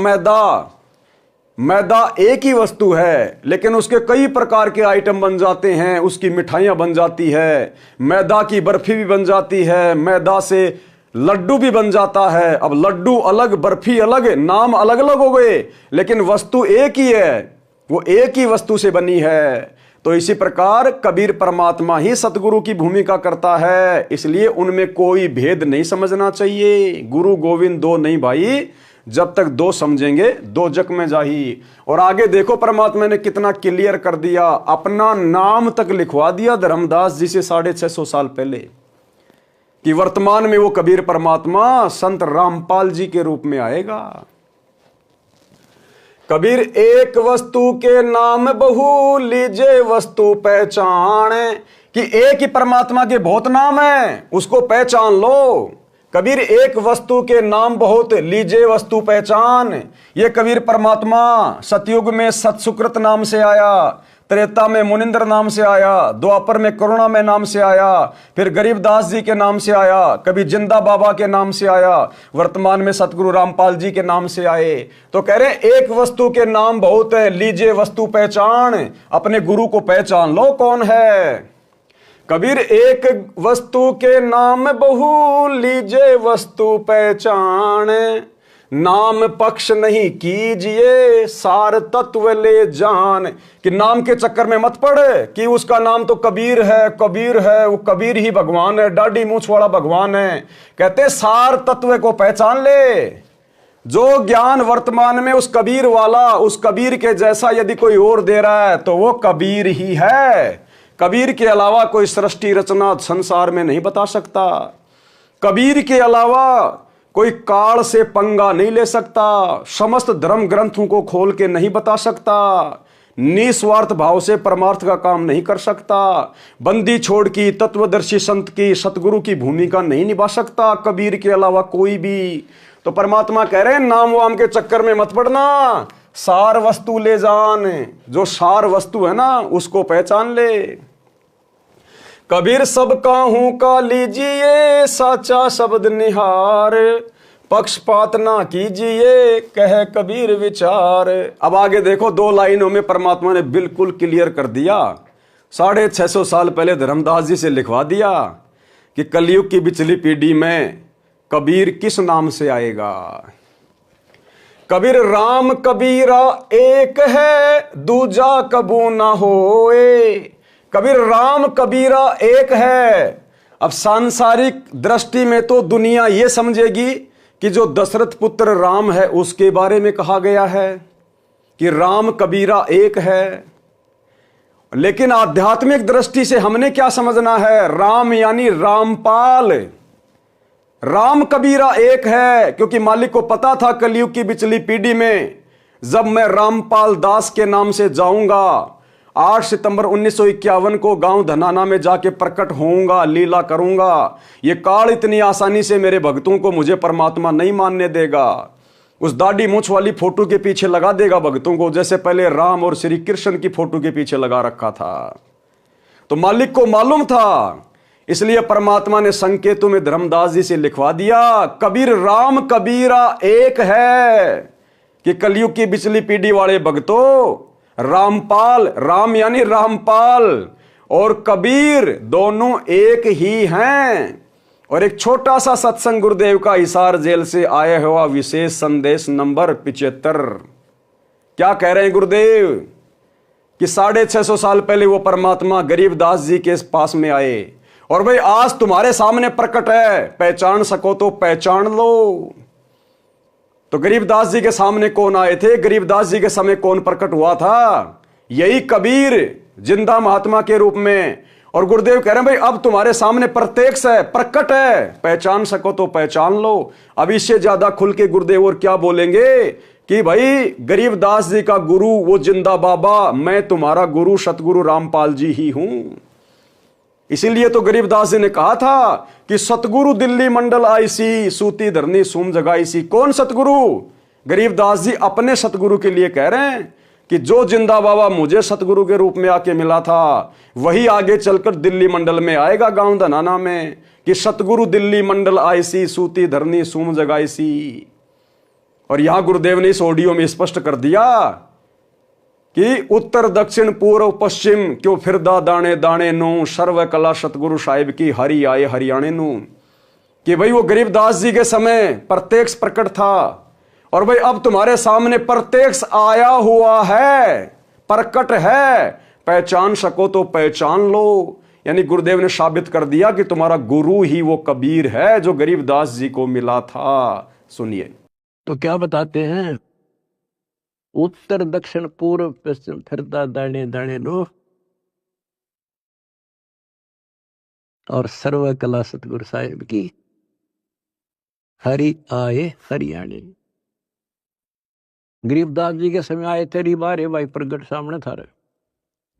मैदा एक ही वस्तु है, लेकिन उसके कई प्रकार के आइटम बन जाते हैं। उसकी मिठाइयां बन जाती है, मैदा की बर्फी भी बन जाती है, मैदा से लड्डू भी बन जाता है। अब लड्डू अलग, बर्फी अलग, नाम अलग अलग हो गए, लेकिन वस्तु एक ही है, वो एक ही वस्तु से बनी है। तो इसी प्रकार कबीर परमात्मा ही सतगुरु की भूमिका करता है, इसलिए उनमें कोई भेद नहीं समझना चाहिए। गुरु गोविंद दो नहीं भाई, जब तक दो समझेंगे दो जग में जाही। और आगे देखो परमात्मा ने कितना क्लियर कर दिया, अपना नाम तक लिखवा दिया धर्मदास जी से 650 साल पहले, कि वर्तमान में वो कबीर परमात्मा संत रामपाल जी के रूप में आएगा। कबीर एक वस्तु के नाम बहु, लीजे वस्तु पहचान। कि एक ही परमात्मा के बहुत नाम है, उसको पहचान लो। कबीर एक वस्तु के नाम बहुत, लीजे वस्तु पहचान। ये कबीर परमात्मा सतयुग में सतसुकृत नाम से आया, त्रेता में मुनिंद्र नाम से आया, द्वापर में करुणा में नाम से आया, फिर गरीबदास जी के नाम से आया, कभी जिंदा बाबा के नाम से आया, वर्तमान में सतगुरु रामपाल जी के नाम से आए। तो कह रहे एक वस्तु के नाम बहुत है, लीजिए वस्तु पहचान। अपने गुरु को पहचान लो कौन है। कबीर एक वस्तु के नाम बहु, लीजिए वस्तु पहचान। नाम पक्ष नहीं कीजिए, सार तत्व ले जान। कि नाम के चक्कर में मत पड़े कि उसका नाम तो कबीर है, कबीर है, वो कबीर ही भगवान है, दाढ़ी मूंछ वाला भगवान है। कहते सार तत्व को पहचान ले। जो ज्ञान वर्तमान में उस कबीर वाला, उस कबीर के जैसा यदि कोई और दे रहा है तो वो कबीर ही है। कबीर के अलावा कोई सृष्टि रचना संसार में नहीं बता सकता। कबीर के अलावा कोई काल से पंगा नहीं ले सकता, समस्त धर्म ग्रंथों को खोल के नहीं बता सकता, निस्वार्थ भाव से परमार्थ का काम नहीं कर सकता, बंदी छोड़ की तत्वदर्शी संत की सतगुरु की भूमिका नहीं निभा सकता कबीर के अलावा कोई भी। तो परमात्मा कह रहे हैं नाम वाम के चक्कर में मत पड़ना, सार वस्तु ले जान। जो सार वस्तु है ना उसको पहचान ले। कबीर सब काहू का लीजिए, साचा शब्द निहार। पक्षपात ना कीजिए, कह कबीर विचार। अब आगे देखो, 2 लाइनों में परमात्मा ने बिल्कुल क्लियर कर दिया। 650 साल पहले धर्मदास जी से लिखवा दिया कि कलयुग की पिछली पीढ़ी में कबीर किस नाम से आएगा। कबीर राम कबीरा एक है, दूजा कबू ना होए। कबीर राम कबीरा एक है। अब सांसारिक दृष्टि में तो दुनिया यह समझेगी कि जो दशरथ पुत्र राम है उसके बारे में कहा गया है कि राम कबीरा एक है। लेकिन आध्यात्मिक दृष्टि से हमने क्या समझना है, राम यानी रामपाल। राम कबीरा एक है क्योंकि मालिक को पता था कलयुग की पिछली पीढ़ी में जब मैं रामपाल दास के नाम से जाऊंगा, 8 सितंबर 1951 को गांव धनाना में जाके प्रकट होऊंगा, लीला करूंगा। ये काल इतनी आसानी से मेरे भक्तों को मुझे परमात्मा नहीं मानने देगा। उस दाढ़ी मूंछ वाली फोटो के पीछे लगा देगा भक्तों को, जैसे पहले राम और श्री कृष्ण की फोटो के पीछे लगा रखा था। तो मालिक को मालूम था, इसलिए परमात्मा ने संकेतों में धर्मदास जी से लिखवा दिया कबीर राम कबीरा एक है। कि कलयुग की पिछली पीढ़ी वाले भक्तों, रामपाल, राम यानी रामपाल और कबीर दोनों एक ही हैं। और एक छोटा सा सत्संग गुरुदेव का हिसार जेल से आया हुआ विशेष संदेश नंबर 75। क्या कह रहे हैं गुरुदेव कि 650 साल पहले वो परमात्मा गरीबदास जी के पास में आए और भाई आज तुम्हारे सामने प्रकट है, पहचान सको तो पहचान लो। तो गरीबदास जी के सामने कौन आए थे? गरीबदास जी के समय कौन प्रकट हुआ था? यही कबीर, जिंदा महात्मा के रूप में। और गुरुदेव कह रहे हैं भाई अब तुम्हारे सामने प्रत्यक्ष है, प्रकट है, पहचान सको तो पहचान लो। अब इससे ज्यादा खुल के गुरुदेव और क्या बोलेंगे कि भाई गरीबदास जी का गुरु वो जिंदा बाबा, मैं तुम्हारा गुरु सतगुरु रामपाल जी ही हूं। इसीलिए तो गरीबदास जी ने कहा था कि सतगुरु दिल्ली मंडल आईसी, सूती धरनी सूम जगाईसी। कौन सतगुरु? गरीबदास जी अपने सतगुरु के लिए कह रहे हैं कि जो जिंदा बाबा मुझे सतगुरु के रूप में आके मिला था वही आगे चलकर दिल्ली मंडल में आएगा, गांव धनाना में, कि सतगुरु दिल्ली मंडल आईसी, सूती धरनी सूम जगाईसी। और यहां गुरुदेव ने इस ऑडियो में स्पष्ट कर दिया कि उत्तर दक्षिण पूर्व पश्चिम क्यों फिरदा दाने दाने नू, सर्व कला सतगुरु साहिब की हरि आए हरियाणे नू। कि भाई वो गरीबदास जी के समय प्रत्यक्ष प्रकट था और भाई अब तुम्हारे सामने प्रत्यक्ष आया हुआ है, प्रकट है, पहचान सको तो पहचान लो। यानी गुरुदेव ने साबित कर दिया कि तुम्हारा गुरु ही वो कबीर है जो गरीबदास जी को मिला था। सुनिए तो क्या बताते हैं, उत्तर दक्षिण पूर्व पश्चिम फिरता दाने दाने नो, और सर्व कला सतगुरु साहिब की हरि आए हरियाणे। गरीबदास जी के समय आए थे रिबारे भाई प्रगट सामने था रे,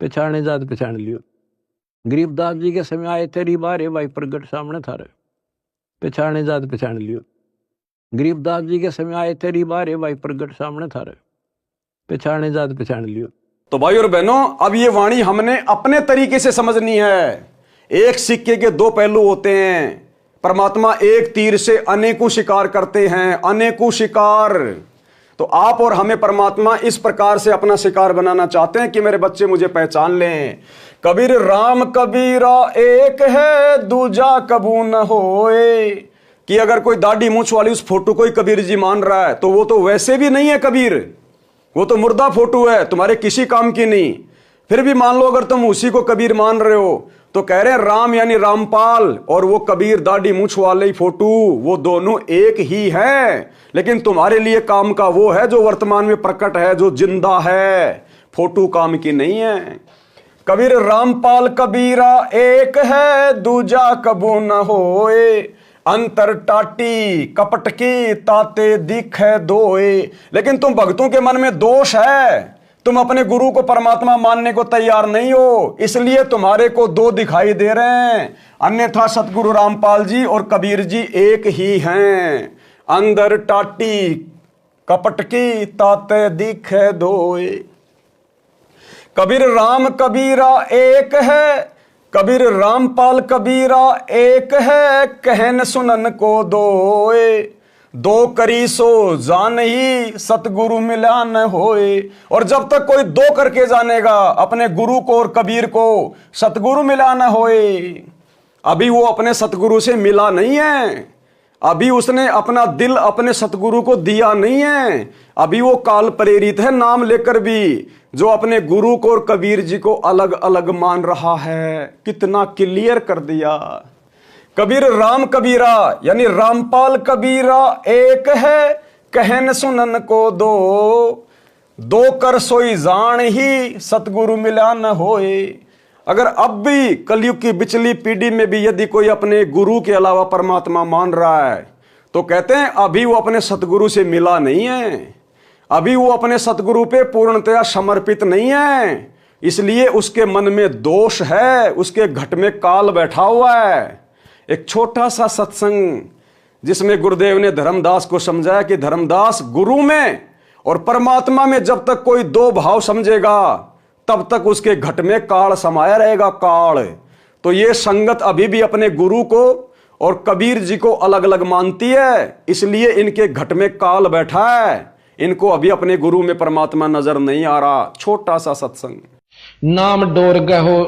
पहचाने जात पहचान लियो। गरीबदास जी के समय आए थे रिबारे भाई प्रगट सामने था रे, पहचाने जात पहचान लियो। गरीबदास जी के समय आए थे रिबारे भाई प्रगट सामने था रे, पहचाने जात पहचान लियो। तो भाई और बहनों, अब ये वाणी हमने अपने तरीके से समझनी है। एक सिक्के के दो पहलू होते हैं। परमात्मा एक तीर से अनेकों शिकार करते हैं, अनेकों शिकार। तो आप और हमें परमात्मा इस प्रकार से अपना शिकार बनाना चाहते हैं कि मेरे बच्चे मुझे पहचान लें। कबीर राम कबीरा एक है, दूजा कबू न होए। कि अगर कोई दाढ़ी मूंछ वाली उस फोटो को ही कबीर जी मान रहा है तो वो तो वैसे भी नहीं है कबीर, वो तो मुर्दा फोटो है, तुम्हारे किसी काम की नहीं। फिर भी मान लो अगर तुम उसी को कबीर मान रहे हो तो कह रहे हैं राम यानी रामपाल और वो कबीर दाढ़ी मूंछ वाले फोटो, वो दोनों एक ही है। लेकिन तुम्हारे लिए काम का वो है जो वर्तमान में प्रकट है, जो जिंदा है, फोटो काम की नहीं है। कबीर रामपाल कबीरा एक है, दूजा कबू न होए। अंतर टाटी कपट की ताते दिखे दोए। लेकिन तुम भक्तों के मन में दोष है, तुम अपने गुरु को परमात्मा मानने को तैयार नहीं हो, इसलिए तुम्हारे को दो दिखाई दे रहे हैं। अन्यथा सतगुरु रामपाल जी और कबीर जी एक ही हैं। अंदर टाटी कपट की ताते दिखे दोए। कबीर राम कबीरा एक है, कबीर रामपाल कबीरा एक है, कहन सुनन को दोए। दो करी सो जान ही, सतगुरु मिला न होए। और जब तक कोई दो करके जानेगा अपने गुरु को और कबीर को, सतगुरु मिला न होए। अभी वो अपने सतगुरु से मिला नहीं है, अभी उसने अपना दिल अपने सतगुरु को दिया नहीं है, अभी वो काल प्रेरित है नाम लेकर भी, जो अपने गुरु को और कबीर जी को अलग अलग मान रहा है। कितना क्लियर कर दिया। कबीर राम कबीरा यानी रामपाल कबीरा एक है, कहन सुनन को दो। दो कर सोई जान ही, सतगुरु मिला न होए। अगर अब भी कलयुग की बिचली पीढ़ी में भी यदि कोई अपने गुरु के अलावा परमात्मा मान रहा है तो कहते हैं अभी वो अपने सतगुरु से मिला नहीं है, अभी वो अपने सतगुरु पे पूर्णतया समर्पित नहीं है, इसलिए उसके मन में दोष है, उसके घट में काल बैठा हुआ है। एक छोटा सा सत्संग जिसमें गुरुदेव ने धर्मदास को समझाया कि धर्मदास, गुरु में और परमात्मा में जब तक कोई दो भाव समझेगा तब तक उसके घट में काल समाया रहेगा, काल। तो ये संगत अभी भी अपने गुरु को और कबीर जी को अलग अलग मानती है, इसलिए इनके घट में काल बैठा है, इनको अभी अपने गुरु में परमात्मा नजर नहीं आ रहा। छोटा सा सत्संग। नाम डोर गहो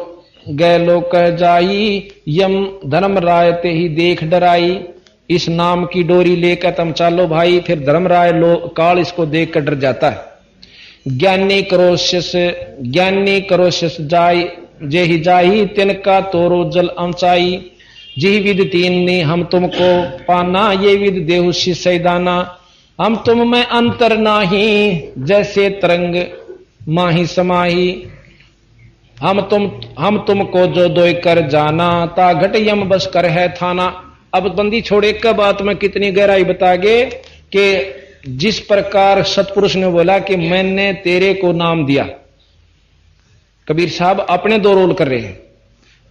गए लोग कह जाई, यम धर्म राय ते ही देख डराई। इस नाम की डोरी लेकर तुम चालो भाई, फिर धर्म राय काल इसको देख कर डर जाता है। ज्ञानी करोशस जाय जे ही जाही, तिनका तोरो जल अमचाई। जी विद तीन ने हम तुमको पाना, ये विद देहु शिष्य दाना। हम तुम में अंतर नाही, जैसे तरंग माही समाही। हम तुमको जो दोय कर जाना, ता घट यम बस कर है थाना। अब बंदी छोड़े का बात में कितनी गहराई बतागे कि जिस प्रकार सतपुरुष ने बोला कि मैंने तेरे को नाम दिया, कबीर साहब अपने दो रोल कर रहे हैं,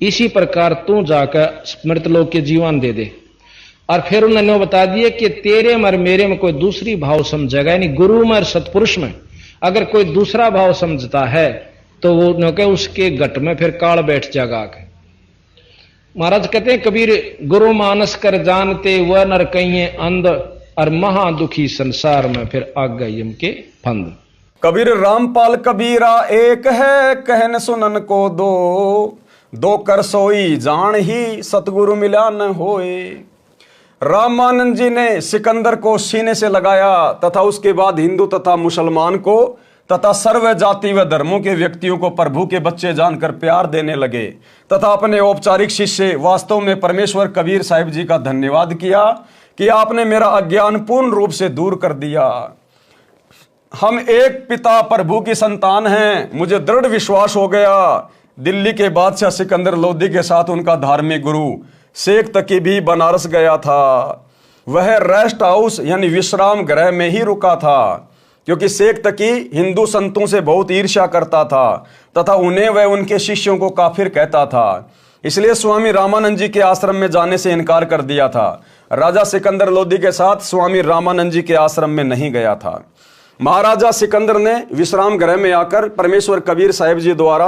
इसी प्रकार तू जाकर मृतलोक के जीवन दे दे। और फिर उन्होंने बता दिया कि तेरे में और मेरे में कोई दूसरी भाव समझेगा, यानी गुरु में और सतपुरुष में अगर कोई दूसरा भाव समझता है तो वो कहे उसके घट में फिर काल बैठ जाएगा आके। महाराज कहते हैं कबीर गुरु मानस कर जानते वह नर कहिए अंध, और महा दुखी संसार में फिर आ गए यम के फंद। कबीर रामपाल कबीरा एक है, कहन सुनन को दो, दो कर सोई जान ही सतगुरु मिला न होए। रामानंद जी ने सिकंदर को सीने से लगाया तथा उसके बाद हिंदू तथा मुसलमान को तथा सर्व जाति व धर्मों के व्यक्तियों को प्रभु के बच्चे जानकर प्यार देने लगे तथा अपने औपचारिक शिष्य वास्तव में परमेश्वर कबीर साहिब जी का धन्यवाद किया कि आपने मेरा अज्ञान पूर्ण रूप से दूर कर दिया। हम एक पिता प्रभु की संतान हैं, मुझे दृढ़ विश्वास हो गया। दिल्ली के बादशाह सिकंदर लोदी के साथ उनका धार्मिक गुरु शेख तकी भी बनारस गया था। वह रेस्ट हाउस यानी विश्राम गृह में ही रुका था, क्योंकि शेख तकी हिंदू संतों से बहुत ईर्ष्या करता था तथा उन्हें वह उनके शिष्यों को काफिर कहता था। इसलिए स्वामी रामानंद जी के आश्रम में जाने से इनकार कर दिया था। राजा सिकंदर लोदी के साथ स्वामी रामानंद जी के आश्रम में नहीं गया था। महाराजा सिकंदर ने विश्राम गृह में आकर परमेश्वर कबीर साहिब जी द्वारा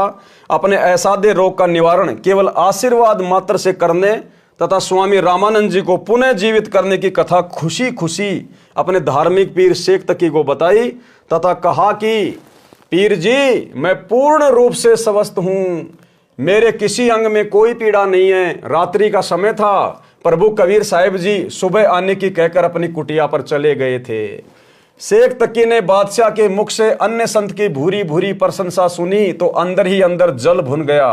अपने असाध्य रोग का निवारण केवल आशीर्वाद मात्र से करने तथा स्वामी रामानंद जी को पुनः जीवित करने की कथा खुशी खुशी अपने धार्मिक पीर शेख तकी को बताई तथा कहा कि पीर जी, मैं पूर्ण रूप से स्वस्थ हूं, मेरे किसी अंग में कोई पीड़ा नहीं है। रात्रि का समय था, प्रभु कबीर साहिब जी सुबह आने की कहकर अपनी कुटिया पर चले गए थे। शेख तकी ने बादशाह के मुख से अन्य संत की भूरी भूरी प्रशंसा सुनी तो अंदर ही अंदर जल भुन गया।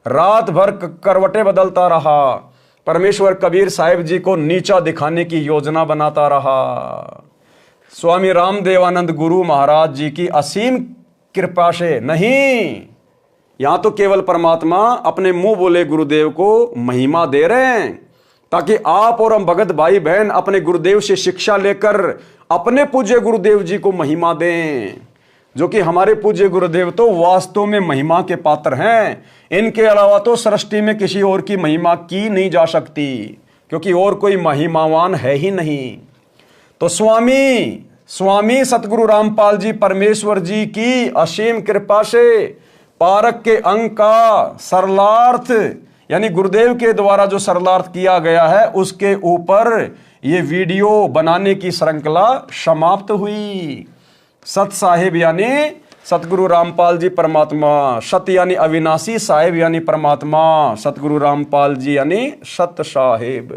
रात भर करवटें बदलता रहा, परमेश्वर कबीर साहिब जी को नीचा दिखाने की योजना बनाता रहा। स्वामी रामदेवानंद गुरु महाराज जी की असीम कृपा से नहीं, यहां तो केवल परमात्मा अपने मुंह बोले गुरुदेव को महिमा दे रहे हैं ताकि आप और हम भगत भाई बहन अपने गुरुदेव से शिक्षा लेकर अपने पूज्य गुरुदेव जी को महिमा दें, जो कि हमारे पूज्य गुरुदेव तो वास्तव में महिमा के पात्र हैं। इनके अलावा तो सृष्टि में किसी और की महिमा की नहीं जा सकती, क्योंकि और कोई महिमावान है ही नहीं। तो स्वामी सतगुरु रामपाल जी परमेश्वर जी की असीम कृपा से पारक के अंग का सरलार्थ यानी गुरुदेव के द्वारा जो सरलार्थ किया गया है उसके ऊपर ये वीडियो बनाने की श्रृंखला समाप्त हुई। सत साहिब यानी सतगुरु रामपाल जी परमात्मा, सत यानी अविनाशी, साहिब यानी परमात्मा, सतगुरु रामपाल जी यानी सत साहिब।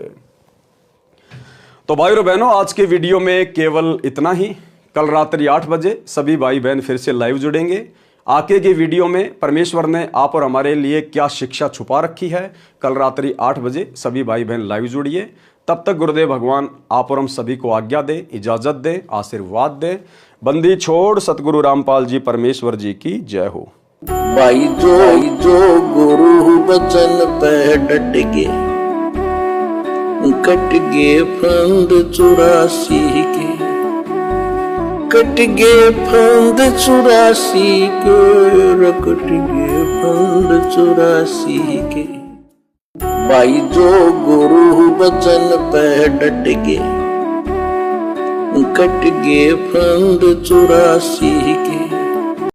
तो भाइयों बहनों, आज के वीडियो में केवल इतना ही। कल रात्रि 8 बजे सभी भाई बहन फिर से लाइव जुड़ेंगे। आगे के वीडियो में परमेश्वर ने आप और हमारे लिए क्या शिक्षा छुपा रखी है, कल रात्रि 8 बजे सभी भाई बहन लाइव जुड़िए। तब तक गुरुदेव भगवान आप और हम सभी को आज्ञा दे, इजाजत दे, आशीर्वाद दे। बंदी छोड़ सतगुरु रामपाल जी परमेश्वर जी की जय हो। भाई जो गुरु बचन पे डट गे, कट गे फंद 84 के, कट गे फंद 84 के, कट गे फंद 84 के। भाई जो गुरु बचन पे डट गे, कट गे फंद 84 के।